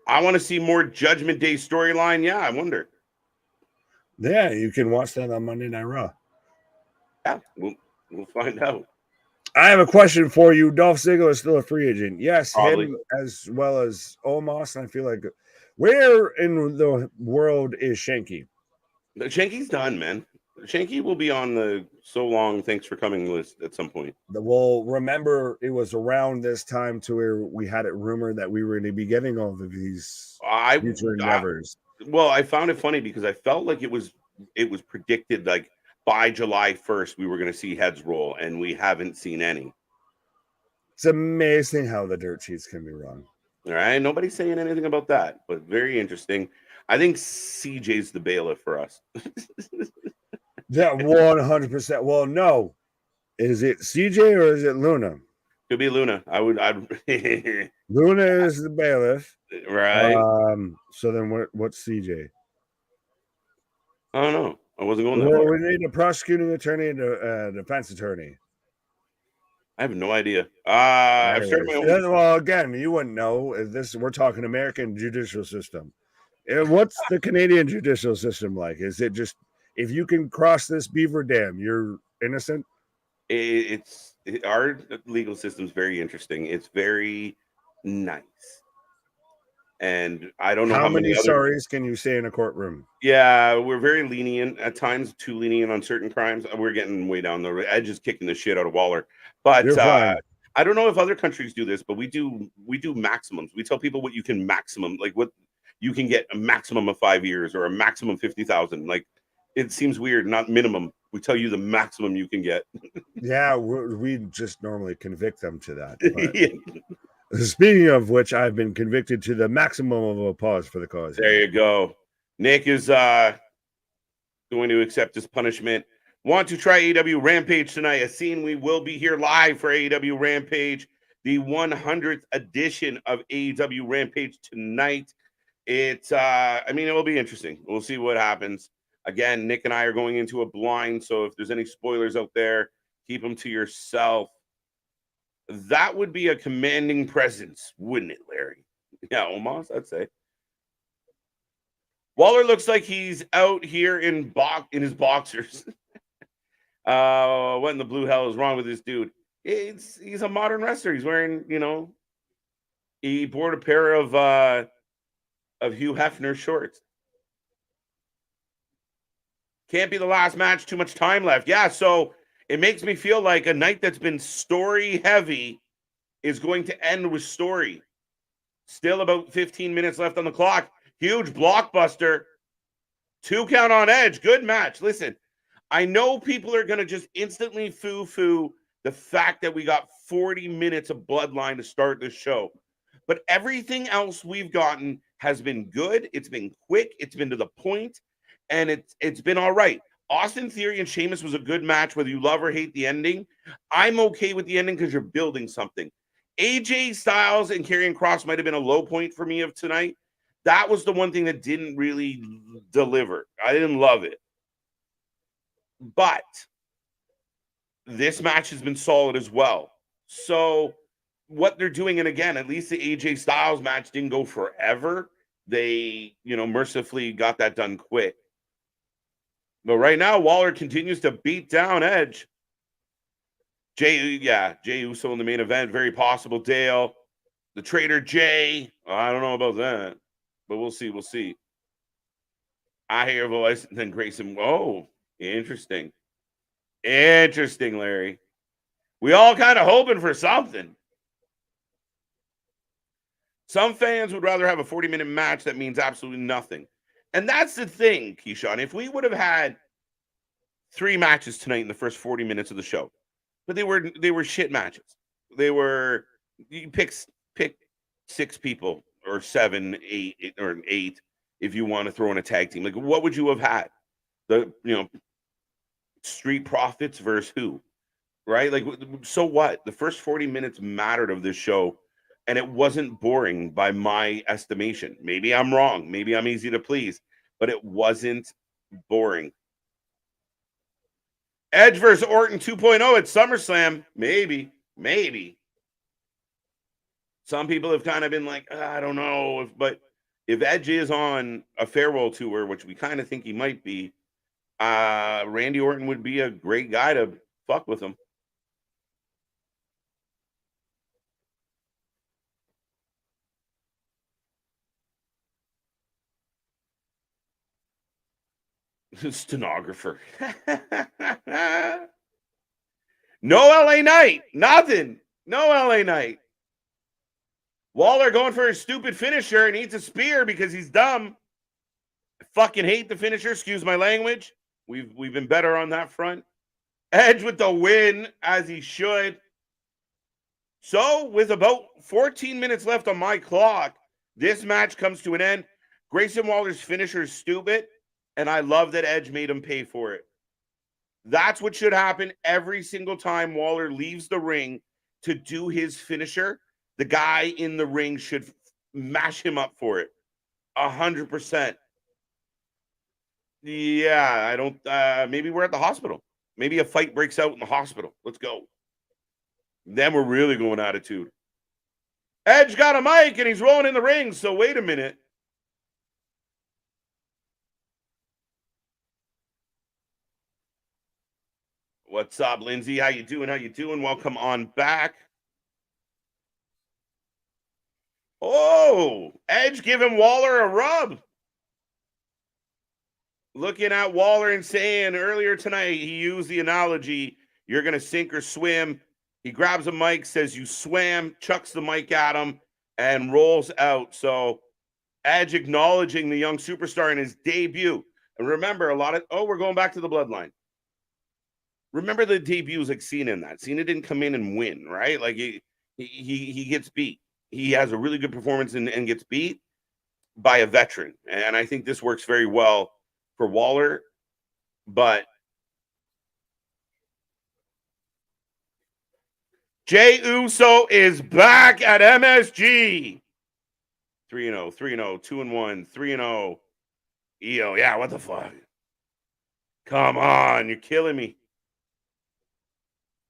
I want to see more Judgment Day storyline. Yeah, I wonder. yeah, you can watch that on Monday Night Raw. Yeah, we'll find out. I have a question for you. Dolph Ziggler is still a free agent. Yes, Probably. him as well as Omos. And I feel like, where in the world is Shanky? Shanky's done, man. Shanky will be on the so long thanks for coming list at some point. Well, remember, it was around this time to where we had it rumored that we were going to be getting all of these future endeavors. Well, I found it funny because I felt like it was predicted like by July 1st we were going to see heads roll, and we haven't seen any. It's amazing how the dirt sheets can be wrong. All right, nobody's saying anything about that, but very interesting. I think CJ's the bailiff for us. Yeah, 100%. Well, no. Is it CJ or is it Luna? Could be Luna. I'd Luna is the bailiff. Right. So then what's CJ? I don't know. I wasn't going that Well, far. we need a prosecuting attorney and a defense attorney. I have no idea. I've started my own. Well, again, you wouldn't know. We're talking American judicial system. What's the Canadian judicial system like? Is it just, if you can cross this beaver dam, you're innocent? Our legal system's very interesting. It's very nice. And I don't know how many sorries can you say in a courtroom? Yeah, we're very lenient at times, too lenient on certain crimes. We're getting way down the edge, just kicking the shit out of Waller. But I don't know if other countries do this, but we do maximums. We tell people what you can maximum, like what you can get a maximum of 5 years or a maximum 50,000. Like, it seems weird, not minimum. We tell you the maximum you can get. Yeah, we just normally convict them to that. Yeah. Speaking of which, I've been convicted to the maximum of a pause for the cause. There you go. Nick is going to accept his punishment. Want to try AEW Rampage tonight? A scene we will be here live for AEW Rampage, the 100th edition of AEW Rampage tonight. It will be interesting. We'll see what happens. Again, Nick and I are going into a blind, so if there's any spoilers out there, keep them to yourself. That would be a commanding presence, wouldn't it, Larry? Yeah, almost, I'd say. Waller looks like he's out here in his boxers. What in the blue hell is wrong with this dude? He's a modern wrestler. He's wearing, he bought a pair of Hugh Hefner shorts. Can't be the last match. Too much time left. Yeah, so it makes me feel like a night that's been story heavy is going to end with story. Still about 15 minutes left on the clock. Huge blockbuster. 2 count on Edge. Good match. Listen, I know people are going to just instantly foo-foo the fact that we got 40 minutes of Bloodline to start this show. But everything else we've gotten has been good. It's been quick. It's been to the point. And it's been all right. Austin Theory and Sheamus was a good match, whether you love or hate the ending. I'm okay with the ending because you're building something. AJ Styles and Karrion Kross might have been a low point for me of tonight. That was the one thing that didn't really deliver. I didn't love it. But this match has been solid as well. So what they're doing, and again, at least the AJ Styles match didn't go forever. They, mercifully got that done quick. But right now, Waller continues to beat down Edge. Jey Uso in the main event, very possible. Dale, the Trader Jay. I don't know about that, but we'll see. We'll see. I hear a voice, and then Grayson. Oh, interesting. Interesting, Larry. We all kind of hoping for something. Some fans would rather have a 40-minute match that means absolutely nothing. And that's the thing, Keyshawn. If we would have had 3 matches tonight in the first 40 minutes of the show, but they were shit matches. They were, you pick 6 people or 7, 8 or 8 if you want to throw in a tag team. Like, what would you have had? Street Profits versus who? Right? Like, so what? The first 40 minutes mattered of this show, and it wasn't boring by my estimation. Maybe I'm wrong. Maybe I'm easy to please, but it wasn't boring. Edge versus Orton 2.0 at SummerSlam. Maybe. Some people have kind of been like, I don't know. But if Edge is on a farewell tour, which we kind of think he might be, Randy Orton would be a great guy to fuck with him. Stenographer. No LA Knight. Nothing. No LA Knight. Waller going for his stupid finisher and eats a spear because he's dumb. I fucking hate the finisher. Excuse my language. We've been better on that front. Edge with the win, as he should. So, with about 14 minutes left on my clock, this match comes to an end. Grayson Waller's finisher is stupid, and I love that Edge made him pay for it. That's what should happen every single time Waller leaves the ring to do his finisher. The guy in the ring should mash him up for it. 100%. Yeah, I don't. Maybe we're at the hospital. Maybe a fight breaks out in the hospital. Let's go. Then we're really going attitude. Edge got a mic and he's rolling in the ring. So wait a minute. What's up, Lindsay? How you doing? Welcome on back. Oh, Edge giving Waller a rub. Looking at Waller and saying earlier tonight, he used the analogy, you're going to sink or swim. He grabs a mic, says you swam, chucks the mic at him, and rolls out. So Edge acknowledging the young superstar in his debut. And remember, we're going back to the bloodline. Remember the debuts like Cena in that. Cena didn't come in and win, right? Like he gets beat. He has a really good performance and gets beat by a veteran. And I think this works very well for Waller. But Jey Uso is back at MSG. 3-0, 3-0, 2-1, 3-0. EO, yeah, what the fuck? Come on, you're killing me.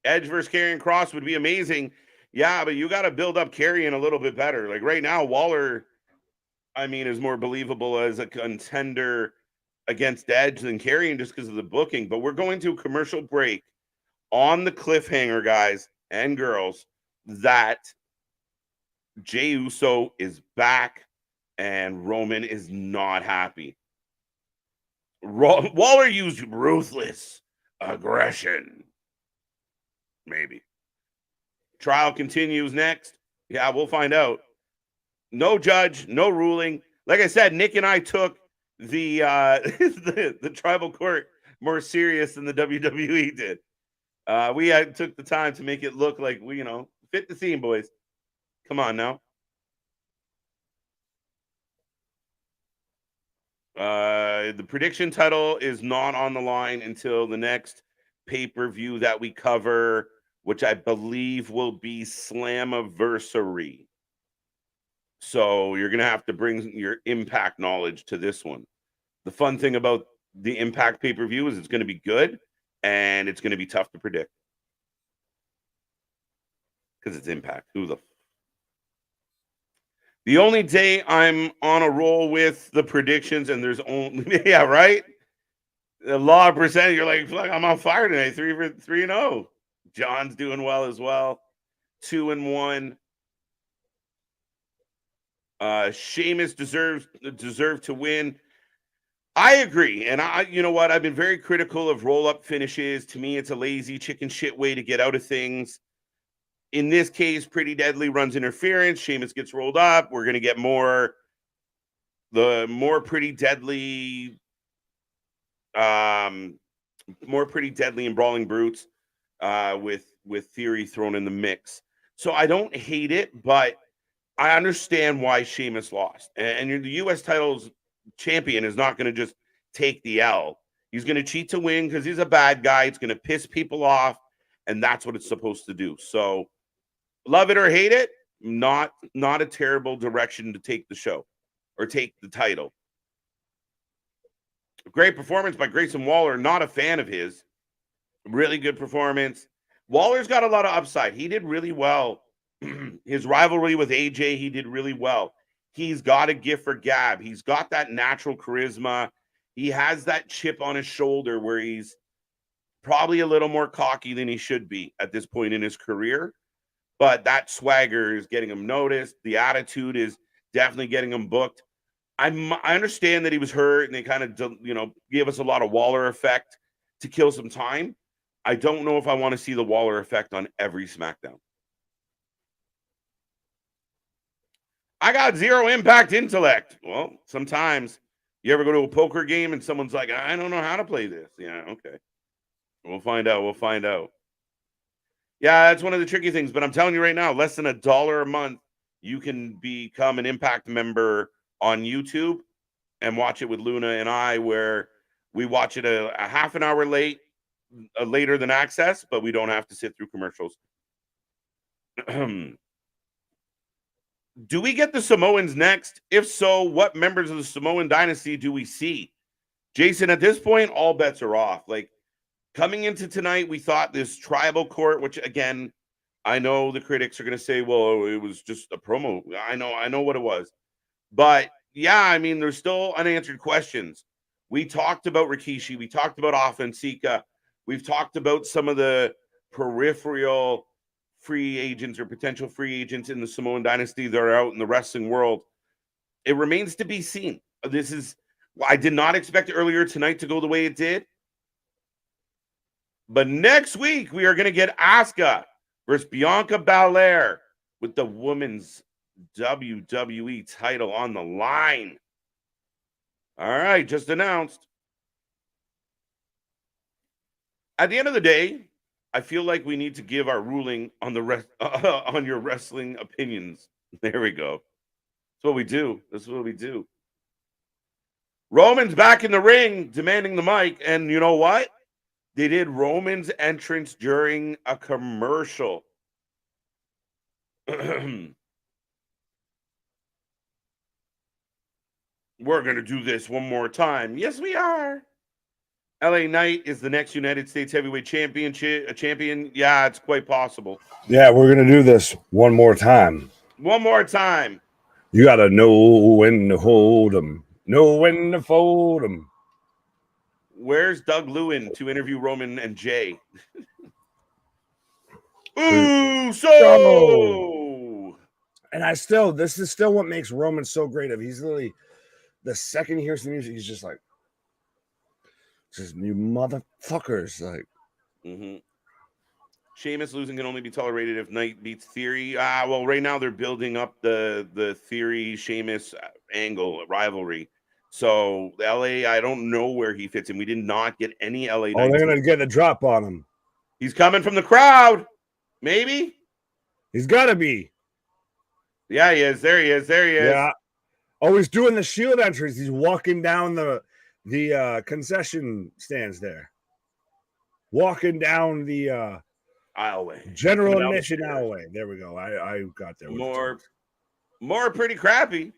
Edge versus Karrion Kross would be amazing. Yeah, but you got to build up Karrion a little bit better. Like right now, Waller, is more believable as a contender against Edge than Karrion just because of the booking. But we're going to a commercial break on the cliffhanger, guys and girls, that Jey Uso is back and Roman is not happy. Waller used ruthless aggression. Maybe. Trial continues next. Yeah, we'll find out. No judge, no ruling. Like I said, Nick and I took the the tribal court more serious than the WWE did. We took the time to make it look like we, fit the theme, boys. Come on now. The prediction title is not on the line until the next pay-per-view that we cover, which I believe will be Slammiversary. So you're going to have to bring your Impact knowledge to this one. The fun thing about the Impact pay-per-view is it's going to be good and it's going to be tough to predict. Because it's Impact. The only day I'm on a roll with the predictions and there's only, yeah, right? The law of percentage, you're like, fuck, I'm on fire tonight, 3-0. John's doing well as well. 2-1. Sheamus deserved to win. I agree. And you know what? I've been very critical of roll-up finishes. To me, it's a lazy chicken shit way to get out of things. In this case, Pretty Deadly runs interference. Sheamus gets rolled up. We're going to get more Pretty Deadly, more Pretty Deadly and Brawling Brutes with Theory thrown in the mix. So I don't hate it, but I understand why Sheamus lost. And the U.S. title's champion is not going to just take the L. He's going to cheat to win because he's a bad guy. It's going to piss people off, and that's what it's supposed to do. So love it or hate it, not a terrible direction to take the show or take the title. Great performance by Grayson Waller. Not a fan of his. Really good performance. Waller's got a lot of upside. He did really well. His rivalry with AJ, he did really well. He's got a gift for gab. He's got that natural charisma. He has that chip on his shoulder where he's probably a little more cocky than he should be at this point in his career. But that swagger is getting him noticed. The attitude is definitely getting him booked. I understand that he was hurt and they kind of, gave us a lot of Waller effect to kill some time. I don't know if I want to see the Waller effect on every SmackDown. I got zero impact intellect. Well, sometimes you ever go to a poker game and someone's like, I don't know how to play this. Yeah, okay. We'll find out. Yeah, that's one of the tricky things. But I'm telling you right now, less than $1 a month, you can become an Impact member on YouTube and watch it with Luna and I, where we watch it a half an hour later than Access, but we don't have to sit through commercials. Do we get the Samoans next? If so, what members of the Samoan dynasty do we see? Jason, at this point, all bets are off. Like, coming into tonight, we thought this tribal court, which, again, I know the critics are going to say, well, it was just a promo. I know what it was. But, yeah, I mean, there's still unanswered questions. We talked about Rikishi. We talked about Offensika. We've talked about some of the peripheral free agents or potential free agents in the Samoan dynasty that are out in the wrestling world. It remains to be seen. I did not expect earlier tonight to go the way it did. But next week, we are going to get Asuka versus Bianca Belair with the women's WWE title on the line. All right, just announced. At the end of the day, I feel like we need to give our ruling on on your wrestling opinions. There we go. That's what we do. Roman's back in the ring, demanding the mic. And you know what? They did Roman's entrance during a commercial. We're going to do this one more time. Yes, we are. LA Knight is the next United States Heavyweight Champion. Yeah, it's quite possible. Yeah, we're going to do this one more time. One more time. You got to know when to hold them. Know when to fold them. Where's Doug Lewin to interview Roman and Jay? Ooh, so. And this is still what makes Roman so great. He's literally, the second he hears the music, he's just like, just you motherfuckers. Like, Sheamus losing can only be tolerated if Knight beats Theory. Well, right now they're building up the Theory Sheamus angle rivalry. So LA, I don't know where he fits in. We did not get any LA. Oh, they're gonna get a drop on him. He's coming from the crowd. Maybe he's got to be. Yeah, he is. There he is. Yeah. Oh, he's doing the Shield entrance. He's walking down the concession stands there. Walking down the aisleway. General admission aisleway. There we go. I got there. More pretty crappy.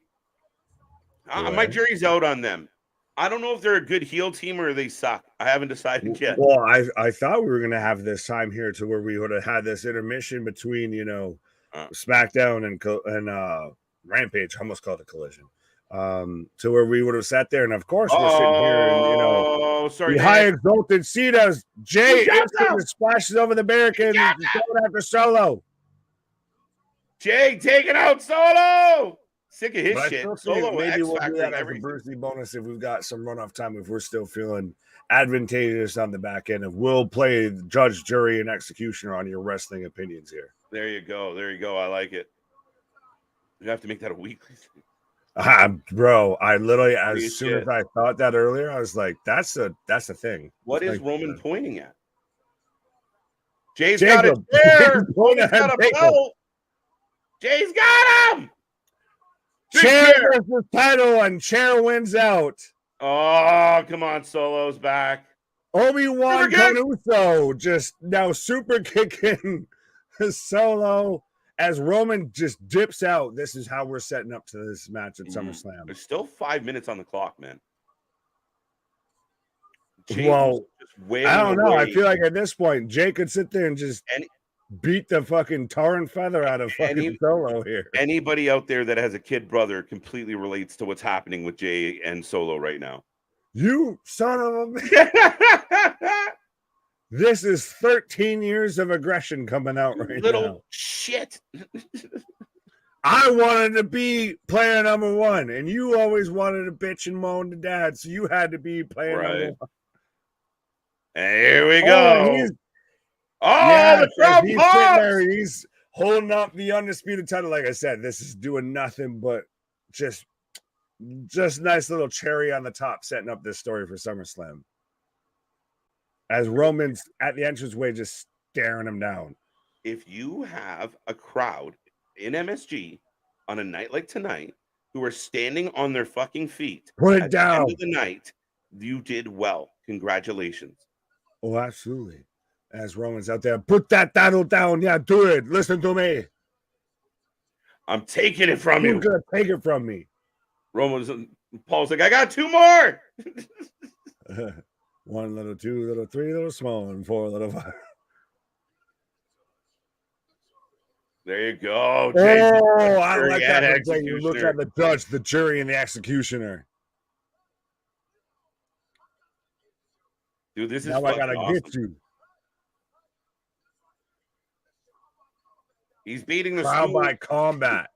My jury's out on them. I don't know if they're a good heel team or they suck. I haven't decided yet. Well, I thought we were going to have this time here to where we would have had this intermission between, SmackDown and Rampage. I almost called it a collision. to where we would have sat there, and of course we're sitting here, and sorry, the high Nick. exalted seat as Jay instantly splashes over the barricade and is going after Solo. Jay taking out Solo. Sick of his But shit. I still Solo think maybe X we'll do Factor that and as a everything. Bruce Lee bonus if we've got some runoff time, if we're still feeling advantageous on the back end. If we'll play judge, jury, and executioner on your wrestling opinions here. There you go. There you go. I like it. You have to make that a weekly thing. Bro, I literally, as soon shit. as I thought that earlier, I was like, that's a thing. What It's is like, Roman pointing at? Jay's Jacob. got a chair. Roman's got a belt. Jay's got him. Chair versus title, and Chair wins out. Oh, come on. Solo's back. Obi-Wan Canuso just now super kicking Solo as Roman just dips out. This is how we're setting up to this match at SummerSlam. There's still 5 minutes on the clock, man. Well, I don't know. I feel like at this point, Jay could sit there and just beat the fucking tar and feather out of fucking Solo here. Anybody out there that has a kid brother completely relates to what's happening with Jay and Solo right now. You son of a bitch. This is 13 years of aggression coming out right now. Little shit. I wanted to be player number one, and you always wanted to bitch and moan to dad, so you had to be player number one. And here we go. The crowd he's sitting there, he's holding up the undisputed title. Like I said, this is doing nothing but just nice little cherry on the top, setting up this story for SummerSlam. As Roman's at the entranceway, just staring him down. If you have a crowd in MSG on a night like tonight who are standing on their fucking feet, put it down. At the end of the night, you did well. Congratulations. Oh, absolutely. As Roman's out there, put that title down. Yeah, do it. Listen to me. I'm taking it from you. Who's gonna take it from me? Paul's like, I got 2 more. 1 little, 2 little, 3 little small, and 4 little 5. There you go. Oh, I like that. You look at the judge, the jury, and the executioner. Dude, this is now I gotta awesome. get you. He's beating the trial by combat.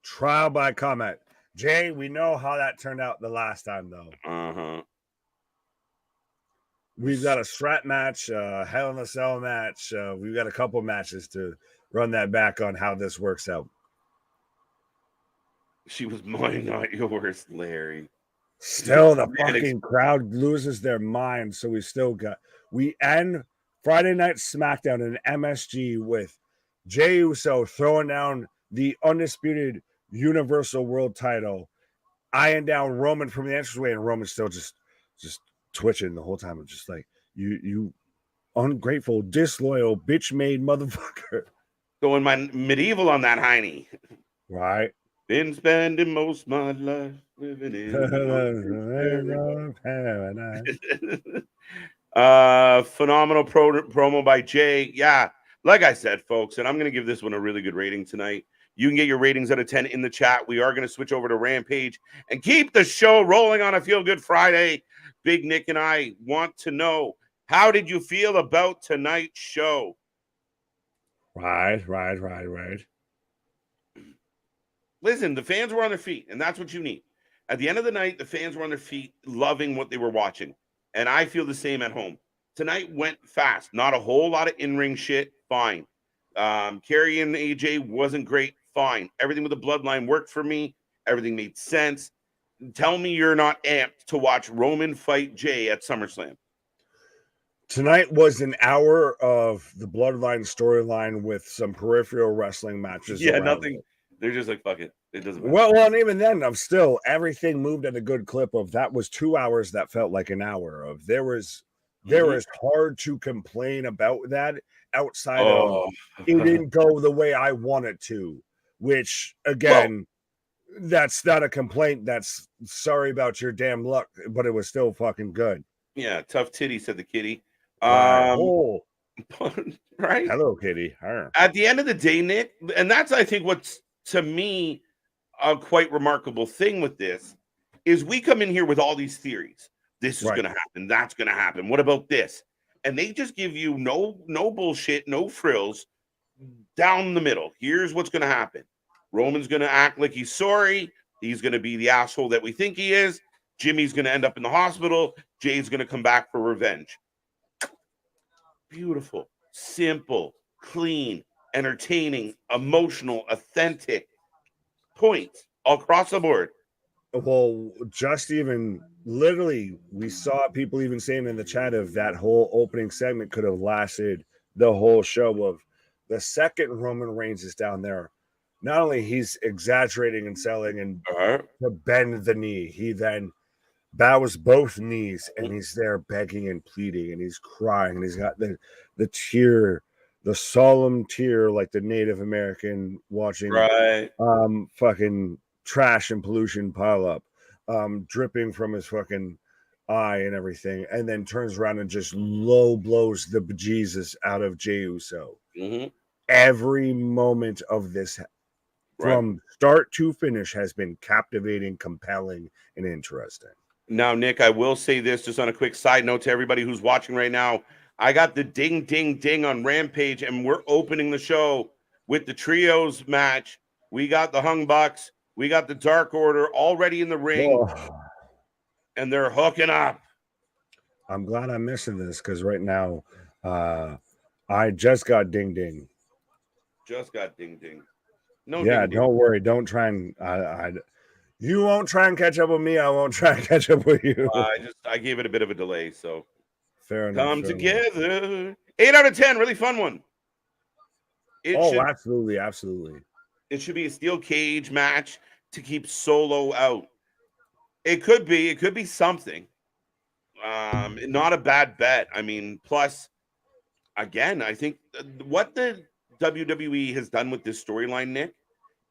Trial by combat. Jay, we know how that turned out the last time, though. We've got a strap match, Hell in a Cell match. We've got a couple matches to run that back on how this works out. She was mine, not yours, Larry. Still, the fucking crowd loses their mind. So we end Friday Night SmackDown in MSG with Jey Uso throwing down the undisputed Universal World title, eyeing down Roman from the entranceway, and Roman's still just twitching the whole time. I'm just like, you ungrateful, disloyal, bitch-made motherfucker. Going my medieval on that hiney. Right. Been spending most of my life living in paradise. Phenomenal promo by Jay. Yeah, like I said, folks, and I'm going to give this one a really good rating tonight. You can get your ratings out of 10 in the chat. We are going to switch over to Rampage and keep the show rolling on a Feel Good Friday. Big Nick and I want to know, how did you feel about tonight's show? Right. Listen, the fans were on their feet, and that's what you need. At the end of the night, the fans were on their feet, loving what they were watching. And I feel the same at home. Tonight went fast. Not a whole lot of in-ring shit. Fine. Kerry and AJ wasn't great. Fine. Everything with the bloodline worked for me. Everything made sense. Tell me you're not amped to watch Roman fight Jay at SummerSlam. Tonight was an hour of the bloodline storyline with some peripheral wrestling matches. Yeah, nothing. They're just like, fuck it. It doesn't matter. Well, and even then, everything moved at a good clip of that was 2 hours that felt like an hour of. There was hard to complain about that outside of it didn't go the way I want it to, which again, that's not a complaint. That's sorry about your damn luck, but it was still fucking good. Yeah, tough titty, said the kitty. Right. Hello, kitty. At the end of the day, Nick, and that's I think what's to me a quite remarkable thing with this is we come in here with all these theories. This is Right. going to happen. That's going to happen. What about this? And they just give you no bullshit, no frills down the middle. Here's what's going to happen. Roman's going to act like he's sorry. He's going to be the asshole that we think he is. Jimmy's going to end up in the hospital. Jay's going to come back for revenge. Beautiful, simple, clean, entertaining, emotional, authentic points all across the board. Well, just even literally, we saw people even saying in the chat of that whole opening segment could have lasted the whole show. Of the second Roman Reigns is down there, not only he's exaggerating and selling and to bend the knee, he then bows both knees and he's there begging and pleading and he's crying and he's got the tear, the solemn tear, like the Native American watching fucking trash and pollution pile up, dripping from his fucking eye and everything, and then turns around and just low blows the bejesus out of Jey Uso. Every moment of this from start to finish has been captivating, compelling, and interesting. Now, Nick, I will say this just on a quick side note to everybody who's watching right now. I got the ding, ding, ding on Rampage, and we're opening the show with the trios match. We got the Hung Bucks. We got the Dark Order already in the ring, and they're hooking up. I'm glad I'm missing this because right now I just got ding, ding. Just got ding, ding. No, yeah, ding, ding. Don't worry. Don't try and you won't try and catch up with me. I won't try and catch up with you. I gave it a bit of a delay, so fair enough. Come together. 8 out of 10, really fun one. Absolutely. It should be a steel cage match to keep Solo out. It could be something. Not a bad bet. I mean, plus, again, I think what the WWE has done with this storyline, Nick,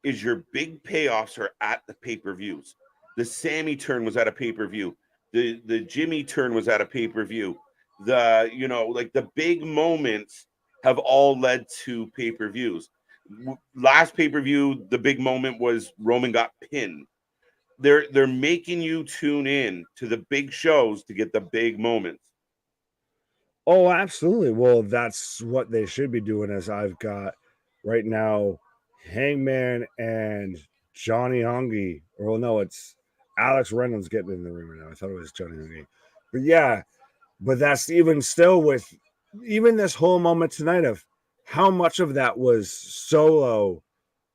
is your big payoffs are at the pay-per-views. The Sammy turn was at a pay-per-view. The Jimmy turn was at a pay-per-view. The big moments have all led to pay-per-views. Last pay-per-view, the big moment was Roman got pinned. They're making you tune in to the big shows to get the big moments. Oh, absolutely. Well, that's what they should be doing. As I've got right now, Hangman and Johnny Hungy. Well, no, it's Alex Reynolds getting in the ring right now. I thought it was Johnny Hungy. But yeah, but that's even still with even this whole moment tonight of how much of that was Solo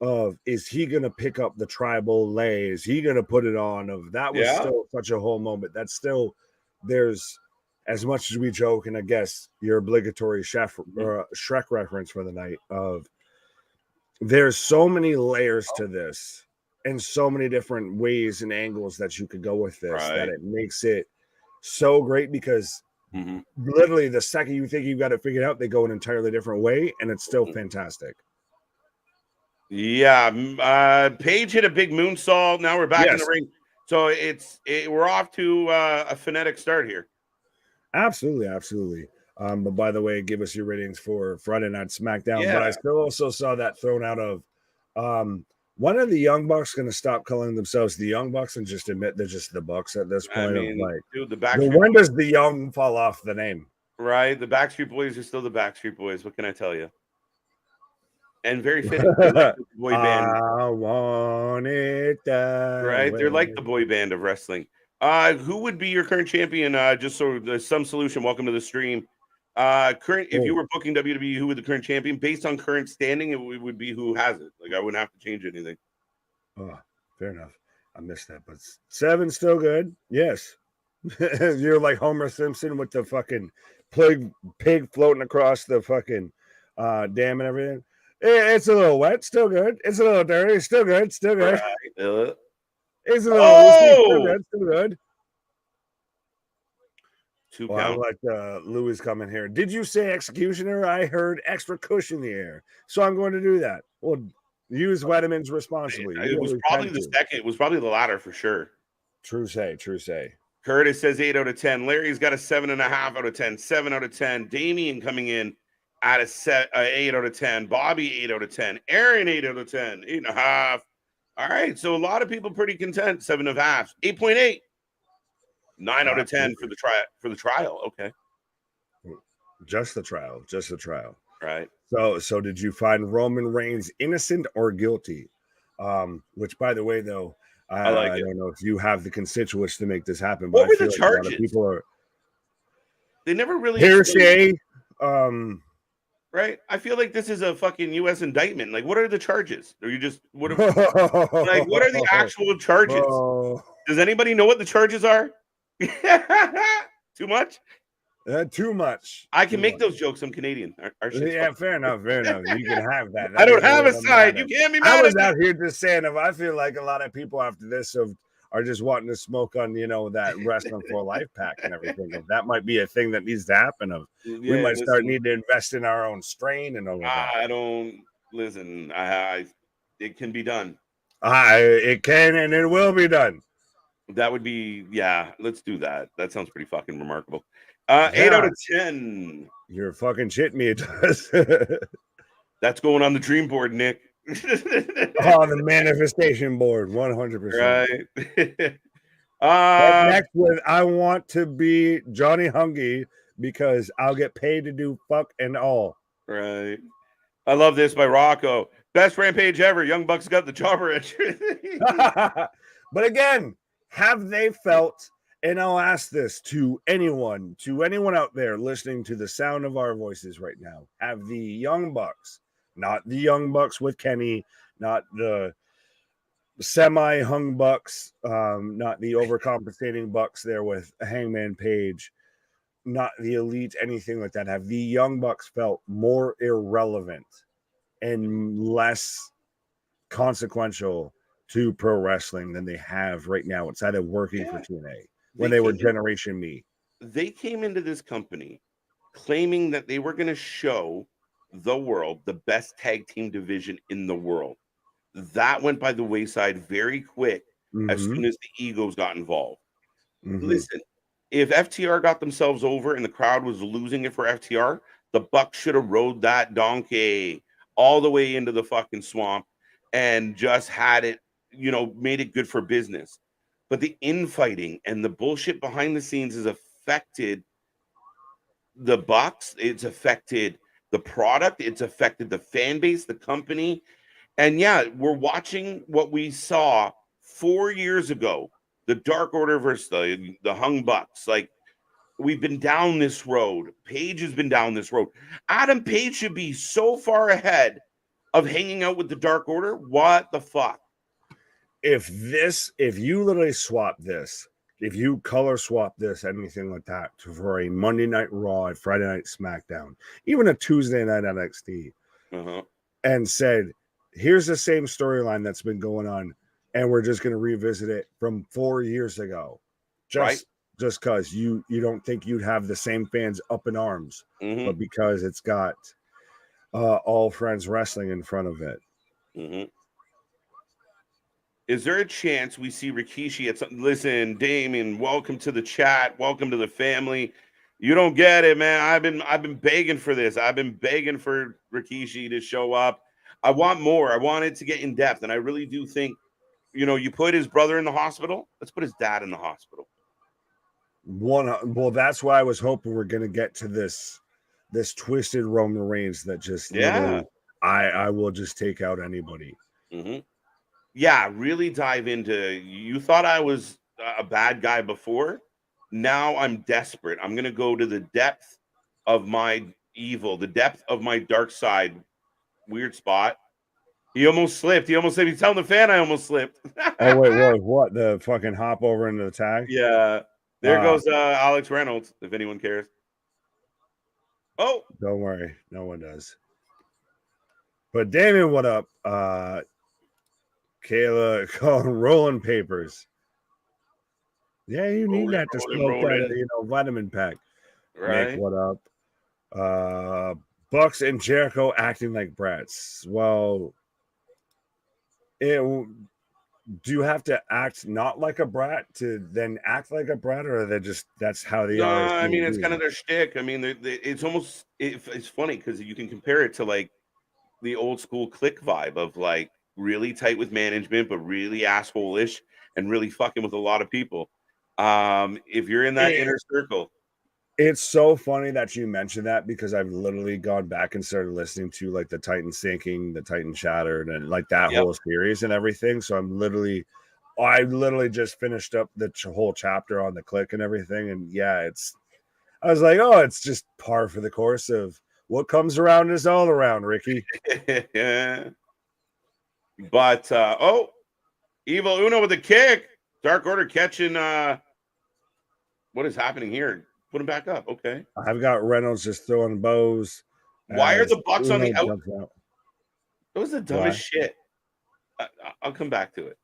of is he going to pick up the tribal lay? Is he going to put it on? Of that was still such a whole moment. That's still there's as much as we joke, and I guess your obligatory Shrek reference for the night of there's so many layers to this and so many different ways and angles that you could go with this that it makes it so great because literally the second you think you've got it figured out, they go an entirely different way and it's still fantastic. Yeah. Paige hit a big moonsault. Now we're back in the ring. So we're off to a phonetic start here. Absolutely. But by the way, give us your ratings for Friday Night SmackDown. Yeah. But I still also saw that thrown out of when are the Young Bucks going to stop calling themselves the Young Bucks and just admit they're just the Bucks at this point? When does the Young fall off the name? Right. The Backstreet Boys are still the Backstreet Boys. What can I tell you? And very fitting. Like the boy band. I want it that right. way. They're like the boy band of wrestling. Who would be your current champion? Just so there's some solution. Welcome to the stream. If you were booking WWE, who would the current champion? Based on current standing, it would be who has it. Like I wouldn't have to change anything. Oh, fair enough. I missed that, but 7's still good. Yes. You're like Homer Simpson with the fucking pig floating across the fucking dam and everything. It's a little wet, still good. It's a little dirty, still good, still good. Right. It's a little still good. 2 count. I like Louis coming here. Did you say executioner? I heard extra cushion in the air, so I'm going to do that. Well, use vitamins responsibly. It was probably the second. It was probably the latter for sure. True say. Curtis says 8 out of 10. Larry's got a 7.5 out of 10. 7 out of 10. Damien coming in at a 8 out of 10. Bobby 8 out of 10. Aaron 8 out of 10. 8.5. All right, so a lot of people pretty content. 7.5, 8.8, 9 out of 10 for the trial. Okay, just the trial, just the trial. Right. So did you find Roman Reigns innocent or guilty? Which, by the way, though, I like it. don't know if you have the constituents to make this happen, but What I were feel the like a lot of charges? people are They never really hearsay. Right? I feel like this is a fucking U.S. indictment. Like, what are the charges? Are you just what are the actual charges? Bro. Does anybody know what the charges are? Too much? Too much. I can make those jokes. I'm Canadian. Yeah, fair enough. Fair enough. You can have that. I don't have a side. You can't be mad I was at out here just saying, if I feel like a lot of people after this are just wanting to smoke on, that Wrestling for Life pack and everything. If that might be a thing that needs to happen. We might start needing to invest in our own strain and all of that. I don't listen. It can be done. It can and it will be done. That would be, yeah. Let's do that. That sounds pretty fucking remarkable. 8 out of 10. You're fucking shitting me. It does. That's going on the dream board, Nick. On the manifestation board, 100%. Right. Next with I want to be Johnny Hungy because I'll get paid to do fuck and all. Right. I love this by Rocco. Best Rampage ever. Young Bucks got the jobber. But again, have they felt, and I'll ask this to anyone out there listening to the sound of our voices right now, have the Young Bucks, not the Young Bucks with Kenny, not the semi-hung Bucks, not the overcompensating Bucks there with Hangman Page, not the Elite, anything like that, have the Young Bucks felt more irrelevant and less consequential to pro wrestling than they have right now outside of working for TNA when they were Generation Me? They came into this company claiming that they were going to show the world the best tag team division in the world. That went by the wayside very quick as soon as the egos got involved. Listen, if FTR got themselves over and the crowd was losing it for FTR, the Bucks should have rode that donkey all the way into the fucking swamp and just had it, made it good for business. But the infighting and the bullshit behind the scenes has affected the Bucks. It's affected the product. It's affected the fan base, the company. And yeah, we're watching what we saw 4 years ago, the Dark Order versus the Hung Bucks. Like, we've been down this road. Page has been down this road. Adam Page should be so far ahead of hanging out with the Dark Order. What the fuck? If you literally swap this, if you color swap this, anything like that, for a Monday Night Raw, a Friday Night SmackDown, even a Tuesday Night NXT, and said, here's the same storyline that's been going on, and we're just going to revisit it from 4 years ago, just because you don't think you'd have the same fans up in arms, but because it's got All Friends Wrestling in front of it. Is there a chance we see Rikishi at something? Listen, Damien, welcome to the chat. Welcome to the family. You don't get it, man. I've been begging for this. I've been begging for Rikishi to show up. I want more. I want it to get in depth. And I really do think, you put his brother in the hospital. Let's put his dad in the hospital. Well, that's why I was hoping we're going to get to this twisted Roman Reigns that just, I will just take out anybody. Yeah, really dive into. You thought I was a bad guy before. Now I'm desperate. I'm going to go to the depth of my evil, the depth of my dark side. Weird spot. He almost slipped. He's telling the fan I almost slipped. Oh, wait, what? The fucking hop over into the tag? Yeah. There goes Alex Reynolds, if anyone cares. Oh. Don't worry. No one does. But Damien, what up? Kayla calling rolling papers. Yeah, you need that to smoke that, vitamin pack. Right. Nick, what up? Bucks and Jericho acting like brats. Well, do you have to act not like a brat to then act like a brat, or are they just that's how they are? I mean, it's kind of their shtick. I mean, it's almost it's funny because you can compare it to like the old school Click vibe of like really tight with management, but really asshole-ish and really fucking with a lot of people. If you're in that inner circle. It's so funny that you mentioned that because I've literally gone back and started listening to like the Titan Sinking, the Titan Shattered, and like that whole series and everything. So I literally just finished up the whole chapter on the Click and everything. And yeah, I was like, oh, it's just par for the course of what comes around is all around, Ricky. Yeah. But Evil Uno with a kick. Dark Order catching what is happening here? Put him back up. Okay. I've got Reynolds just throwing bows. Why are the Bucks on the out? That was the dumbest shit. I'll come back to it.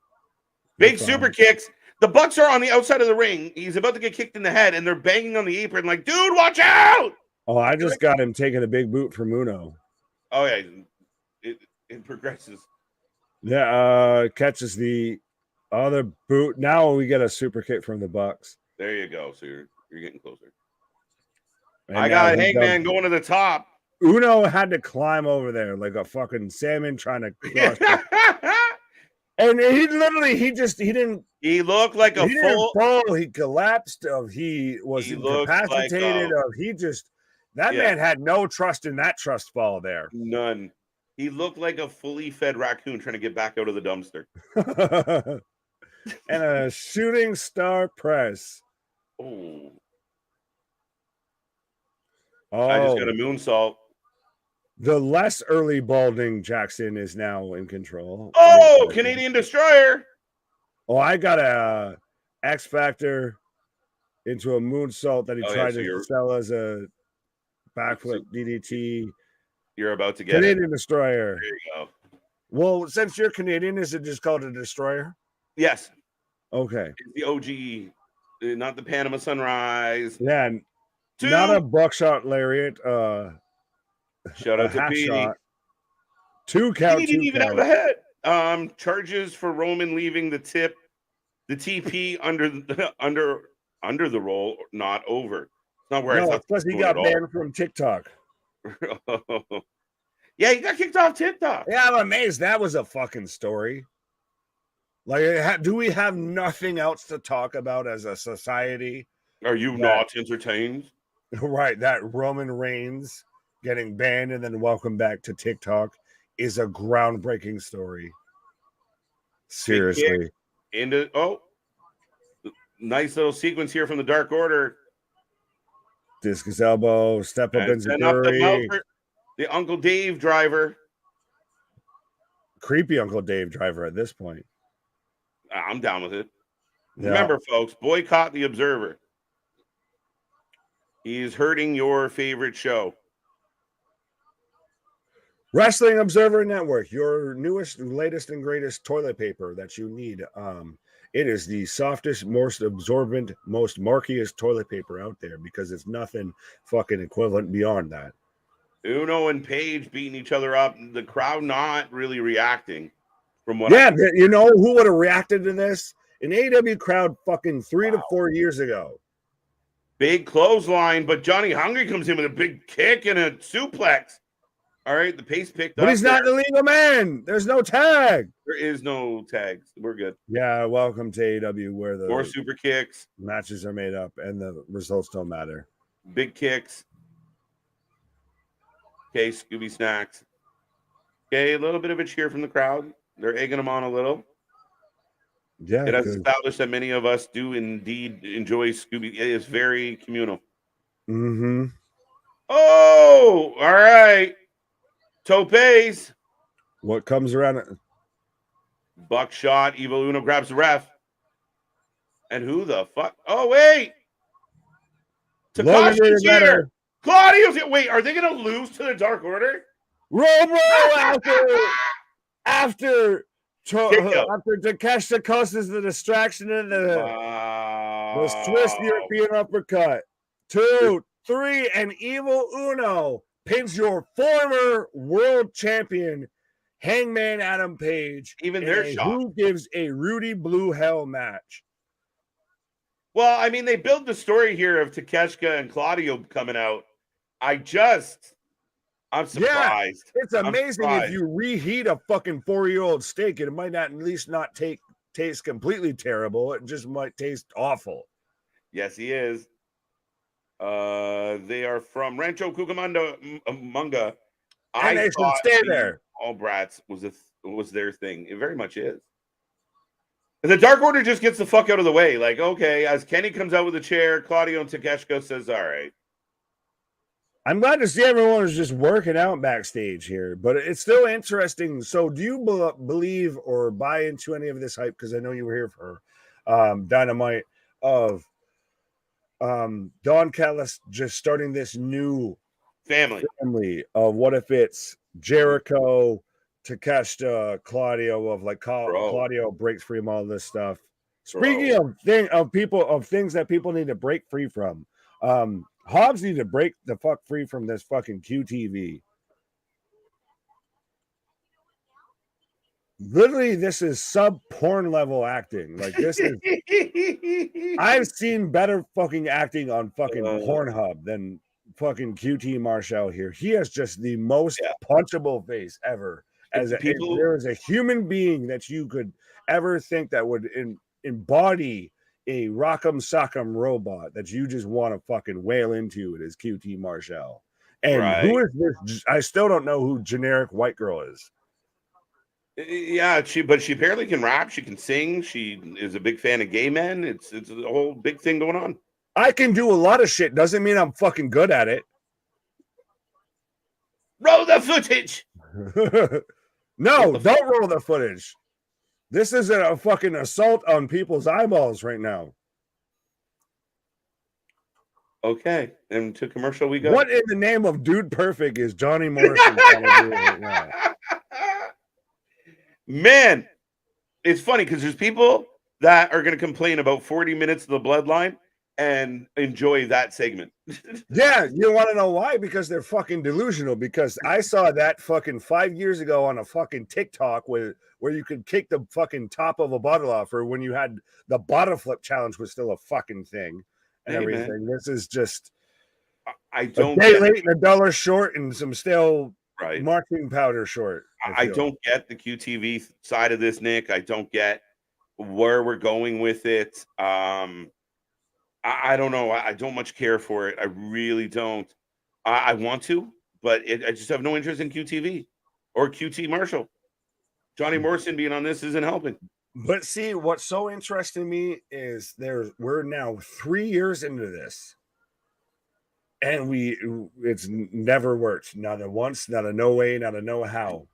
Big super kicks. The Bucks are on the outside of the ring. He's about to get kicked in the head, and they're banging on the apron like, dude, watch out! Oh, I just got him taking a big boot from Uno. Oh, yeah. It progresses. Yeah, catches the other boot. Now we get a super kick from the Bucks. There you go. So you're getting closer. And I got Hangman going to the top. Uno had to climb over there like a fucking salmon trying to cross. And he didn't. He looked like a full. Fall. He collapsed. He was incapacitated. Like that man had no trust in that trust fall there. None. He looked like a fully fed raccoon trying to get back out of the dumpster. And a shooting star press. Oh. I just got a moonsault. The less early balding Jackson is now in control. Oh, Canadian Destroyer. Oh, I got a X Factor into a moonsault that he tried to sell as a backflip DDT. You're about to get Canadian Destroyer. There you go. Well, since you're Canadian, is it just called a Destroyer? Yes. Okay. It's the OG, not the Panama Sunrise. Yeah. Not a buckshot lariat. Shout out to Petey. 2 count. He didn't even have a head. Charges for Roman leaving the TP under the roll, not over. It's not where I thought. Plus he got banned from TikTok. Yeah, he got kicked off TikTok. Yeah, I'm amazed that was a fucking story. Like, do we have nothing else to talk about as a society? Are you not entertained? Right, that Roman Reigns getting banned and then welcome back to TikTok is a groundbreaking story. Seriously. Nice little sequence here from the Dark Order. Discus elbow, step up enziguri. The Uncle Dave driver. Creepy Uncle Dave driver at this point. I'm down with it. Yeah. Remember, folks, boycott the Observer. He's hurting your favorite show. Wrestling Observer Network, your newest, latest, and greatest toilet paper that you need. It is the softest, most absorbent, most markiest toilet paper out there because it's nothing fucking equivalent beyond that. Uno and Paige beating each other up. The crowd not really reacting from what you know who would have reacted to this? An AEW crowd fucking 3 to 4 years ago. Big clothesline, but Johnny Hungry comes in with a big kick and a suplex. All right, the pace picked up. But he's not an illegal man. There's no tag. There is no tags. We're good. Yeah, welcome to AEW where the 4 super kicks. Matches are made up and the results don't matter. Big kicks. Okay, Scooby Snacks. Okay, a little bit of a cheer from the crowd. They're egging them on a little. Yeah. It has established that many of us do indeed enjoy Scooby. It is very communal. Mm-hmm. Oh, all right. Topes. What comes around? Buckshot. Evil Uno grabs the ref. And who the fuck? Oh, wait. Takashi's here. Claudio's here. Wait, are they going to lose to the Dark Order? Robo after Takeshi causes the distraction and the Swiss European uppercut. 2, 3, and Evil Uno pins your former world champion, Hangman Adam Page. Even their shot. Who gives a Rudy Blue Hell match? Well, I mean, they build the story here of Takeshita and Claudio coming out. I I'm surprised. It's amazing if surprised. you reheat a fucking 4-year-old steak, and it might not at least not taste completely terrible. It just might taste awful. Yes, he is. They are from Rancho Cucamonga. And I they should thought stay being there. all brats was their thing. It very much is. And the Dark Order just gets the fuck out of the way. Like, okay, as Kenny comes out with a chair, Claudio and Takeshko says, all right. I'm glad to see everyone is just working out backstage here, but it's still interesting. So, do you believe or buy into any of this hype? Because I know you were here for Dynamite of Don Callis just starting this new Family of what if it's Jericho, Takeshita, Claudio of like Claudio breaks free from all this stuff. Speaking of things that people need to break free from, Hobbs need to break the fuck free from this fucking QTV. Literally, this is sub porn level acting. Like this is. I've seen better fucking acting on fucking Pornhub than fucking QT Marshall here. He has just the most punchable face ever. If there is a human being that you could ever think that would embody a rock'em sock'em robot that you just want to fucking wail into, it is QT Marshall. And who is this? I still don't know who generic white girl is. Yeah, she apparently can rap. She can sing. She is a big fan of gay men. It's a whole big thing going on. I can do a lot of shit. Doesn't mean I'm fucking good at it. Roll the footage. No, don't roll the footage. This is a fucking assault on people's eyeballs right now. Okay, and to commercial we go. What in the name of Dude Perfect is Johnny Morrison trying to do right now? Man, it's funny because there's people that are going to complain about 40 minutes of the Bloodline and enjoy that segment. Yeah, you want to know why? Because they're fucking delusional. Because I saw that fucking 5 years ago on a fucking TikTok where you could kick the fucking top of a bottle off, or when you had the bottle flip challenge was still a fucking thing and everything. Man. This is just I don't a day late and $1 short and some stale marketing powder short. I don't get the QTV side of this, Nick. I don't get where we're going with it. I don't know. I don't much care for it. I really don't. I want to, but I just have no interest in QTV or QT Marshall. Johnny Morrison being on this isn't helping. But see, what's so interesting to me is we're now 3 years into this. And it's never worked. Not a once, not a no way, not a no how.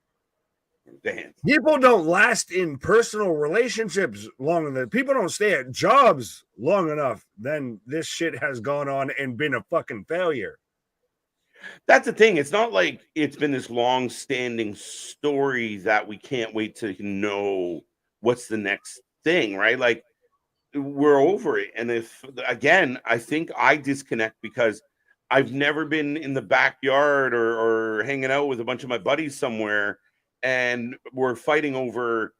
Damn. People don't last in personal relationships long enough. People don't stay at jobs long enough. Then this shit has gone on and been a fucking failure. That's the thing. It's not like it's been this long-standing story that we can't wait to know what's the next thing, right? Like, we're over it. And I think I disconnect because I've never been in the backyard or hanging out with a bunch of my buddies somewhere and we're fighting over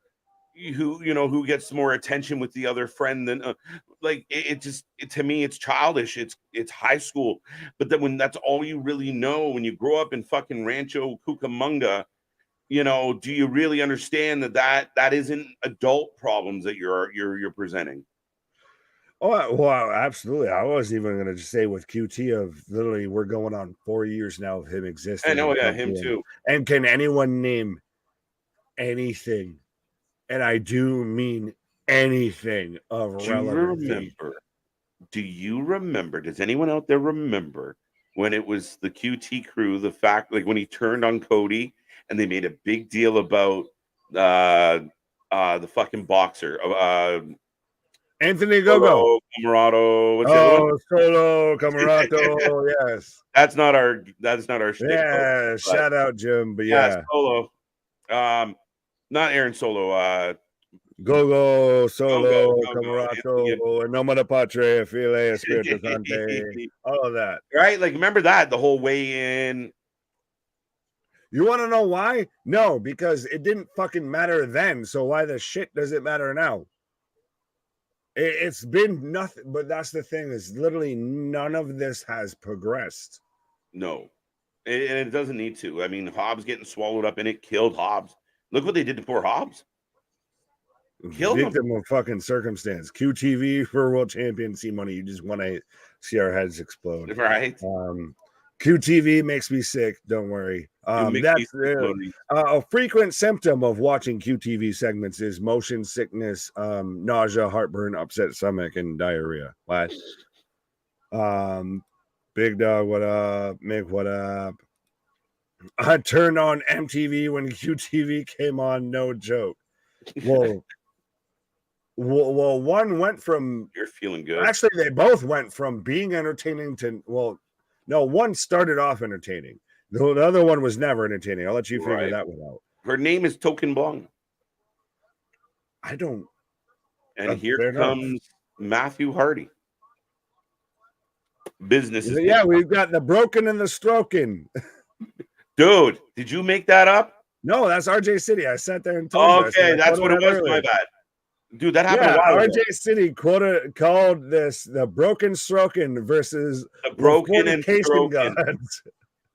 who gets more attention with the other friend than to me it's childish. It's high school. But then when that's all you really know, when you grow up in fucking Rancho Cucamonga, do you really understand that isn't adult problems that you're presenting? Oh, well, absolutely. I wasn't even going to say with QT of literally we're going on 4 years now of him existing. I know, yeah, him too. And can anyone name anything, and I do mean anything, of relevancy? Do you remember? Does anyone out there remember when it was the QT crew, the fact like when he turned on Cody and they made a big deal about the fucking boxer Anthony Gogo. Camarato. Solo Camarato. Yes. That's not our shtick. Yeah, shout out Jim, but yeah. Solo. Not Aaron Solo. Gogo, Solo, Camarato, En Nomine Patria, Filii, Spiritus Sancti, all of that. Right? Like, remember that the whole way in. You want to know why? No, because it didn't fucking matter then. So why the shit does it matter now? It's been nothing, but that's the thing, is literally none of this has progressed. No. And it doesn't need to. I mean, Hobbs getting swallowed up in it killed Hobbs. Look what they did to poor Hobbs. Killed Victim of fucking circumstance. QTV for world championship money. You just want to see our heads explode. Right. QTV makes me sick. Don't worry. That's a frequent symptom of watching QTV segments is motion sickness, nausea, heartburn, upset stomach, and diarrhea. What? Big Dog, what up? Mick, what up? I turned on MTV when QTV came on. No joke. Well, one went from. You're feeling good. Actually, they both went from being entertaining to no, one started off entertaining. The other one was never entertaining. I'll let you figure that one out. Her name is Token Bong. I don't. And here comes Matthew Hardy. Business is we've got the broken and the stroking. Dude, did you make that up? No, that's RJ City. I sat there and told you. Okay, that's what it was. Earlier. My bad. Dude, that happened a while ago. RJ City called this the broken stroking versus the broken and stroking.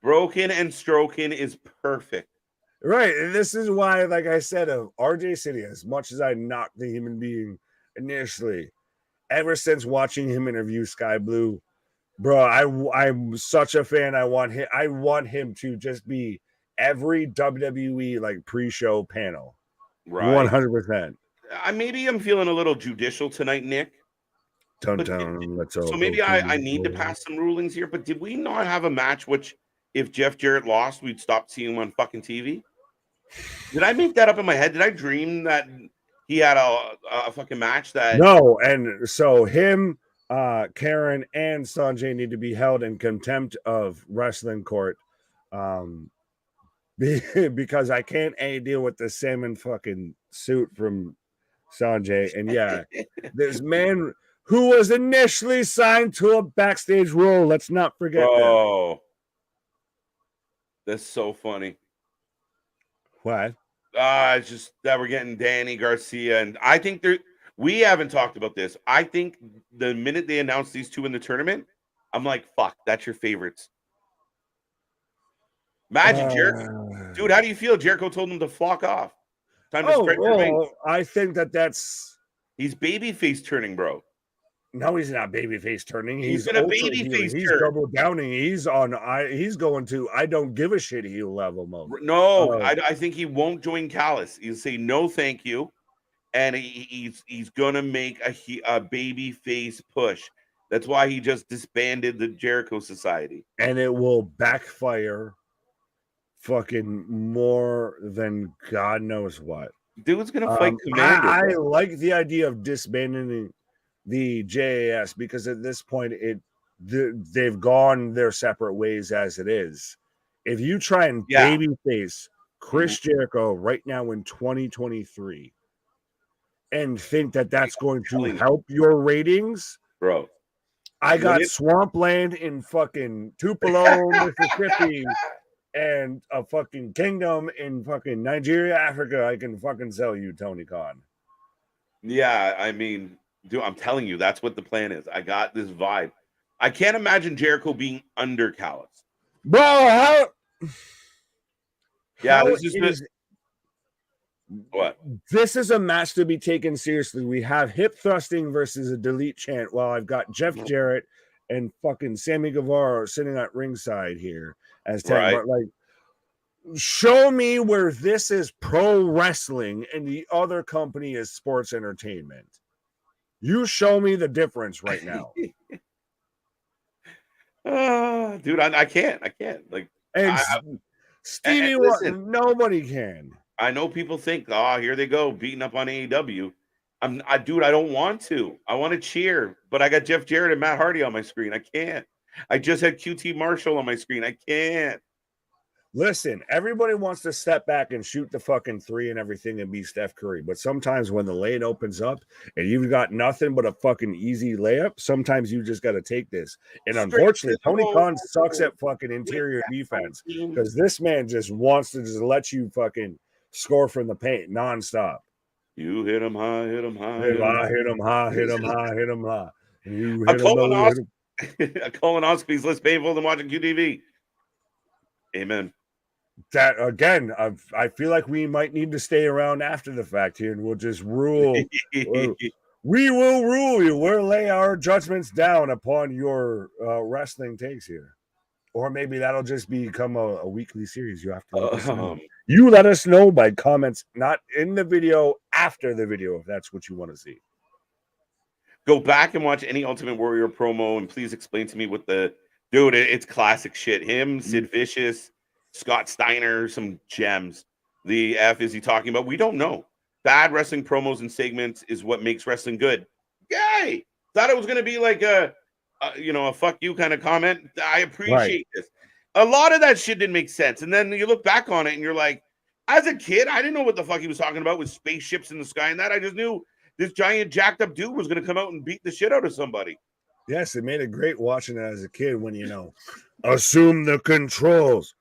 Broken and stroking is perfect. Right. And this is why, like I said, of RJ City, as much as I knocked the human being initially, ever since watching him interview Sky Blue, bro, I'm such a fan. I want him to just be every WWE like pre-show panel. Right. 100%. Maybe I'm feeling a little judicial tonight, Nick. So maybe I need to pass some rulings here. But did we not have a match which, if Jeff Jarrett lost, we'd stop seeing him on fucking TV? Did I make that up in my head? Did I dream that he had a fucking match that? No, and so him, Karen, and Sanjay need to be held in contempt of wrestling court, because I can't deal with the salmon fucking suit from Sanjay. And yeah, this man who was initially signed to a backstage role. Let's not forget that. Oh, that's so funny. What? It's just that we're getting Danny Garcia, and I think we haven't talked about this. I think the minute they announced these two in the tournament, I'm like, fuck, that's your favorites. Imagine Jericho. Dude, how do you feel? Jericho told him to flock off. Time to spread your wings. I think that's he's babyface turning, bro. No, he's not babyface turning. He's in a babyface turn. He's double downing. He's going to I don't give a shit heel level mode. No, I think he won't join Callis. He'll say no, thank you, and he's gonna make a babyface push. That's why he just disbanded the Jericho Society, and it will backfire. Fucking more than God knows what. Dude's gonna fight Commander. I like the idea of disbanding the JAS because at this point they've gone their separate ways as it is. If you try and babyface Chris Jericho right now in 2023 and think that that's going to help your ratings, bro. I got Swampland in fucking Tupelo, Mississippi. And a fucking kingdom in fucking Nigeria, Africa, I can fucking sell you, Tony Khan. Yeah, I mean, dude, I'm telling you, that's what the plan is. I got this vibe. I can't imagine Jericho being under Callis. Bro, how? Yeah, what? This is a match to be taken seriously. We have hip thrusting versus a delete chant while I've got Jeff Jarrett and fucking Sammy Guevara sitting at ringside here. As 10, right. But like, show me where this is pro wrestling and the other company is sports entertainment. You show me the difference right now. Dude, I can't. Like, and Stevie, listen, nobody can. I know people think, here they go, beating up on AEW. Dude, I don't want to. I want to cheer, but I got Jeff Jarrett and Matt Hardy on my screen. I can't. I just had QT Marshall on my screen. I can't. Listen, everybody wants to step back and shoot the fucking three and everything and be Steph Curry. But sometimes when the lane opens up and you've got nothing but a fucking easy layup, sometimes you just got to take this. And unfortunately, Tony Khan sucks at fucking interior defense because this man just wants to just let you fucking score from the paint nonstop. You hit him high, hit him high. Hit him high, hit him high, hit him high. You hit him low. A colonoscopy is less painful than watching QTV. Amen. That again, I feel like we might need to stay around after the fact here, and we'll just rule. We will rule you. We'll lay our judgments down upon your wrestling takes here. Or maybe that'll just become a weekly series. You have to let us know. You let us know by comments, not in the video, after the video, if that's what you want to see. Go back and watch any Ultimate Warrior promo, and please explain to me what the dude. It's classic shit. Him, Sid Vicious, Scott Steiner, some gems. The F is he talking about? We don't know. Bad wrestling promos and segments is what makes wrestling good. Yay! Thought it was going to be like a fuck you kind of comment. I appreciate this. A lot of that shit didn't make sense. And then you look back on it and you're like, as a kid, I didn't know what the fuck he was talking about with spaceships in the sky and that. I just knew this giant jacked up dude was going to come out and beat the shit out of somebody. Yes, it made it great watching it as a kid when, assume the controls.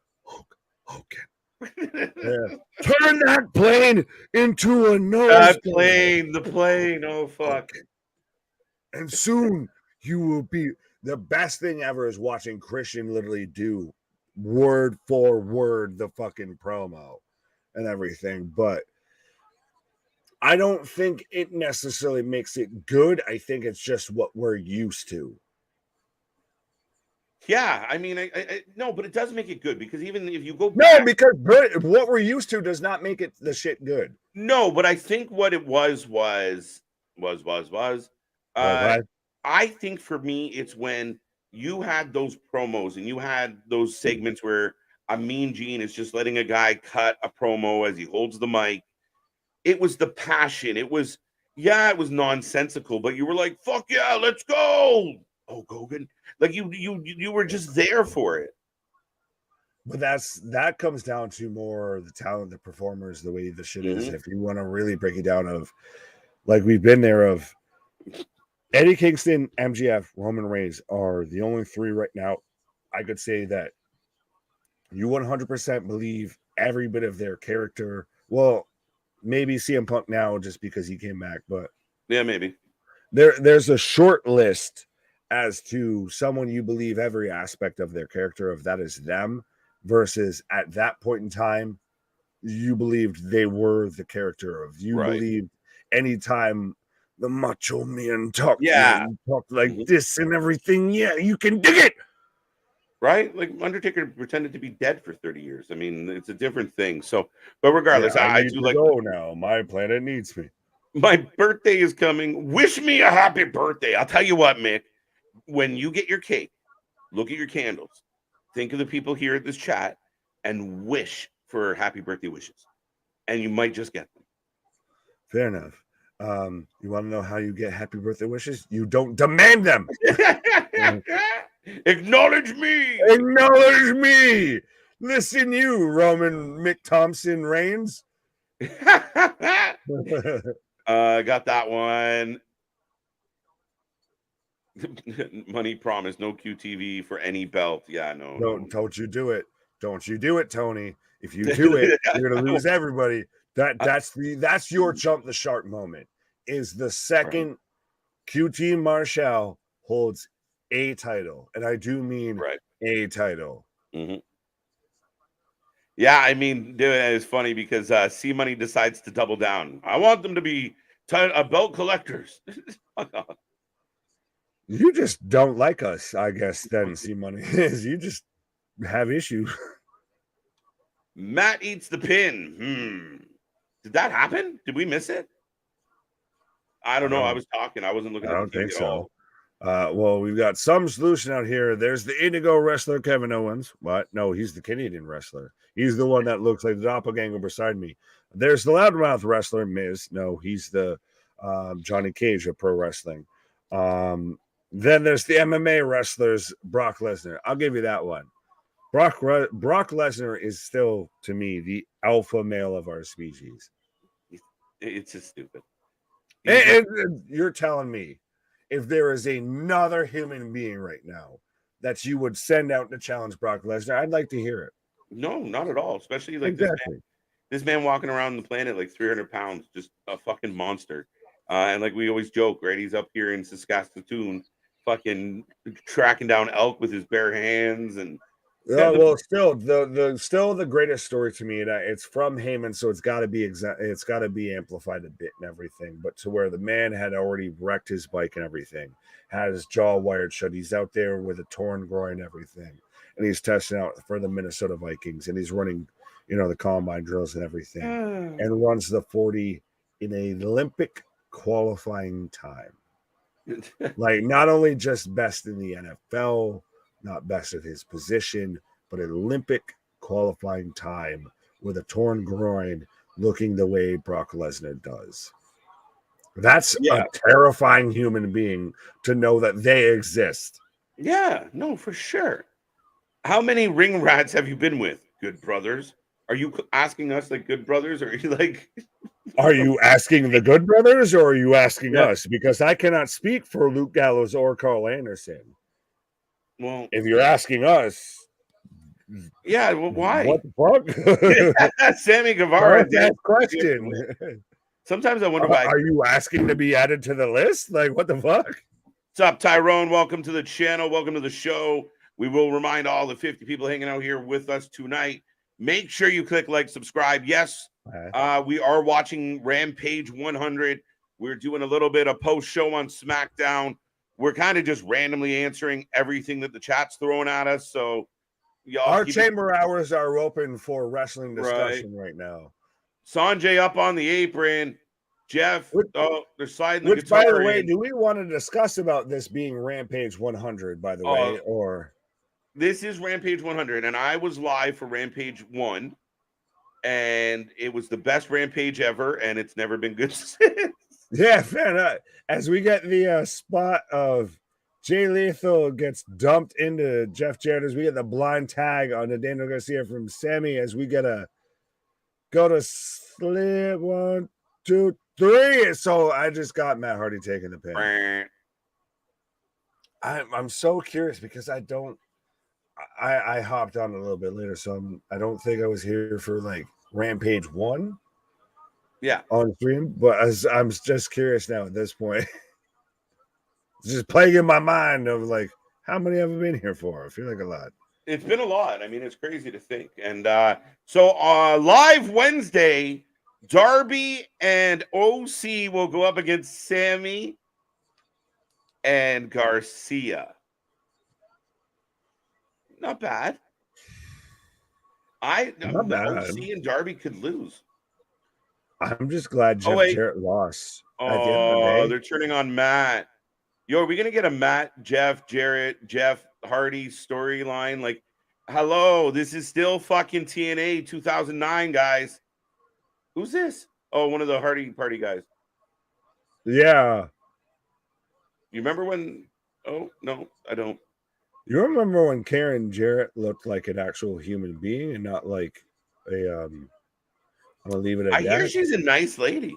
Okay. Yeah. Turn that plane into a nose. The plane. Oh, fuck. Okay. And soon you will be the best thing ever is watching Christian literally do word for word the fucking promo and everything. But I don't think it necessarily makes it good. I think it's just what we're used to. Yeah, I mean, no, but it does make it good because even if you go back, no, because what we're used to does not make it the shit good. No, but I think what it was. I think for me, it's when you had those promos and you had those segments where a Mean Gene is just letting a guy cut a promo as he holds the mic. It was the passion. It was nonsensical, but you were like, "Fuck yeah, let's go!" Oh, Gogan, like you were just there for it. But that comes down to more the talent, the performers, the way the shit is. If you want to really break it down, of like we've been there, of Eddie Kingston, MJF, Roman Reigns are the only three right now. I could say that you 100% believe every bit of their character. Well, maybe CM Punk now just because he came back, but yeah, maybe there's a short list as to someone you believe every aspect of their character of that is them, versus at that point in time you believed they were the character of you. Right. Believed anytime the Macho Man talked, talked like this and everything, you can dig it. Right? Like Undertaker pretended to be dead for 30 years. I mean, it's a different thing. So, but regardless, I do like go now. My planet needs me. My birthday is coming. Wish me a happy birthday. I'll tell you what, Mick. When you get your cake, look at your candles. Think of the people here at this chat and wish for happy birthday wishes. And you might just get them. Fair enough. You want to know how you get happy birthday wishes? You don't demand them. Acknowledge me. Acknowledge me. Listen, you Roman McThompson Reigns. Got that one. Money promise, no QTV for any belt. Yeah, no. Don't you do it. Don't you do it, Tony. If you do it, you're gonna lose everybody. That's your jump the shark moment. Is the second QT Marshall holds a title, and I do mean a title. Yeah, I mean, dude, it's funny because C Money decides to double down. I want them to be belt collectors. You just don't like us, I guess. Then C Money is you just have issues. Matt eats the pin. Did that happen? Did we miss it? I don't know. I was talking. I wasn't looking. I don't think so. Well, we've got some solution out here. There's the Indigo wrestler, Kevin Owens. What? No, he's the Canadian wrestler. He's the one that looks like the doppelganger beside me. There's the loudmouth wrestler, Miz. No, he's the Johnny Cage of pro wrestling. Then there's the MMA wrestlers, Brock Lesnar. I'll give you that one. Brock Lesnar is still, to me, the alpha male of our species. It's just stupid. And you're telling me if there is another human being right now that you would send out to challenge Brock Lesnar, I'd like to hear it. No, not at all. Especially like this man walking around the planet like 300 pounds, just a fucking monster. And like we always joke, right? He's up here in Saskatchewan, fucking tracking down elk with his bare hands and Well, still the greatest story to me. It's from Heyman, so it's got to be it's got to be amplified a bit and everything. But to where the man had already wrecked his bike and everything, had his jaw wired shut. He's out there with a torn groin, and everything, and he's testing out for the Minnesota Vikings, and he's running, the combine drills and everything, and runs the 40 in an Olympic qualifying time. Like, not only just best in the NFL, not best at his position, but an Olympic qualifying time with a torn groin, looking the way Brock Lesnar does. That's a terrifying human being to know that they exist. Yeah, no, for sure. How many ring rats have you been with, Good Brothers? Are you asking us like Good Brothers, or are you like... Are you asking the Good Brothers, or are you asking us? Because I cannot speak for Luke Gallows or Carl Anderson. Well, if you're asking us, yeah, well, why? What the fuck? Sammy Guevara. That question. Sometimes I wonder why. Are you asking to be added to the list? Like, what the fuck? What's up, Tyrone? Welcome to the channel. Welcome to the show. We will remind all the 50 people hanging out here with us tonight. Make sure you click like, subscribe. Yes, we are watching Rampage 100. We're doing a little bit of post show on SmackDown. We're kind of just randomly answering everything that the chat's throwing at us. So, y'all, our chamber hours are open for wrestling discussion right now. Sanjay up on the apron. Jeff, they're sliding the guitar. By the way, in. do we want to discuss about this being Rampage 100, by the way, or... This is Rampage 100, and I was live for Rampage 1, and it was the best Rampage ever, and it's never been good since. Yeah, fair enough. As we get the spot of Jay Lethal gets dumped into Jeff Jarrett, as we get the blind tag on the Daniel Garcia from Sammy, as we get a go to slip 1, 2, 3. So I just got Matt Hardy taking the pin. I'm so curious because I hopped on a little bit later, so I don't think I was here for like Rampage 1. Yeah, on stream, but I'm just curious now at this point. It's just playing in my mind of like, how many have I been here for? I feel like a lot. It's been a lot. I mean, it's crazy to think. And so live Wednesday, Darby and OC will go up against Sammy and Garcia. Not bad. Not bad. OC and Darby could lose. I'm just glad Jeff Jarrett lost. At the end of the day. They're turning on Matt. Yo, are we gonna get a Matt, Jeff Jarrett, Jeff Hardy storyline? Like, hello, this is still fucking TNA 2009, guys. Who's this? Oh, one of the Hardy Party guys. Yeah. You remember when? Oh no, I don't. You remember when Karen Jarrett looked like an actual human being and not like a I'm gonna leave it at that. I hear she's a nice lady.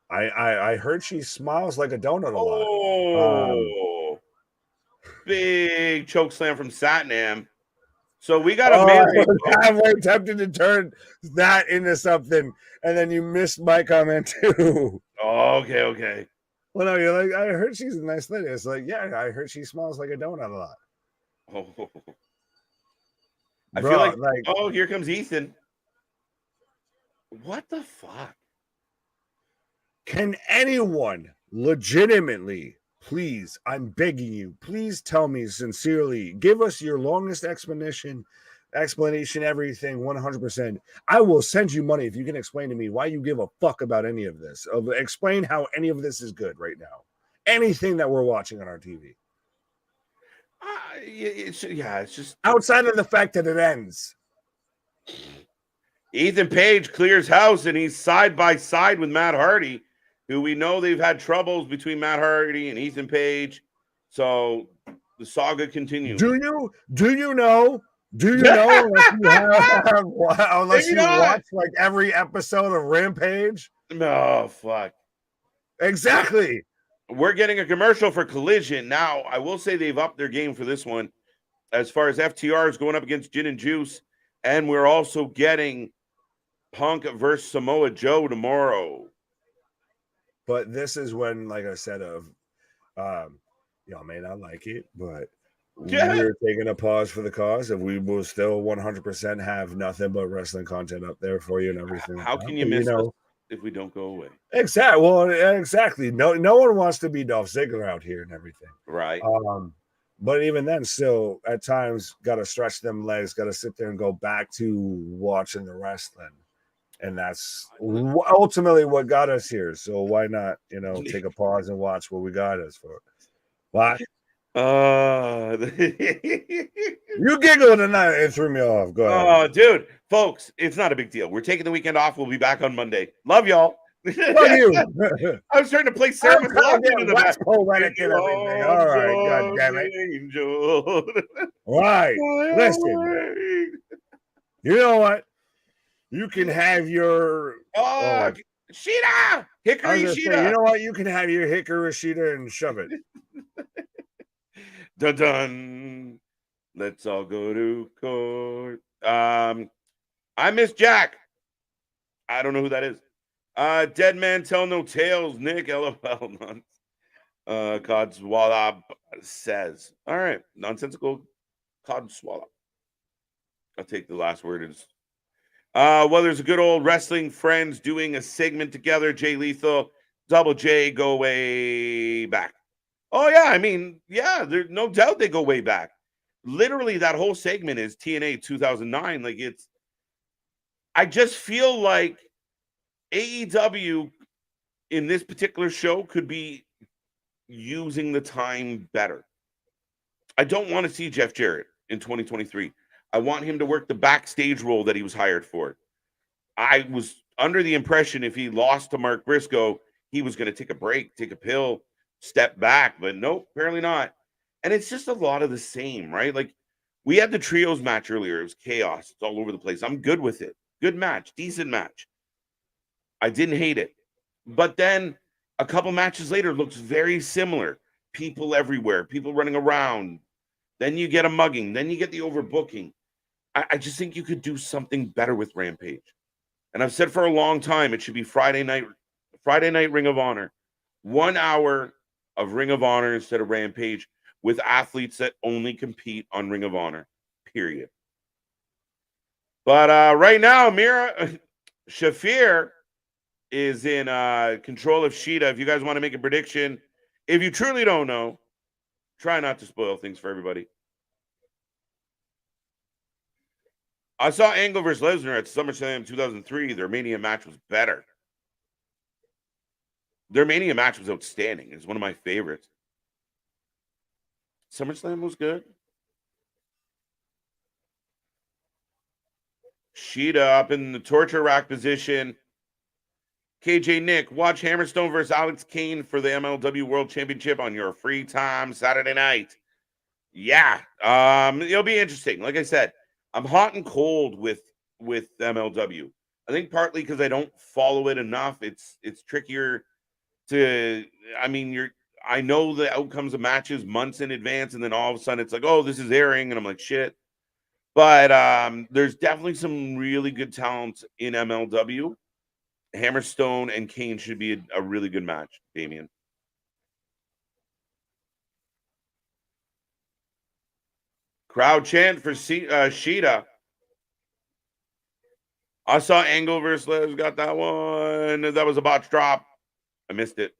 I heard she smiles like a donut a lot. Oh, big choke slam from Satnam. So we got a married. I'm way tempted to turn that into something, and then you missed my comment too. Oh, okay. Well, no, you're like, I heard she's a nice lady. It's like, yeah, I heard she smiles like a donut a lot. Oh. I feel like oh, here comes Ethan. What the fuck? Can anyone legitimately, please, I'm begging you, please tell me sincerely, give us your longest explanation, everything, 100%. I will send you money if you can explain to me why you give a fuck about any of this. Explain how any of this is good right now. Anything that we're watching on our TV. It's just outside of the fact that it ends. Ethan Page clears house, and he's side by side with Matt Hardy, who we know they've had troubles between Matt Hardy and Ethan Page. So the saga continues. Do you know? Unless you watch like every episode of Rampage? No, fuck. Exactly. We're getting a commercial for Collision. Now, I will say they've upped their game for this one. As far as FTR is going up against Gin and Juice. And we're also getting Punk versus Samoa Joe tomorrow. But this is when, like I said, y'all may not like it, but we're taking a pause for the cause. If we will still 100% have nothing but wrestling content up there for you and everything. How like can that. you But, miss us if we don't go away? Exactly. Well, exactly. No one wants to be Dolph Ziggler out here and everything. Right. But even then, still at times, got to stretch them legs. Got to sit there and go back to watching the wrestling, and that's ultimately what got us here. So why not, take a pause and watch what we got us for? What? You giggled tonight. It threw me off. Go ahead. Oh, dude, folks, it's not a big deal. We're taking the weekend off. We'll be back on Monday. Love y'all. Fuck you. I was trying to play Sarah McLachlan in the back. Poetic and everything. All right, God damn it. Angel. Right. Listen. You know what? You can have your Sheeta! Hickory Sheeta! You know what? You can have your Hickory Sheeta and shove it. Dun dun. Let's all go to court. I miss Jack. I don't know who that is. Dead man tell no tales. Nick LOL. Codswallop says. All right. Nonsensical Codswallop. I'll take the last word. Is well, there's a good old wrestling friends doing a segment together. Jay Lethal, Double J go way back. Oh, yeah. I mean, yeah, there's no doubt they go way back. Literally, that whole segment is TNA 2009. Like, I just feel like AEW in this particular show could be using the time better. I don't want to see Jeff Jarrett in 2023. I want him to work the backstage role that he was hired for. I was under the impression if he lost to Mark Briscoe, he was going to take a break, take a pill, step back, but nope, apparently not. And it's just a lot of the same, right? Like, we had the trios match earlier. It was chaos. It's all over the place. I'm good with it. Good match, decent match. I didn't hate it. But then a couple matches later looks very similar. People everywhere, people running around. Then you get a mugging. Then you get the overbooking. I just think you could do something better with Rampage. And I've said for a long time, it should be Friday night Ring of Honor. 1 hour of Ring of Honor instead of Rampage with athletes that only compete on Ring of Honor, period. But right now, Shafir is in control of Sheeta. If you guys want to make a prediction, if you truly don't know, try not to spoil things for everybody. I saw Angle versus Lesnar at SummerSlam 2003. Their Mania match was better. Their Mania match was outstanding. It's one of my favorites. SummerSlam was good. Sheeta up in the torture rack position. KJ Nick, watch Hammerstone versus Alex Kane for the MLW World Championship on your free time Saturday night. Yeah, it'll be interesting. Like I said, I'm hot and cold with MLW. I think partly because I don't follow it enough. It's trickier to. I mean, I know the outcomes of matches months in advance, and then all of a sudden it's like, oh, this is airing, and I'm like, shit. But there's definitely some really good talent in MLW. Hammerstone and Kane should be a really good match, Damien. Crowd chant for Sheeta. I saw Angle versus Les, got that one. That was a botch drop. I missed it.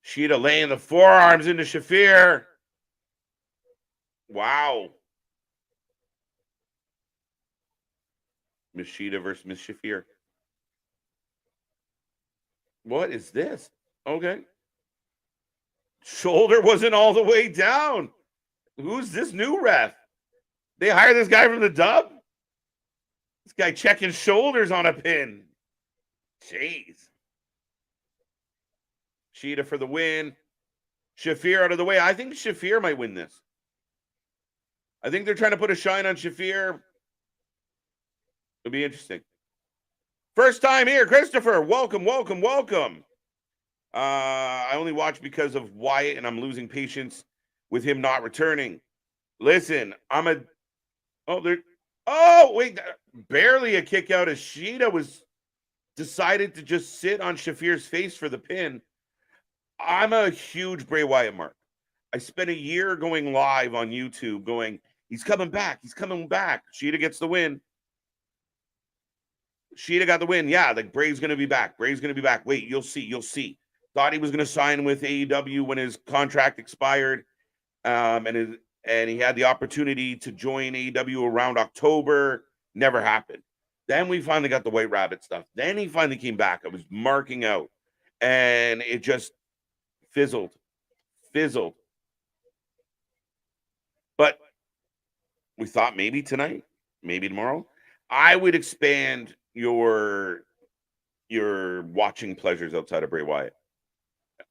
Sheeta laying the forearms into Shafir. Wow. Miss Sheeta versus Miss Shafir. What is this? Okay. Shoulder wasn't all the way down. Who's this new ref? They hired this guy from the dub? This guy checking shoulders on a pin. Jeez. Sheeta for the win. Shafir out of the way. I think Shafir might win this. I think they're trying to put a shine on Shafir. It'll be interesting. First time here, Christopher. Welcome, welcome, welcome. I only watch because of Wyatt, and I'm losing patience with him not returning. Listen, wait, barely a kick out as Sheeta was decided to just sit on Shafir's face for the pin. I'm a huge Bray Wyatt mark. I spent a year going live on YouTube going, he's coming back. He's coming back. Sheeta gets the win. Sheeta got the win. Yeah, like Bray's going to be back. Bray's going to be back. Wait, you'll see. You'll see. Thought he was going to sign with AEW when his contract expired. And he had the opportunity to join AEW around October. Never happened. Then we finally got the White Rabbit stuff. Then he finally came back. I was marking out. And it just fizzled. But we thought maybe tonight, maybe tomorrow, I would expand your watching pleasures outside of Bray Wyatt.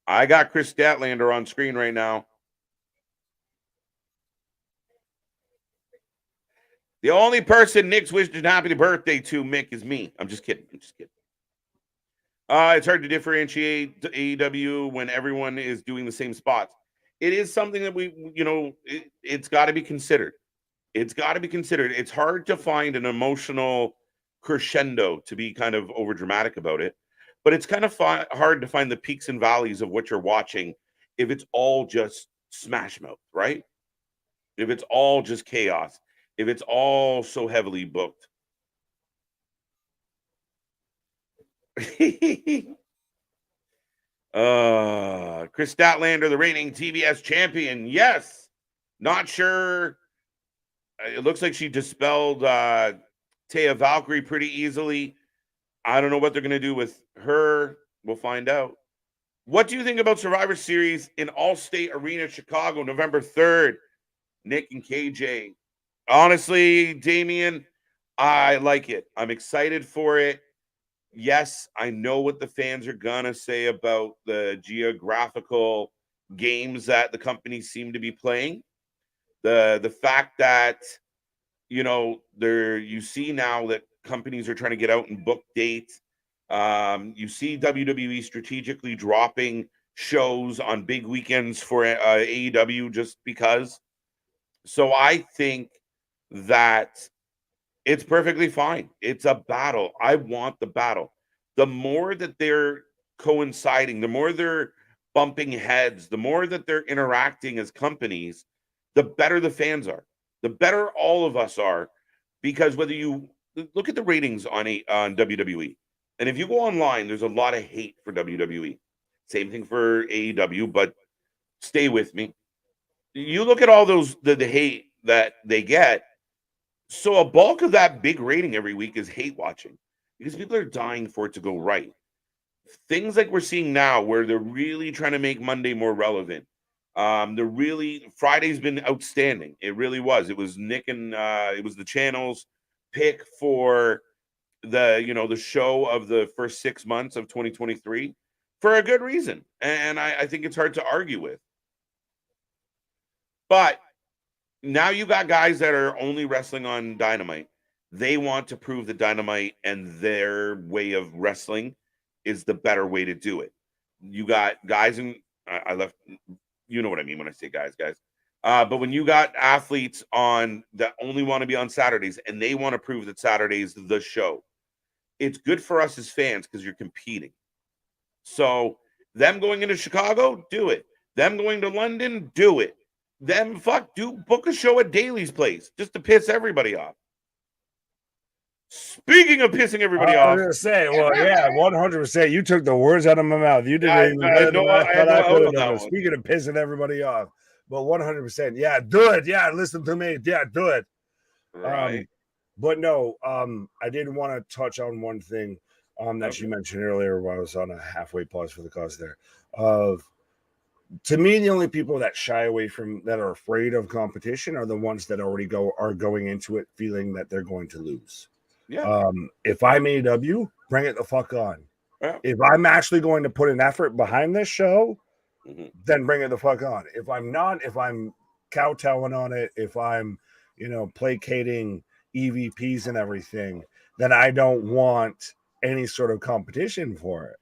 I got Chris Statlander on screen right now. The only person Nick's wishing happy birthday to, Mick, is me. I'm just kidding. It's hard to differentiate AEW when everyone is doing the same spots. It is something that it's got to be considered. It's hard to find an emotional crescendo to be kind of over dramatic about it, but it's kind of hard to find the peaks and valleys of what you're watching if it's all just smash mouth, right? If it's all just chaos, if it's all so heavily booked. Chris Statlander, the reigning TBS champion. Yes. Not sure. It looks like she dispelled Taya Valkyrie pretty easily. I don't know what they're going to do with her. We'll find out. What do you think about Survivor Series in Allstate Arena, Chicago, November 3rd? Nick and KJ. Honestly, Damien, I like it. I'm excited for it. Yes, I know what the fans are going to say about the geographical games that the companies seem to be playing. The fact that, you see now that companies are trying to get out and book dates. You see WWE strategically dropping shows on big weekends for AEW just because. So I think that it's perfectly fine. It's a battle. I want the battle. The more that they're coinciding, the more they're bumping heads, the more that they're interacting as companies, the better the fans are, the better all of us are. Because whether you look at the ratings on WWE, and if you go online, there's a lot of hate for WWE. Same thing for AEW, but stay with me. You look at all those the hate that they get. So a bulk of that big rating every week is hate watching because people are dying for it to go right. Things like we're seeing now where they're really trying to make Monday more relevant. Friday's been outstanding. It really was. It was Nick and it was the channel's pick for the show of the first 6 months of 2023 for a good reason. And I think it's hard to argue with. But now you got guys that are only wrestling on Dynamite. They want to prove that Dynamite and their way of wrestling is the better way to do it. You got guys I left, you know what I mean when I say guys. But when you got athletes on that only want to be on Saturdays and they want to prove that Saturday's the show, it's good for us as fans because you're competing. So them going into Chicago, do it. Them going to London, do it. Them book a show at Daly's place just to piss everybody off. Speaking of pissing everybody off, I was gonna say, well, yeah, 100%. You took the words out of my mouth. You did it even better than I thought I could have done. Speaking of pissing everybody off, but 100%, yeah, do it. Yeah, listen to me. Yeah, do it. Right. But no, I did want to touch on one thing that you mentioned earlier while I was on a halfway pause for the cause there. To me, the only people that shy away from that are afraid of competition are the ones that are going into it feeling that they're going to lose. Yeah. If I'm AEW, bring it the fuck on. Yeah. If I'm actually going to put an effort behind this show, then bring it the fuck on. If I'm not, if I'm kowtowing on it, if I'm, placating EVPs and everything, then I don't want any sort of competition for it.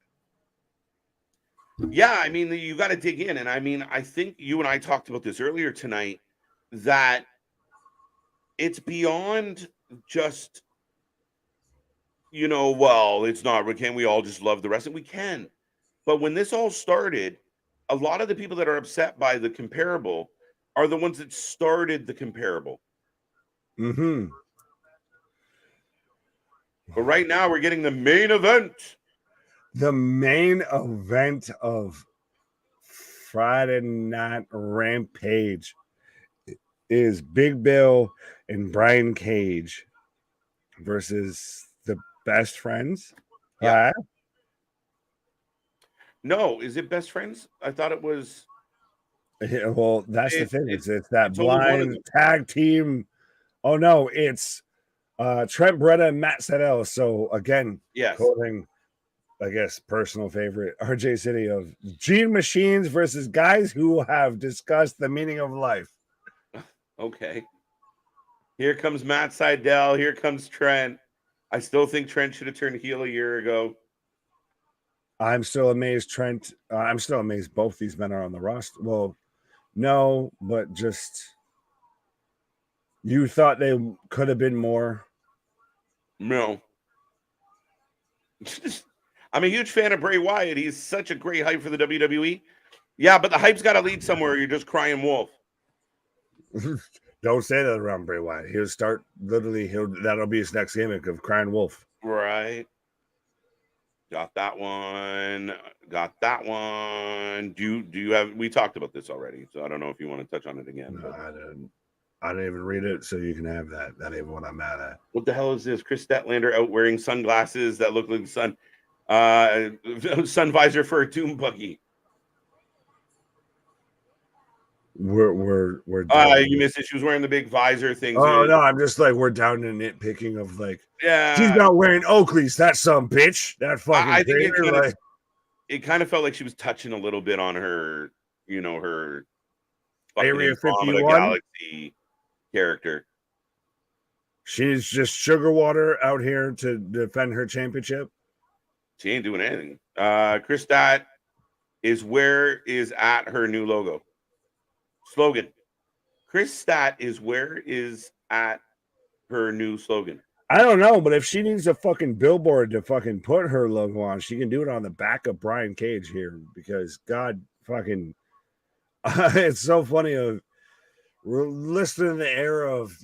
Yeah, I mean, you got to dig in. And I mean, I think you and I talked about this earlier tonight, that it's beyond just, it's not, can we all just love the wrestling? We can. But when this all started, a lot of the people that are upset by the comparable are the ones that started the comparable. Mm-hmm. But right now we're getting the main event. The main event of Friday Night Rampage is Big Bill and Brian Cage versus the Best Friends. Yeah. No, is it Best Friends? I thought it was. Yeah, well, that's the thing. It's that it's only one of blind them. tag team. Oh no, it's Trent Beretta and Matt Sydal. So again, Yes. quoting, I guess, personal favorite RJ City of Gene Machines versus guys who have discussed the meaning of life. Okay. Here comes Matt Sydal. Here comes Trent. I still think Trent should have turned heel a year ago. I'm still amazed, Trent. I'm still amazed both these men are on the roster. Well, no, but just you thought they could have been more. No. I'm a huge fan of Bray Wyatt. He's such a great hype for the WWE. Yeah, but the hype's got to lead somewhere. You're just crying wolf. Don't say that around Bray Wyatt. He'll start literally. That'll be his next gimmick of crying wolf. Right. Got that one. Got that one. Do you have? We talked about this already, so I don't know if you want to touch on it again. No, I didn't even read it, so you can have that. That ain't what I'm mad at. What the hell is this? Chris Statlander out wearing sunglasses that look like the sun. Sun visor for a doom buggy. We're you missed it. She was wearing the big visor thing. Oh no, I'm just like we're down to nitpicking of like, yeah, she's not wearing Oakleys. That's some bitch. That fucking. I think it kind of felt like she was touching a little bit on her, her Area 51 Galaxy character. She's just sugar water out here to defend her championship. She ain't doing anything. Chris Stat is at her new logo. Slogan. Chris Stat is at her new slogan. I don't know, but if she needs a fucking billboard to fucking put her logo on, she can do it on the back of Brian Cage here because God fucking it's so funny we're listening to the era of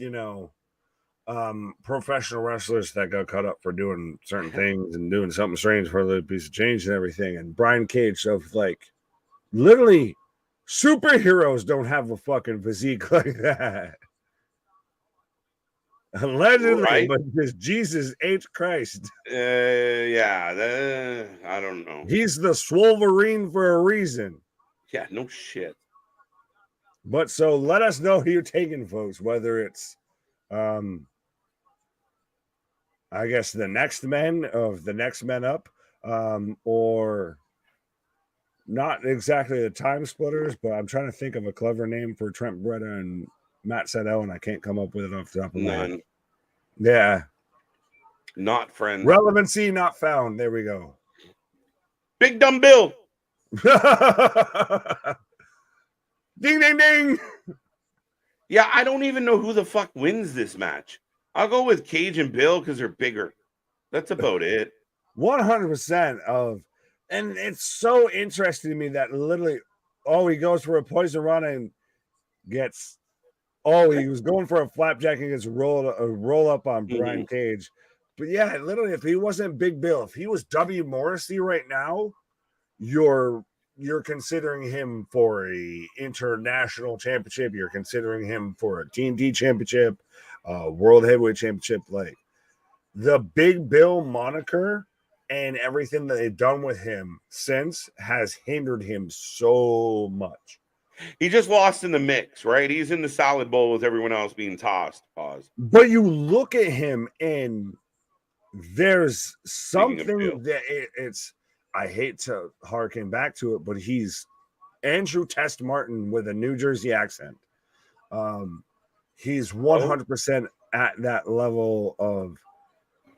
professional wrestlers that got cut up for doing certain things and doing something strange for a little piece of change and everything, and Brian Cage of like literally superheroes don't have a fucking physique like that. Allegedly, right? But just Jesus H. Christ. Yeah, I don't know. He's the Swolverine for a reason. Yeah, no shit. But so let us know who you're taking, folks, whether it's I guess the next men up, or not exactly the time splitters, but I'm trying to think of a clever name for Trent Beretta and Matt Sydal, and I can't come up with it off the top of my head. Yeah. Not friends. Relevancy not found. There we go. Big Dumb Bill. Ding, ding, ding. Yeah, I don't even know who the fuck wins this match. I'll go with Cage and Bill because they're bigger. That's about it. 100% and it's so interesting to me that literally, he goes for a poison run and gets, he was going for a flapjack and gets roll up on Brian Cage. But yeah, literally, if he wasn't Big Bill, if he was W. Morrissey right now, you're considering him for a international championship. You're considering him for a TNT championship, World Heavyweight Championship. Like the Big Bill moniker and everything that they've done with him since has hindered him so much. He just lost in the mix, right? He's in the salad bowl with everyone else being tossed. Pause. But you look at him and there's something that it's, I hate to harken back to it, but he's Andrew Test Martin with a New Jersey accent. He's 100% at that level of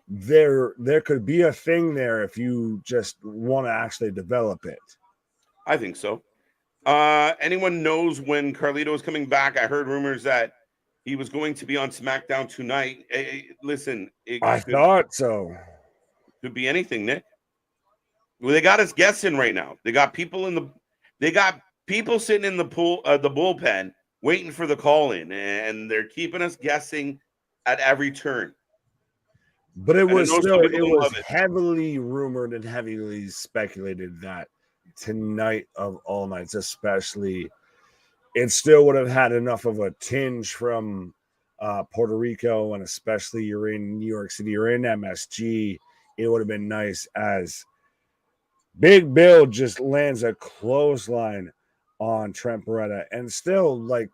there could be a thing there if you just want to actually develop it. I think so. Anyone knows when Carlito is coming back? I heard rumors that he was going to be on SmackDown tonight. Listen, I thought so. Could be anything, Nick. Well, they got us guessing right now. They got people They got people sitting in the bullpen waiting for the call in, and they're keeping us guessing at every turn. But it was love it. heavily rumored and heavily speculated that tonight of all nights, especially, it still would have had enough of a tinge from Puerto Rico, and especially you're in New York City, you're in MSG. It would have been nice as Big Bill just lands a clothesline on Trent Beretta, and still, like,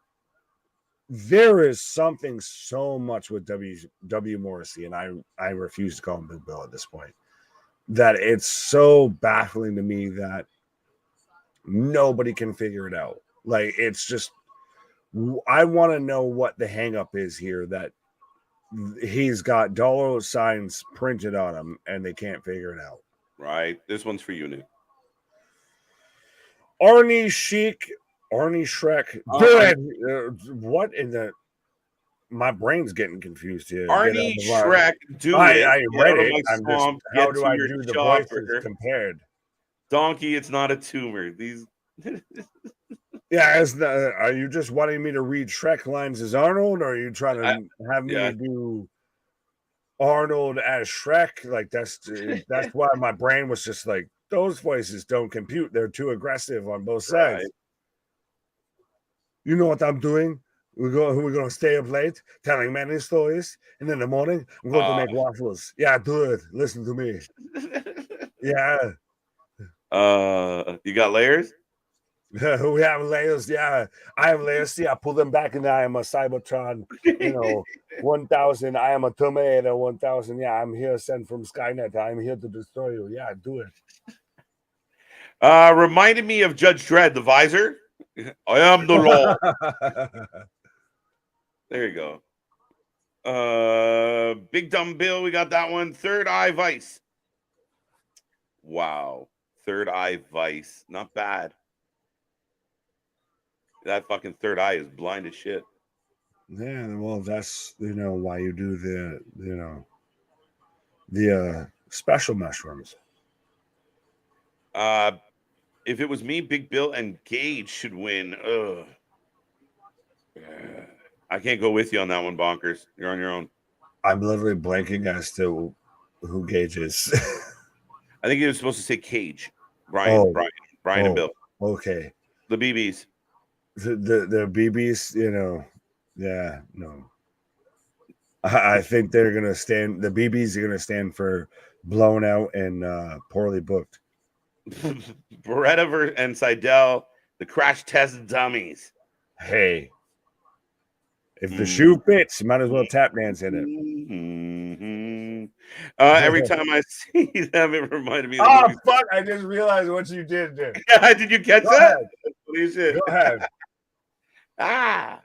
there is something so much with W Morrissey, and I refuse to call him Big Bill at this point, that it's so baffling to me that nobody can figure it out. Like, it's just, I want to know what the hang up is here, that he's got dollar signs printed on him and they can't figure it out. Right. This one's for you, Nick. Arnie Shrek. What in the... My brain's getting confused here. Arnie Shrek, I read it. How do I do the voices compared? Donkey, it's not a tumor. These... Yeah, are you just wanting me to read Shrek lines as Arnold, or are you trying to have me do Arnold as Shrek? Like, that's why my brain was just like, those voices don't compute. They're too aggressive on both sides. Right. You know what I'm doing? We're going to stay up late telling many stories, and in the morning I'm going to make waffles. Yeah, do it. Listen to me. Yeah. You got layers? We have layers. Yeah, I have layers. See, I pull them back, and I am a Cybertron. 1000. I am a Terminator 1000. Yeah, I'm here sent from Skynet. I'm here to destroy you. Yeah, do it. Reminded me of Judge Dredd, the visor. I am the law. There you go. Big Dumb Bill, we got that one. Third Eye Vice. Wow. Third Eye Vice. Not bad. That fucking third eye is blind as shit. Yeah, well, that's, why you do the special mushrooms. If it was me, Big Bill and Gage should win. Ugh. I can't go with you on that one, Bonkers. You're on your own. I'm literally blanking as to who Gage is. I think he was supposed to say Cage. Brian and Bill. Okay. The BBs. The BBs, yeah, no. I think they're going to stand, the BBs are going to stand for blown out and poorly booked. Beretta and Seidel, the crash test dummies. Hey, if the shoe fits, you might as well tap dance in it. Every time I see them, it reminded me of the movie. Fuck, I just realized what you did there. Yeah, did you catch that? What you said? Go ahead. I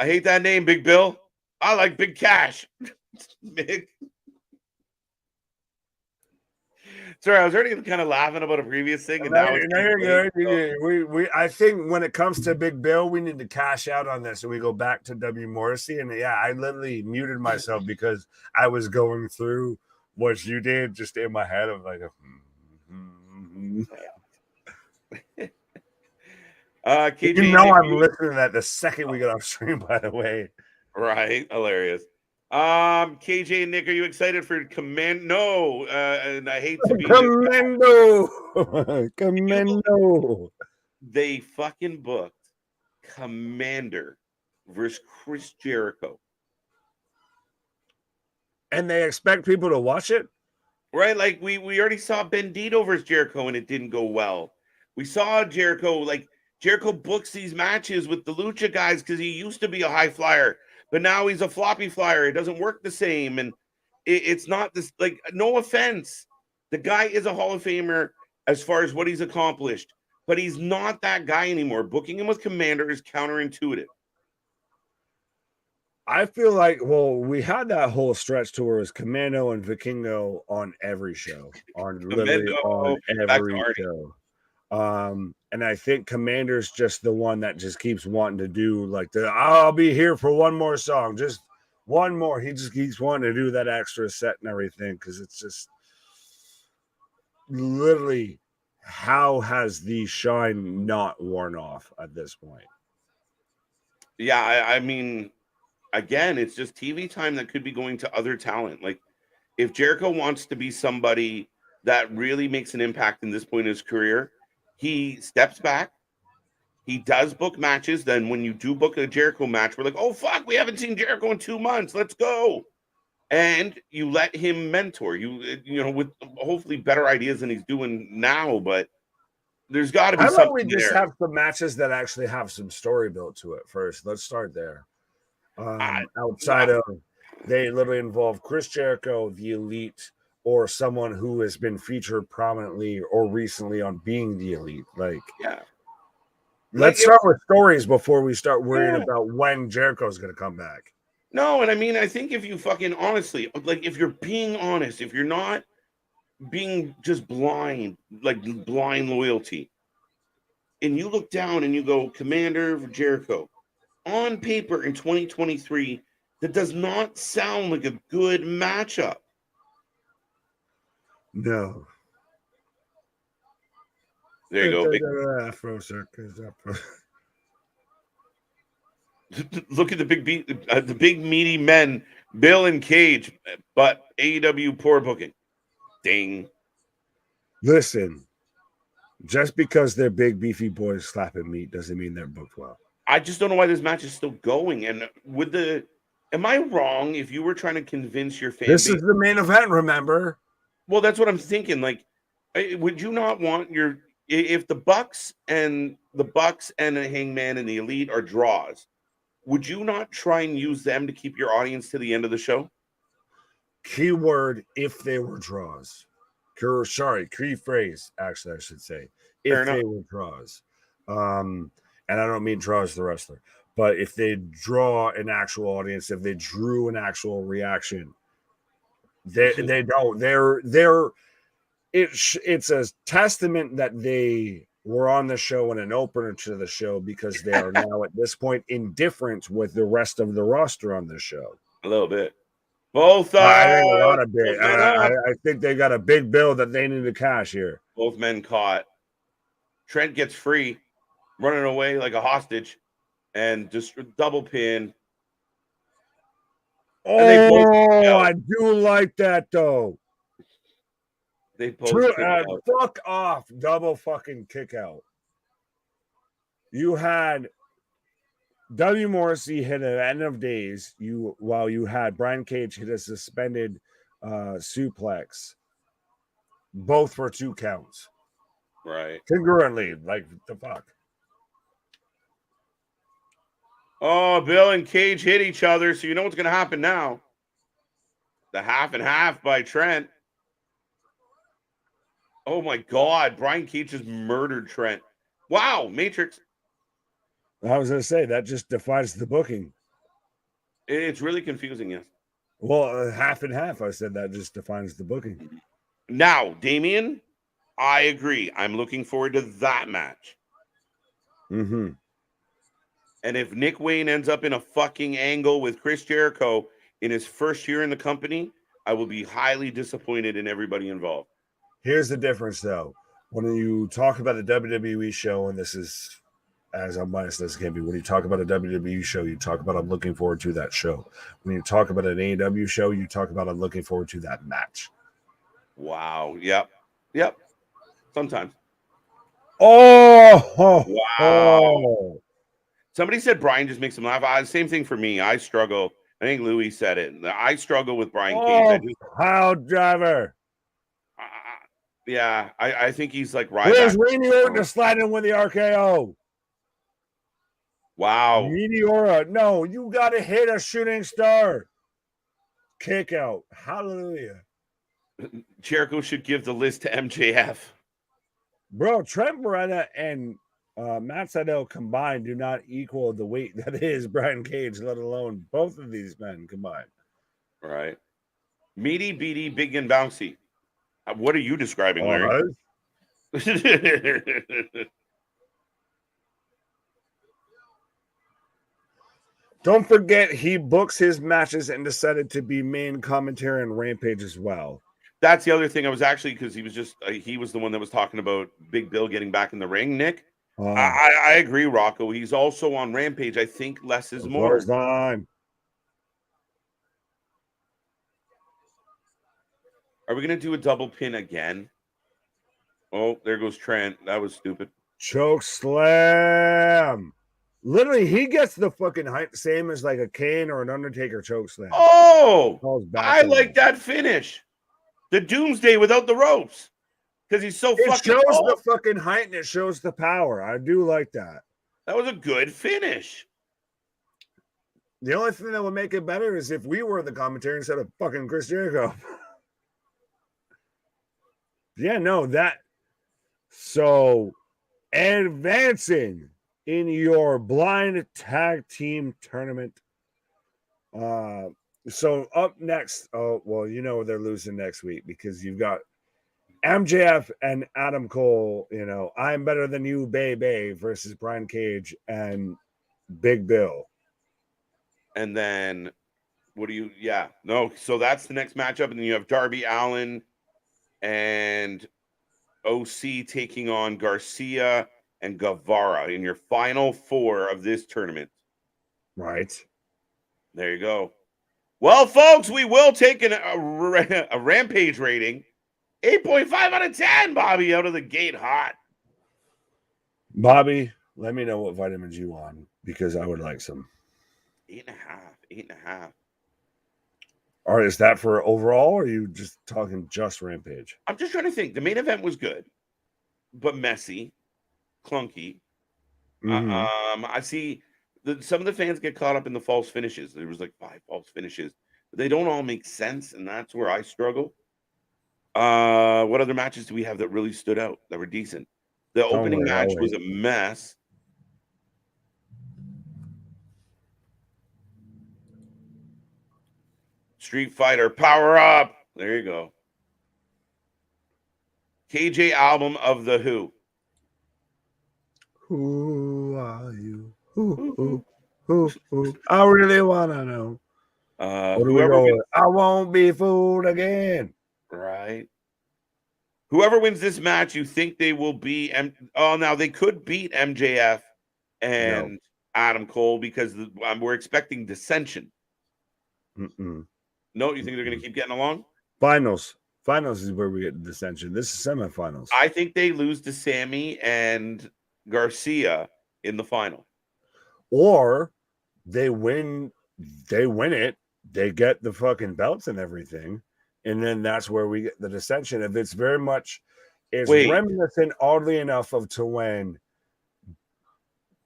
hate that name, Big Bill. I like Big Cash. Big. Sorry, I was already kind of laughing about a previous thing, and now I think when it comes to Big Bill, we need to cash out on this, and we go back to W Morrissey. And yeah, I literally muted myself because I was going through what you did just in my head of like KJ, I'm listening to that the second we get off stream, by the way. Right, hilarious. KJ and Nick, are you excited for Commando? And I hate to be Commando. They fucking booked Commander versus Chris Jericho, and they expect people to watch it, right? Like we already saw Bandito versus Jericho, and it didn't go well. We saw Jericho books these matches with the Lucha guys because he used to be a high flyer. But now he's a floppy flyer. It doesn't work the same. And it's not this, like, no offense. The guy is a Hall of Famer as far as what he's accomplished. But he's not that guy anymore. Booking him with Commander is counterintuitive. I feel like, we had that whole stretch to where it was Commando and Vikingo on every show. Literally on every show. And I think Commander's just the one that just keeps wanting to do I'll be here for one more song, just one more. He just keeps wanting to do that extra set and everything because it's just literally how has the shine not worn off at this point? Yeah, I mean, again, it's just TV time that could be going to other talent. Like, if Jericho wants to be somebody that really makes an impact in this point in his career, he steps back. He does book matches. Then when you do book a Jericho match, we're like, oh, fuck, we haven't seen Jericho in 2 months. Let's go. And you let him mentor you know, with hopefully better ideas than he's doing now. But there's got to be How about we something just there. have some matches that actually have some story built to it first? Let's start there. Outside of they literally involve Chris Jericho, the Elite, or someone who has been featured prominently or recently on being the Elite. Like, Yeah. let's start with stories before we start worrying about when Jericho's going to come back. No, and I mean, I think if you fucking honestly, like, if you're being honest, if you're not being just blind, like blind loyalty, and you look down and you go, Commander Jericho, on paper in 2023, that does not sound like a good matchup. No. There you go. Afro circus. Look at the big meaty men, Bill and Cage, but AEW poor booking. Ding. Listen, just because they're big beefy boys slapping meat doesn't mean they're booked well. I just don't know why this match is still going. And am I wrong if you were trying to convince your fan This base? is the main event, remember? Well, that's what I'm thinking. Like, would you not want if the Bucks and the Hangman and the Elite are draws, would you not try and use them to keep your audience to the end of the show? Keyword, if they were draws. Key phrase, actually, I should say. If they were draws. And I don't mean draws the wrestler, but if they draw an actual audience, if they drew an actual reaction, they don't. It's a testament that they were on the show and an opener to the show because they are now at this point indifferent with the rest of the roster on the show. A little bit. Both I think a lot of big. I think they got a big bill that they need to cash here. Both men caught. Trent gets free, running away like a hostage, and just double pin. Oh, I do like that though. They both fuck off, double fucking kick out. You had W. Morrissey hit an end of days. While you had Brian Cage hit a suspended suplex. Both for 2 counts. Right. Congruently, like the fuck. Oh, Bill and Cage hit each other, so you know what's going to happen now. The half and half by Trent. Oh my God, Brian Cage just murdered Trent. Wow, Matrix. I was going to say, that just defines the booking. It's really confusing, yes. Well, half and half, I said that just defines the booking. Now, Damian, I agree. I'm looking forward to that match. Mm-hmm. And if Nick Wayne ends up in a fucking angle with Chris Jericho in his first year in the company, I will be highly disappointed in everybody involved. Here's the difference, though. When you talk about a WWE show, and this is as unbiased as it can be, when you talk about a WWE show, you talk about I'm looking forward to that show. When you talk about an AEW show, you talk about I'm looking forward to that match. Wow. Yep. Sometimes. Oh, wow. Oh. Somebody said Brian just makes him laugh. Same thing for me. I struggle. I think Louis said it. I struggle with Brian Cage. Pile driver. Yeah, I think he's like right. Where's Randy Orton to slide in with the RKO? Wow. Meteora. No, you got to hit a shooting star. Kick out. Hallelujah. Jericho should give the list to MJF. Bro, Trent Beretta and Matt Sydal combined do not equal the weight that is Brian Cage, let alone both of these men combined. Right. Meaty, beady, big, and bouncy. What are you describing, Larry? Don't forget, he books his matches and decided to be main commentary on Rampage as well. That's the other thing. I was actually, because he was the one that was talking about Big Bill getting back in the ring, Nick. I agree, Rocco. He's also on Rampage. I think less is more. Time. Are we going to do a double pin again? Oh, there goes Trent. That was stupid. Choke slam. Literally, he gets the fucking same as like a Kane or an Undertaker choke slam. Oh, I like that finish. The Doomsday without the ropes. Because he's so fucking It shows tall. the fucking height and it shows the power. I do like that. That was a good finish. The only thing that would make it better is if we were the commentary instead of fucking Chris Jericho. Yeah, no, that. So, advancing in your blind tag team tournament. So up next, oh, well, you know they're losing next week because you've got MJF and Adam Cole, you know, I'm better than you, baby, versus Brian Cage and Big Bill. And then, so that's the next matchup. And then you have Darby Allin and OC taking on Garcia and Guevara in your final four of this tournament. Right. There you go. Well, folks, we will take a Rampage rating. 8.5 out of 10, Bobby, out of the gate hot. Bobby, let me know what vitamins you on because I would like some. 8.5. All right, is that for overall or are you just talking just Rampage? I'm just trying to think. The main event was good, but messy, clunky. I see some of the fans get caught up in the false finishes. There was like 5 false finishes. But they don't all make sense, and that's where I struggle. What other matches do we have that really stood out, that were decent? The opening match was a mess. Street Fighter, power up. There you go. KJ album of the Who. Who are you? Who? I really want to know. I won't be fooled again. Right. Whoever wins this match, you think they will be? Now they could beat MJF and Adam Cole because we're expecting dissension. No, you think they're going to keep getting along? Finals is where we get dissension. This is semifinals. I think they lose to Sammy and Garcia in the final, or they win it. They get the fucking belts and everything. And then that's where we get the dissension. If it's very much, it's reminiscent, oddly enough, to when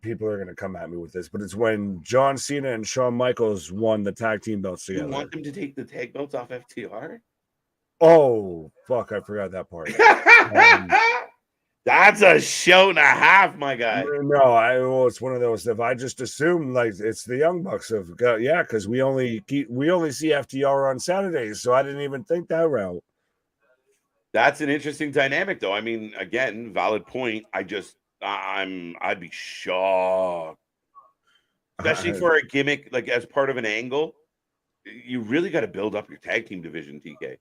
people are going to come at me with this, but it's when John Cena and Shawn Michaels won the tag team belts together. You want them to take the tag belts off FTR? Oh, fuck. I forgot that part. That's a show and a half, my guy. No, it's one of those. If I just assume like it's the Young Bucks because we only see FTR on Saturdays, so I didn't even think that route. That's an interesting dynamic, though. I mean, again, valid point. I'd be shocked, especially for a gimmick like as part of an angle. You really got to build up your tag team division, TK.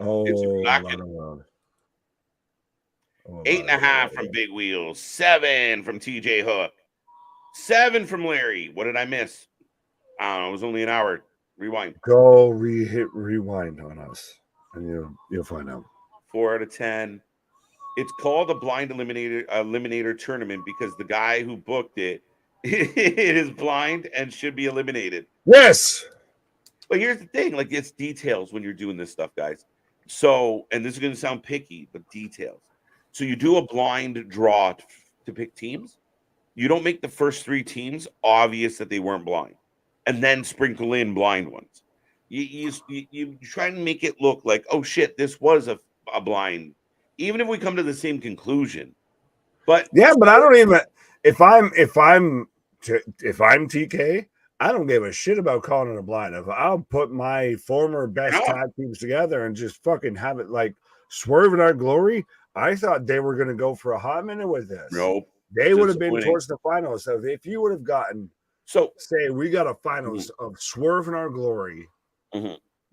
Oh, it's rocking. 8.5 from Big Wheels, 7 from TJ Hook, 7 from Larry. What did I miss? I don't know. It was only an hour. Rewind. Go hit rewind on us, and you'll find out. 4 out of 10. It's called a blind eliminator tournament because the guy who booked it is blind and should be eliminated. Yes. But here's the thing: like it's details when you're doing this stuff, guys. So, and this is going to sound picky, but details. So you do a blind draw to pick teams. You don't make the first 3 teams obvious that they weren't blind, and then sprinkle in blind ones. You try and make it look like, oh shit, this was a blind, even if we come to the same conclusion. But yeah, but I don't even if I'm TK, I don't give a shit about calling it a blind. If I'll put my former best tag teams together and just fucking have it like Swerve in Our Glory. I thought they were going to go for a hot minute with this. Nope. They would have been towards the finals. So if you would have gotten, say we got a finals of Swerve in Our Glory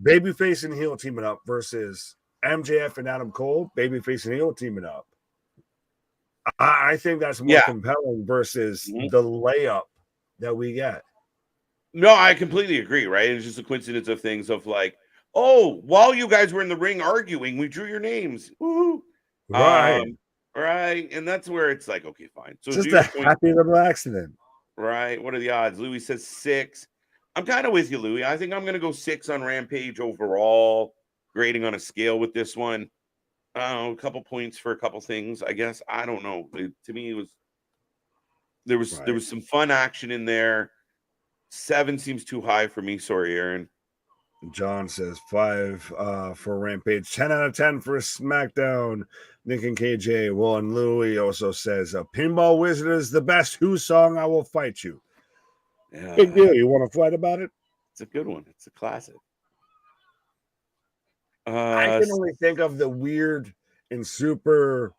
babyface and heel teaming up versus MJF and Adam Cole, babyface and heel teaming up. I think that's more compelling versus the layup that we get. No, I completely agree, right? It's just a coincidence of things of like, oh, while you guys were in the ring arguing, we drew your names. Woo-hoo. Right. Right. And that's where it's like, okay, fine. So just a happy little accident. Right. What are the odds? Louis says 6. I'm kind of with you, Louis. I think I'm going to go 6 on Rampage overall, grading on a scale with this one. A couple points for a couple things, I guess. I don't know. To me, it was there was some fun action in there. 7 seems too high for me. Sorry, Aaron. John says 5 for Rampage, 10 out of 10 for SmackDown. Nick and KJ. Well, and Louis also says, Pinball Wizard is the best Who song. I will fight you. Yeah. Big deal. You want to fight about it? It's a good one. It's a classic. I can only think of the weird and super.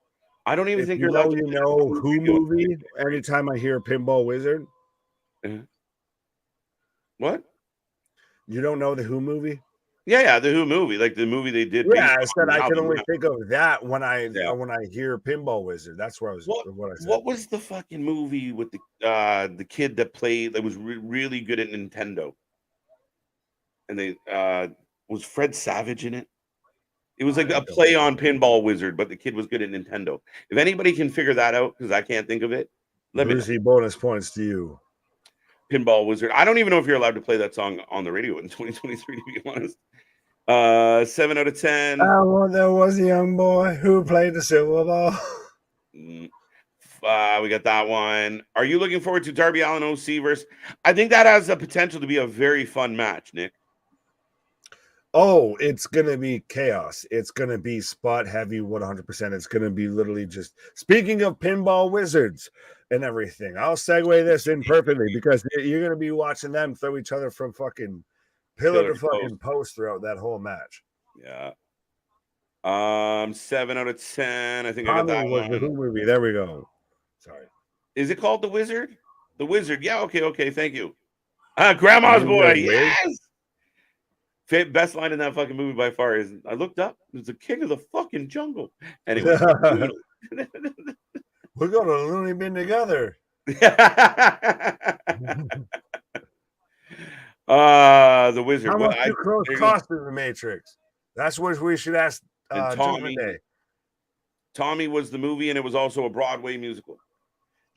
I don't even think you're allowed to know Who movie anytime I hear Pinball Wizard. What? You don't know the Who movie? Yeah, the Who movie, like the movie they did. Yeah, I said I can only think of that when I hear Pinball Wizard. That's where I was. What I said. What was the fucking movie with the kid that played that was really good at Nintendo? And they was Fred Savage in it? It was like a play on Pinball Wizard, but the kid was good at Nintendo. If anybody can figure that out, because I can't think of it, let me know. Bonus points to you. Pinball Wizard. I don't even know if you're allowed to play that song on the radio in 2023, to be honest. 7 out of 10. There was a young boy who played the silver ball. We got that one. Are you looking forward to Darby Allin OC versus? I think that has the potential to be a very fun match, Nick. Oh, it's gonna be chaos. It's gonna be spot heavy 100%. It's gonna be literally just. Speaking of Pinball Wizards and everything, I'll segue this in perfectly because you're gonna be watching them throw each other from fucking pillar to fucking post throughout that whole match. Yeah. 7 out of 10. I think Tommy I got that was one. The Who movie. There we go. Sorry. Is it called The Wizard? The Wizard. Yeah. Okay. Thank you. Grandma's boy. Yes. Best line in that fucking movie by far is, I looked up. It's the king of the fucking jungle. Anyway. We're going to Looney Bin together. The Wizard. How much do crows cost in the Matrix? That's what we should ask Tommy. Tommy was the movie, and it was also a Broadway musical.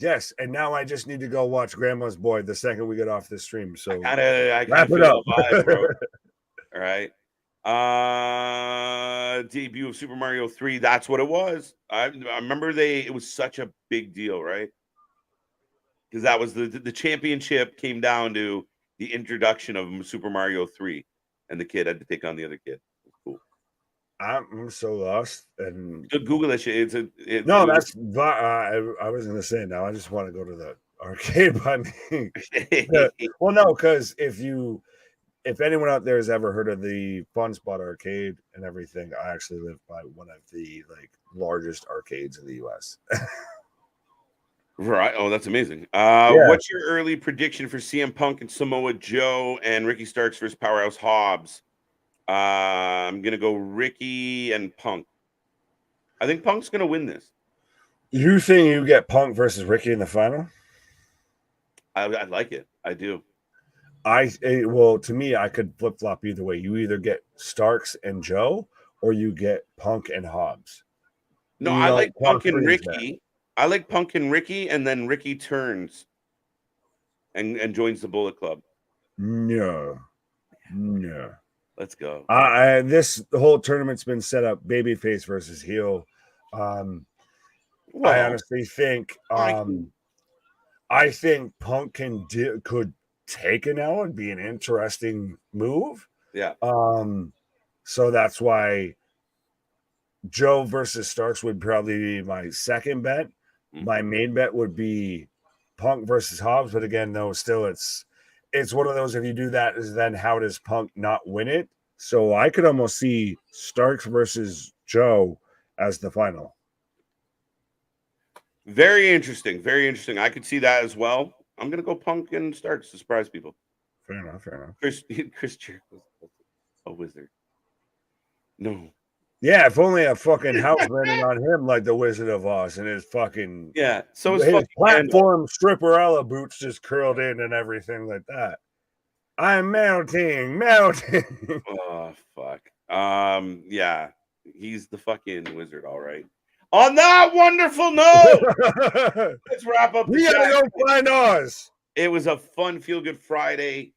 Yes, and now I just need to go watch Grandma's Boy the second we get off this stream. So I wrap it up. Vibe, bro. All right. Debut of Super Mario 3. That's what it was. I remember it was such a big deal, right? Because that was the championship came down to the introduction of Super Mario 3, and the kid had to take on the other kid. It was cool. I'm so lost. And Google that shit. I was gonna say now. I just want to go to the arcade button. Well, no, because if anyone out there has ever heard of the Fun Spot arcade and everything, I actually live by one of the largest arcades in the U.S. Right. Oh, that's amazing. What's your early prediction for CM Punk and Samoa Joe and Ricky Starks versus Powerhouse Hobbs? I'm gonna go Ricky and Punk. I think Punk's gonna win this. You think you get Punk versus Ricky in the final? I like it. I do. Well, to me, I could flip flop either way. You either get Starks and Joe, or you get Punk and Hobbs. No, I like Punk and Ricky. I like Punk and Ricky, and then Ricky turns and joins the Bullet Club. No. Let's go. This whole tournament's been set up babyface versus heel. I honestly think I think Punk could take an L and be an interesting move. Yeah. So that's why Joe versus Starks would probably be my second bet. Mm-hmm. My main bet would be Punk versus Hobbs, but again, though, still it's one of those, if you do that, is then how does Punk not win it? So I could almost see Starks versus Joe as the final. Very interesting. Very interesting. I could see that as well. I'm going to go Punk and Starks to surprise people. Fair enough. Chris Jericho. A wizard. No. Yeah, if only a fucking house landed on him like the Wizard of Oz and his fucking So his platform stripperella boots just curled in and everything like that. I'm melting. Oh fuck. Yeah, he's the fucking wizard. All right. On that wonderful note, let's wrap up. We gotta go find Oz. It was a fun, feel good Friday.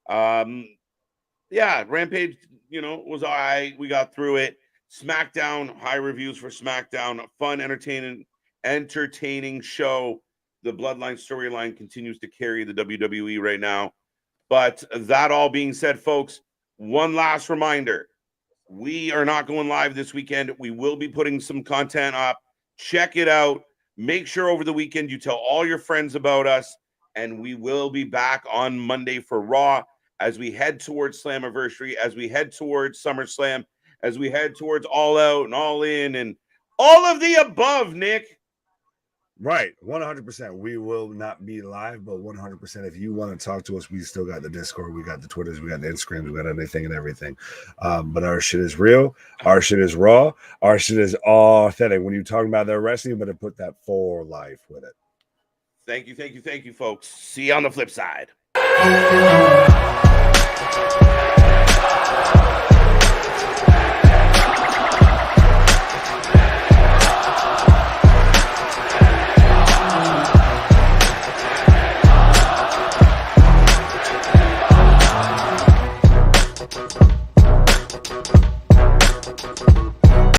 Yeah, Rampage, was all right. We got through it. SmackDown, high reviews for SmackDown. A fun, entertaining show. The Bloodline storyline continues to carry the WWE right now. But that all being said, folks, one last reminder. We are not going live this weekend. We will be putting some content up. Check it out. Make sure over the weekend you tell all your friends about us. And we will be back on Monday for Raw as we head towards Slammiversary, as we head towards SummerSlam, as we head towards All Out and All In and all of the above, Nick. Right, 100%. We will not be live, but 100%. If you want to talk to us, we still got the Discord, we got the Twitters, we got the Instagrams, we got anything and everything. But our shit is real, our shit is raw, our shit is authentic. When you're talking about their wrestling, you better put that for life with it. Thank you, folks. See you on the flip side.